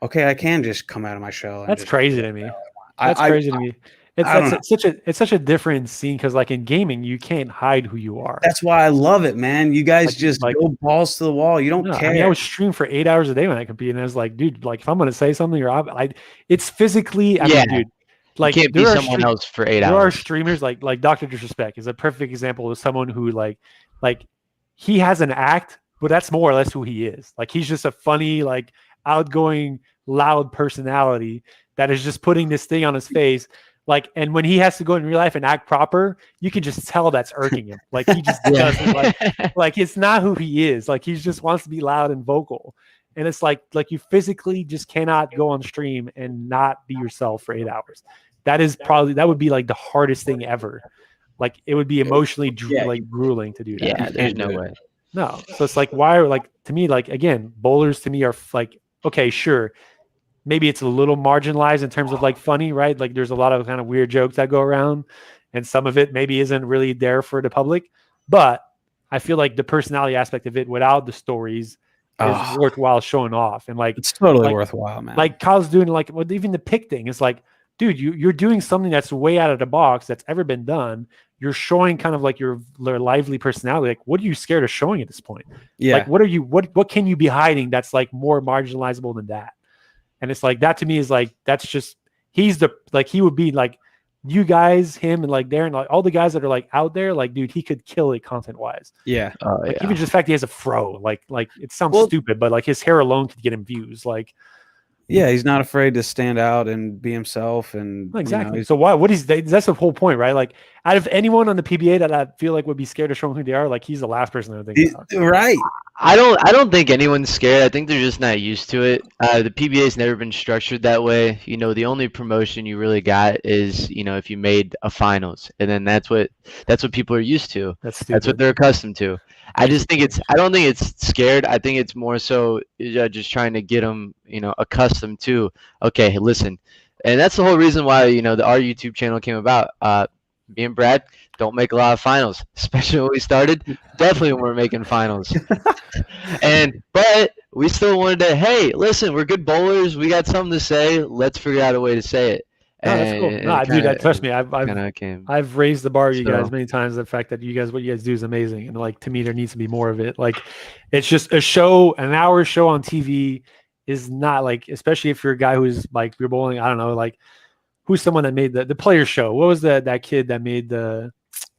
okay, I can just come out of my shell. That's crazy to me. That's crazy to me. It's such a different scene because like in gaming, you can't hide who you are. That's why I love it, man. You guys just go balls to the wall. You don't care. I mean, I was streaming for 8 hours a day when I competed, and I was like, dude, like if I'm gonna say something or it's physically, I mean, dude, like you can't be someone else for 8 hours. There are streamers like Dr. Disrespect is a perfect example of someone who like he has an act, but that's more or less who he is. Like he's just a funny, like outgoing, loud personality that is just putting this thing on his face. Like, and when he has to go in real life and act proper, you can just tell that's irking him. Like he just doesn't like it's not who he is. Like he just wants to be loud and vocal. And it's like you physically just cannot go on stream and not be yourself for 8 hours. That would be like the hardest thing ever. Like it would be emotionally like grueling to do that. Yeah, there's no way. No. So it's like, why are like, to me, like, again, bowlers to me are like, okay, sure. Maybe it's a little marginalized in terms of like funny, right? Like there's a lot of kind of weird jokes that go around and some of it maybe isn't really there for the public, but I feel like the personality aspect of it without the stories is worthwhile showing off. And like, it's totally worthwhile, man. Like Kyle's doing like, well, even the pick thing is like, dude, you're doing something that's way out of the box that's ever been done. You're showing kind of like your lively personality. Like, what are you scared of showing at this point? Yeah. Like, what can you be hiding that's like more marginalizable than that? And it's like, that to me is like, that's just, he would be like, you guys, him and like Darren, like all the guys that are like out there, like, dude, he could kill it content wise. Yeah. Even just the fact he has a fro, like it sounds stupid, but like his hair alone could get him views. Like, yeah, he's not afraid to stand out and be himself. And exactly. So that's the whole point, right? Like, out of anyone on the PBA that I feel like would be scared of showing who they are, like he's the last person I would think about. Right. I don't think anyone's scared. I think they're just not used to it. The PBA's never been structured that way. The only promotion you really got is, if you made a finals, and then that's what people are used to. That's what they're accustomed to. I don't think it's scared. I think it's more so just trying to get them, accustomed to, okay, listen. And that's the whole reason why, our YouTube channel came about. Me and Brad don't make a lot of finals, especially when we started. Definitely weren't making finals. But we still wanted to, hey, listen, we're good bowlers. We got something to say. Let's figure out a way to say it. No, that's cool. No, dude, trust me, I've raised the bar you guys many times. The fact that what you guys do is amazing, and like to me, there needs to be more of it. Like, it's just an hour show on TV is not like, especially if you're a guy who's like you're bowling. I don't know, like who's someone that made the player show? What was that kid that made the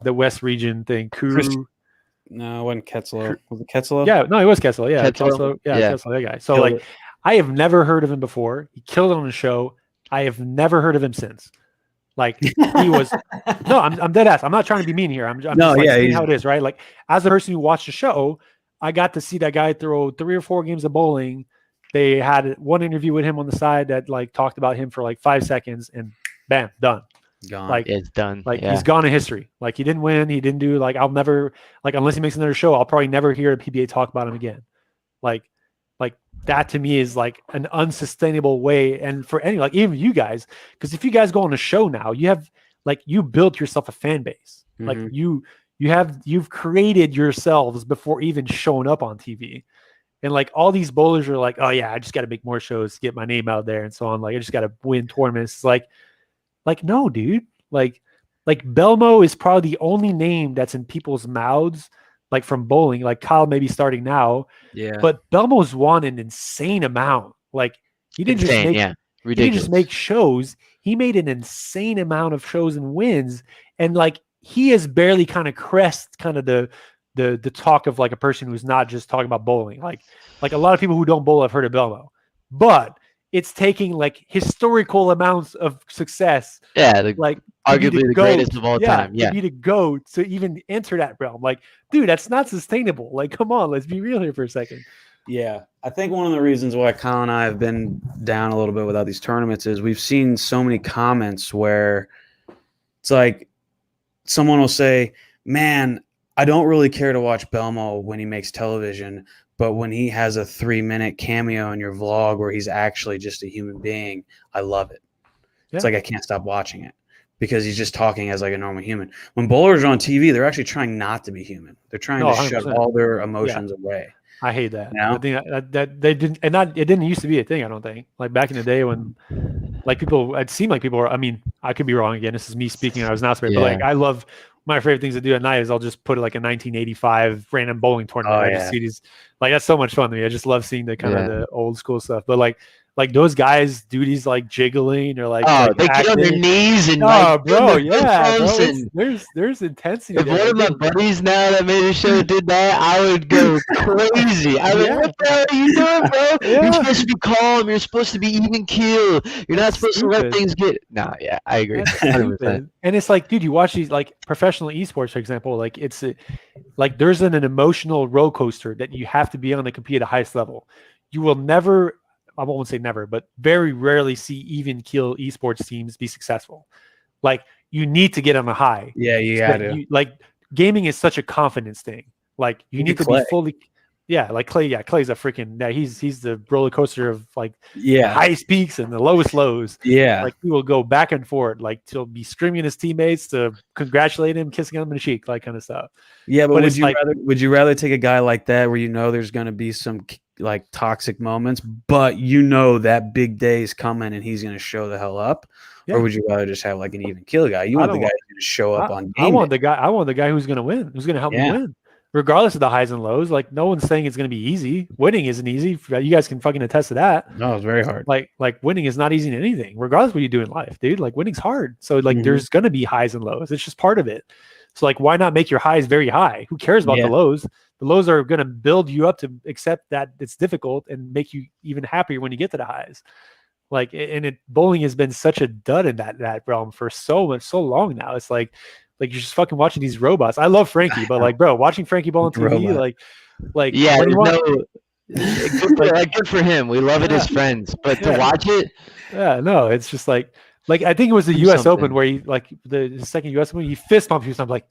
West Region thing? No, it wasn't Ketzlow. Was it Ketzlow? Yeah, no, it was Ketzlow. Yeah, Ketzlow. Ketzlow, that guy. So killed it. I have never heard of him before. He killed it on the show. I have never heard of him since. Like he was no, I'm dead ass. I'm not trying to be mean here. I'm just saying how it is, right? Like as a person who watched the show, I got to see that guy throw 3 or 4 games of bowling. They had one interview with him on the side that like talked about him for like 5 seconds and bam, done. Gone. Like it's done. Like he's gone in history. Like he didn't win. He didn't do like I'll never like unless he makes another show, I'll probably never hear a PBA talk about him again. Like that to me is like an unsustainable way. And for any, like even you guys, because if you guys go on a show now, you have like, you built yourself a fan base. Mm-hmm. Like you've created yourselves before even showing up on TV. And like all these bowlers are like, oh yeah, I just got to make more shows to get my name out there and so on. Like I just got to win tournaments. Like no, dude. Like Belmo is probably the only name that's in people's mouths. Like from bowling, like Kyle may be starting now, but Belmo's won an insane amount. Like he didn't just make shows. He made an insane amount of shows and wins, and like he has barely kind of crest kind of the talk of like a person who's not just talking about bowling. Like a lot of people who don't bowl have heard of Belmo, but it's taking like historical amounts of success. Yeah, like arguably the greatest of all time. Yeah, to be the GOAT to even enter that realm. Like, dude, that's not sustainable. Like, come on, let's be real here for a second. Yeah, I think one of the reasons why Kyle and I have been down a little bit without these tournaments is we've seen so many comments where it's like someone will say, "Man, I don't really care to watch Belmo when he makes television." But when he has a 3-minute cameo in your vlog where he's actually just a human being, I love it. Yeah. It's like I can't stop watching it because he's just talking as like a normal human. When bowlers are on TV, they're actually trying not to be human. They're trying to shut all their emotions away. I hate that. You know? I think that they didn't, and it didn't used to be a thing. I don't think like back in the day when like people, it seemed like people were. I mean, I could be wrong again. This is me speaking. I was not sprayed, but like I love. My favorite things to do at night is I'll just put like a 1985 random bowling tournament. I just see these, like that's so much fun to me. I just love seeing the kind of the old school stuff. But like like those guys do these like jiggling or like they get on their knees and bro, yeah, bro. There's intensity. If one of my buddies now that made a show did that, I would go crazy. I mean, what the hell are you doing, bro? You're supposed to be calm. You're supposed to be even keel. You're not supposed to let things get. No, yeah, I agree. 100%. And it's like, dude, you watch these like professional esports, for example, like it's like there's an emotional roller coaster that you have to be on to compete at the highest level. You will never. I won't say never, but very rarely see even keel esports teams be successful. Like you need to get on a high. Yeah, you got to. Like gaming is such a confidence thing. Like you need to be fully. Yeah, like Clay. Yeah, Clay's a freaking. Yeah, he's the roller coaster of like the highest peaks and the lowest lows. Yeah, like he will go back and forth, like to be screaming at his teammates to congratulate him, kissing him in the cheek, like kind of stuff. Yeah, but would you rather take a guy like that where you know there's going to be some like toxic moments, but you know that big day is coming and he's going to show the hell up? Yeah. Or would you rather just have like an even kill guy? You want the guy who's going to show up on game. I want the guy who's going to win, who's going to help me win. Regardless of the highs and lows, like no one's saying it's going to be easy. Winning isn't easy. You guys can fucking attest to that. No, it's very hard. Like winning is not easy in anything, regardless of what you do in life, dude. Like winning's hard. So like there's going to be highs and lows. It's just part of it. So like, why not make your highs very high? Who cares about the lows? The lows are going to build you up to accept that it's difficult and make you even happier when you get to the highs. Like, and bowling has been such a dud in that realm for so long now. It's like you're just fucking watching these robots. I love Frankie, but like, bro, watching Frankie bowl on TV, like yeah, good for him. We love it as friends, but to watch it, no, it's just like I think it was the U.S. Open where he like the second U.S. Open he fist bumped you. So I'm like,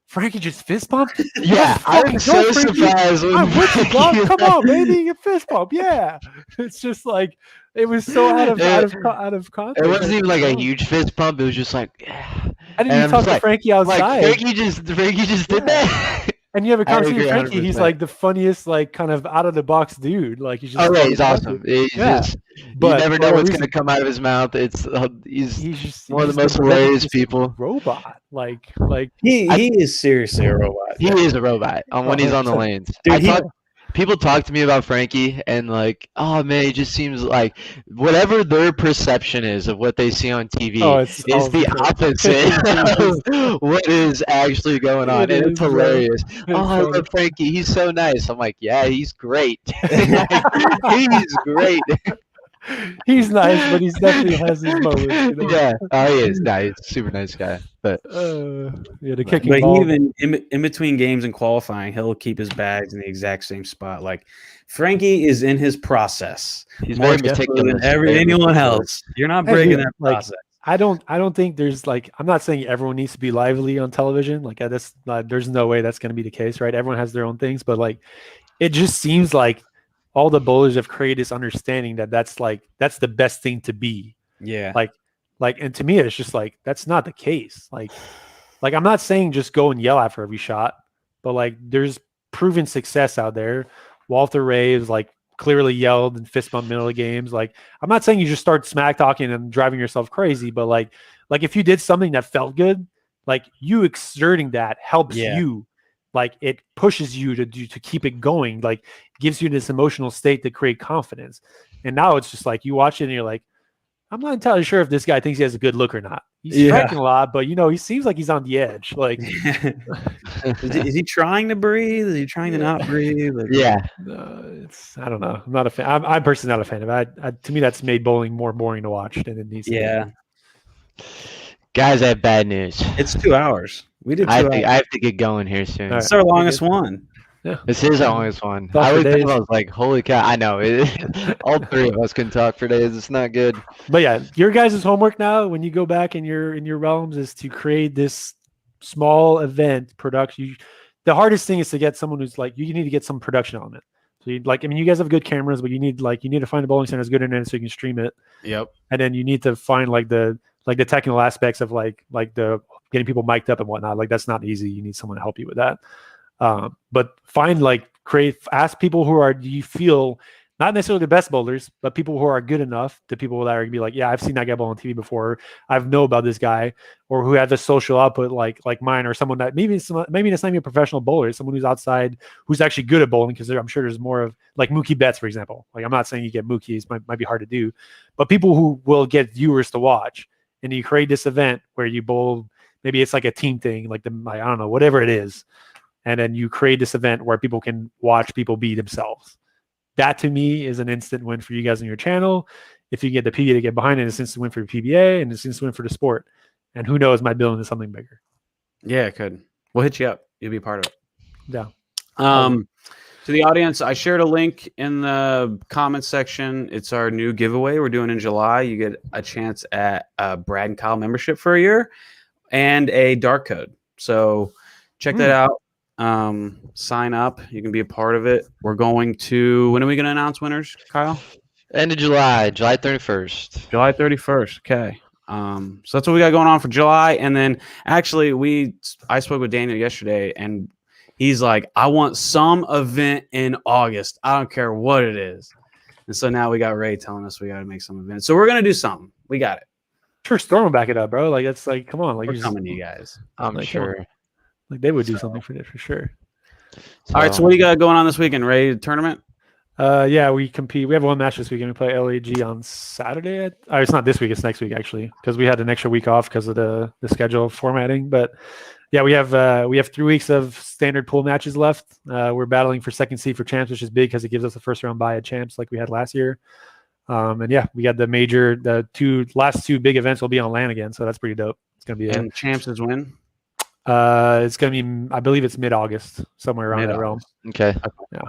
Frankie just fist bumped? Yeah, I'm so surprised. I'm with you, bro. Come on, baby, you fist bump. Yeah, it's just like it was so out of context. It wasn't even like a huge fist bump. It was just like, I didn't even talk to Frankie outside. Like Frankie just did that. And you have a conversation with Frankie. 100%. He's like the funniest, like kind of out of the box dude. Like he's just he's awesome. He's just, but you never know what's going to come out of his mouth. It's he's just one of the most hilarious people. Robot, like he is seriously a robot. He is a robot when he's on the lanes. Dude, people talk to me about Frankie and like, oh man, he just seems like whatever their perception is of what they see on TV is the opposite of what is actually going on. And it's hilarious. I love Frankie. He's so nice. I'm like, yeah, he's great. He's great. He's nice, but he definitely has his moments. You know? Yeah, he is. Nah, he's a super nice guy. But the kicking but ball. He even in between games and qualifying, he'll keep his bags in the exact same spot. Like Frankie is in his process. He's more meticulous than anyone else. You're not breaking that process. I don't think there's like, I'm not saying everyone needs to be lively on television. Like that's there's no way that's going to be the case, right? Everyone has their own things, but like it just seems like all the bowlers have created this understanding that that's the best thing to be. Yeah. Like, and to me, it's just like, that's not the case. Like I'm not saying just go and yell after every shot, but like there's proven success out there. Walter Ray is like clearly yelled and fist bump middle of games. Like, I'm not saying you just start smack talking and driving yourself crazy, but like if you did something that felt good, like you exerting that helps you. Like it pushes you to keep it going, like gives you this emotional state to create confidence. And now it's just like you watch it and you're like, I'm not entirely sure if this guy thinks he has a good look or not. He's striking a lot, but he seems like he's on the edge. Like, is he trying to breathe? Is he trying to not breathe? Like, I don't know. I'm not a fan. I'm personally not a fan of it. To me, that's made bowling more boring to watch than it needs to be. Guys, I have bad news. It's 2 hours. We did 2 hours. I have to get going here soon. Right. It's our longest one. Yeah. This is our longest one. I was like, holy cow. I know. All three of us can talk for days. It's not good. But yeah, your guys' homework now when you go back in your realms is to create this small event production. The hardest thing is to get someone who's like, you need to get some production element. So you you guys have good cameras, but you need to find a bowling center that's good internet so you can stream it. Yep. And then you need to find the technical aspects of like the getting people mic'd up and whatnot. Like that's not easy. You need someone to help you with that. But find ask people do you feel Not necessarily the best bowlers, but people who are good enough to people that are gonna be like, yeah, I've seen that guy bowl on TV before. I know about this guy, or who have the social output like mine, or someone that maybe it's not even a professional bowler, it's someone who's outside, who's actually good at bowling. Because I'm sure there's more of like Mookie Betts, for example. Like I'm not saying you get Mookies, might be hard to do, but people who will get viewers to watch. And you create this event where you bowl. Maybe it's like a team thing, like I don't know, whatever it is, and then you create this event where people can watch people be themselves. That to me is an instant win for you guys on your channel. If you get the PBA to get behind it, it's an instant win for the PBA and it's an instant win for the sport. And who knows, might build into something bigger. Yeah, it could. We'll hit you up. You'll be part of it. Yeah. To the audience, I shared a link in the comments section. It's our new giveaway we're doing in July. You get a chance at a Brad and Kyle membership for a year and a dark code. So check that out. Sign up. You can be a part of it. We're going to, when are we going to announce winners, Kyle? End of July 31st. July 31st. Okay. So that's what we got going on for July. And then actually I spoke with Daniel yesterday and he's like, I want some event in August. I don't care what it is. And so now we got Ray telling us we got to make some events. So we're going to do something. We got it. Sure, Storm will back it up, bro. Like, that's like, come on. Like, We're coming to you guys. I'm like, sure. Like, they would do something for it for sure. All right, so what do you got going on this weekend, Ray? Tournament? Yeah, we compete. We have one match this weekend. We play LAG on Saturday. It's not this week. It's next week, actually, because we had an extra week off because of the schedule formatting. But yeah, we have 3 weeks of standard pool matches left. We're battling for second seed for champs, which is big because it gives us a first round bye at champs like we had last year. And yeah, we got the last two big events will be on land again, so that's pretty dope. It's gonna be and champs is when? It's gonna be, I believe it's mid-August, somewhere around that realm. Okay. Yeah.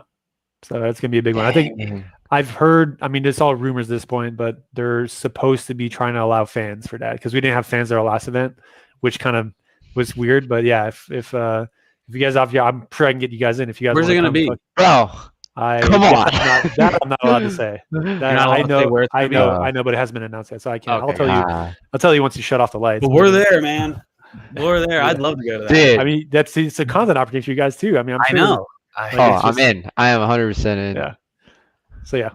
So that's gonna be a big one. I think I've heard. I mean, it's all rumors at this point, but they're supposed to be trying to allow fans for that because we didn't have fans at our last event, which kind of was weird. But yeah, if you guys off, yeah, I'm sure I can get you guys in. If you guys, where's it gonna be, bro? Come on. I'm not allowed to say. I know, but it hasn't been announced yet, so I can't. Okay. I'll tell you once you shut off the lights. But we're there, man. We're there. I'd love to go to that. Dude. I mean, it's a content opportunity for you guys too. I mean, I know. I'm in. I am 100% in. Yeah. So yeah,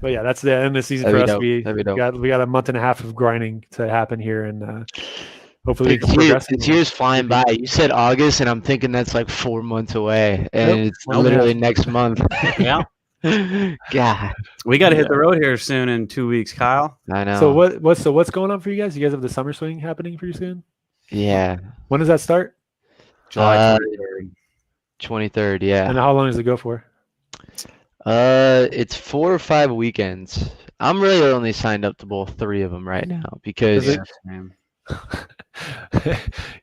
but yeah, that's the end of the season for us. We got a month and a half of grinding to happen here, and hopefully we can progress. This year's flying by. You said August, and I'm thinking that's like 4 months away, and it's literally next month. Yeah. God, we got to hit the road here soon in 2 weeks, Kyle. I know. So what's going on for you guys? You guys have the summer swing happening pretty soon. Yeah. When does that start? July 23rd. Yeah. And how long does it go for? It's 4 or 5 weekends. I'm really only signed up to bowl 3 of them right now because.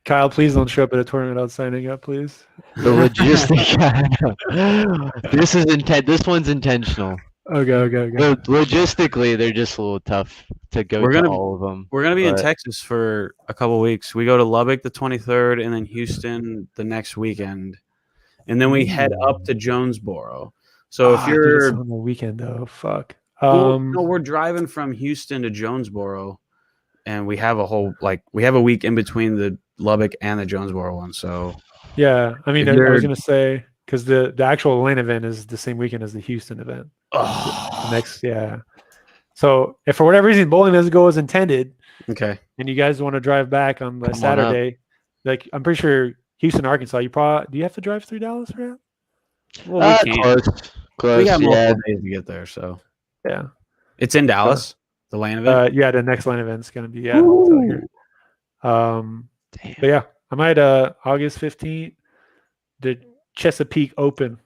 Kyle, please don't show up at a tournament without signing up, please. The logistics. This one's intentional. Okay. Logistically, they're just a little tough to go to all of them. We're gonna be in Texas for a couple weeks. We go to Lubbock the 23rd, and then Houston the next weekend, and then we head up to Jonesboro. So if you're on the weekend, though, fuck. No, we're driving from Houston to Jonesboro, and we have a week in between the Lubbock and the Jonesboro one. So yeah, I mean, I was gonna say because the actual Atlanta event is the same weekend as the Houston event. Yeah. So if for whatever reason bowling doesn't go as intended, okay, and you guys want to drive back on the Saturday, like I'm pretty sure Houston, Arkansas, do you have to drive through Dallas for that? Well, we can't. Close. We got multiple days to get there, so yeah, it's in Dallas. The land event. Yeah, the next land event's gonna be But yeah, I might August 15th, the Chesapeake Open.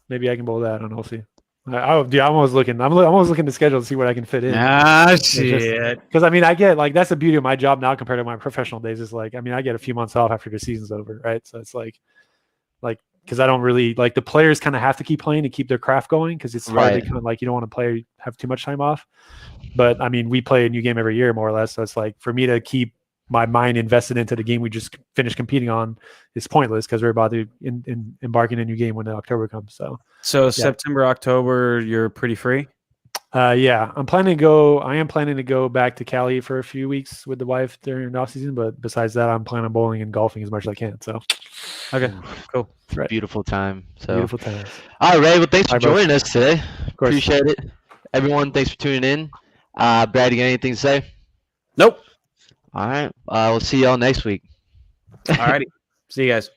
Maybe I can bowl that, and I'll see. I'm always looking. I'm always looking to schedule to see what I can fit in. Shit. Because I mean, I get like that's the beauty of my job now compared to my professional days. Is like, I mean, I get a few months off after the season's over, right? So it's like because I don't really like the players kind of have to keep playing to keep their craft going because it's hard to kind of like you don't want to have too much time off. But I mean, we play a new game every year more or less. So it's like for me to keep my mind invested into the game we just finished competing on is pointless because we're about to embark in a new game when October comes. So yeah. September, October, you're pretty free. Yeah, I am planning to go back to Cali for a few weeks with the wife during the off season. But besides that, I'm planning on bowling and golfing as much as I can. So Okay. Cool. Right. Beautiful time. So beautiful times. All right, Ray. Well, thanks for joining us today. Appreciate it. Everyone, thanks for tuning in. Brad, you got anything to say? Nope. All right. We'll see y'all next week. All righty. See you guys.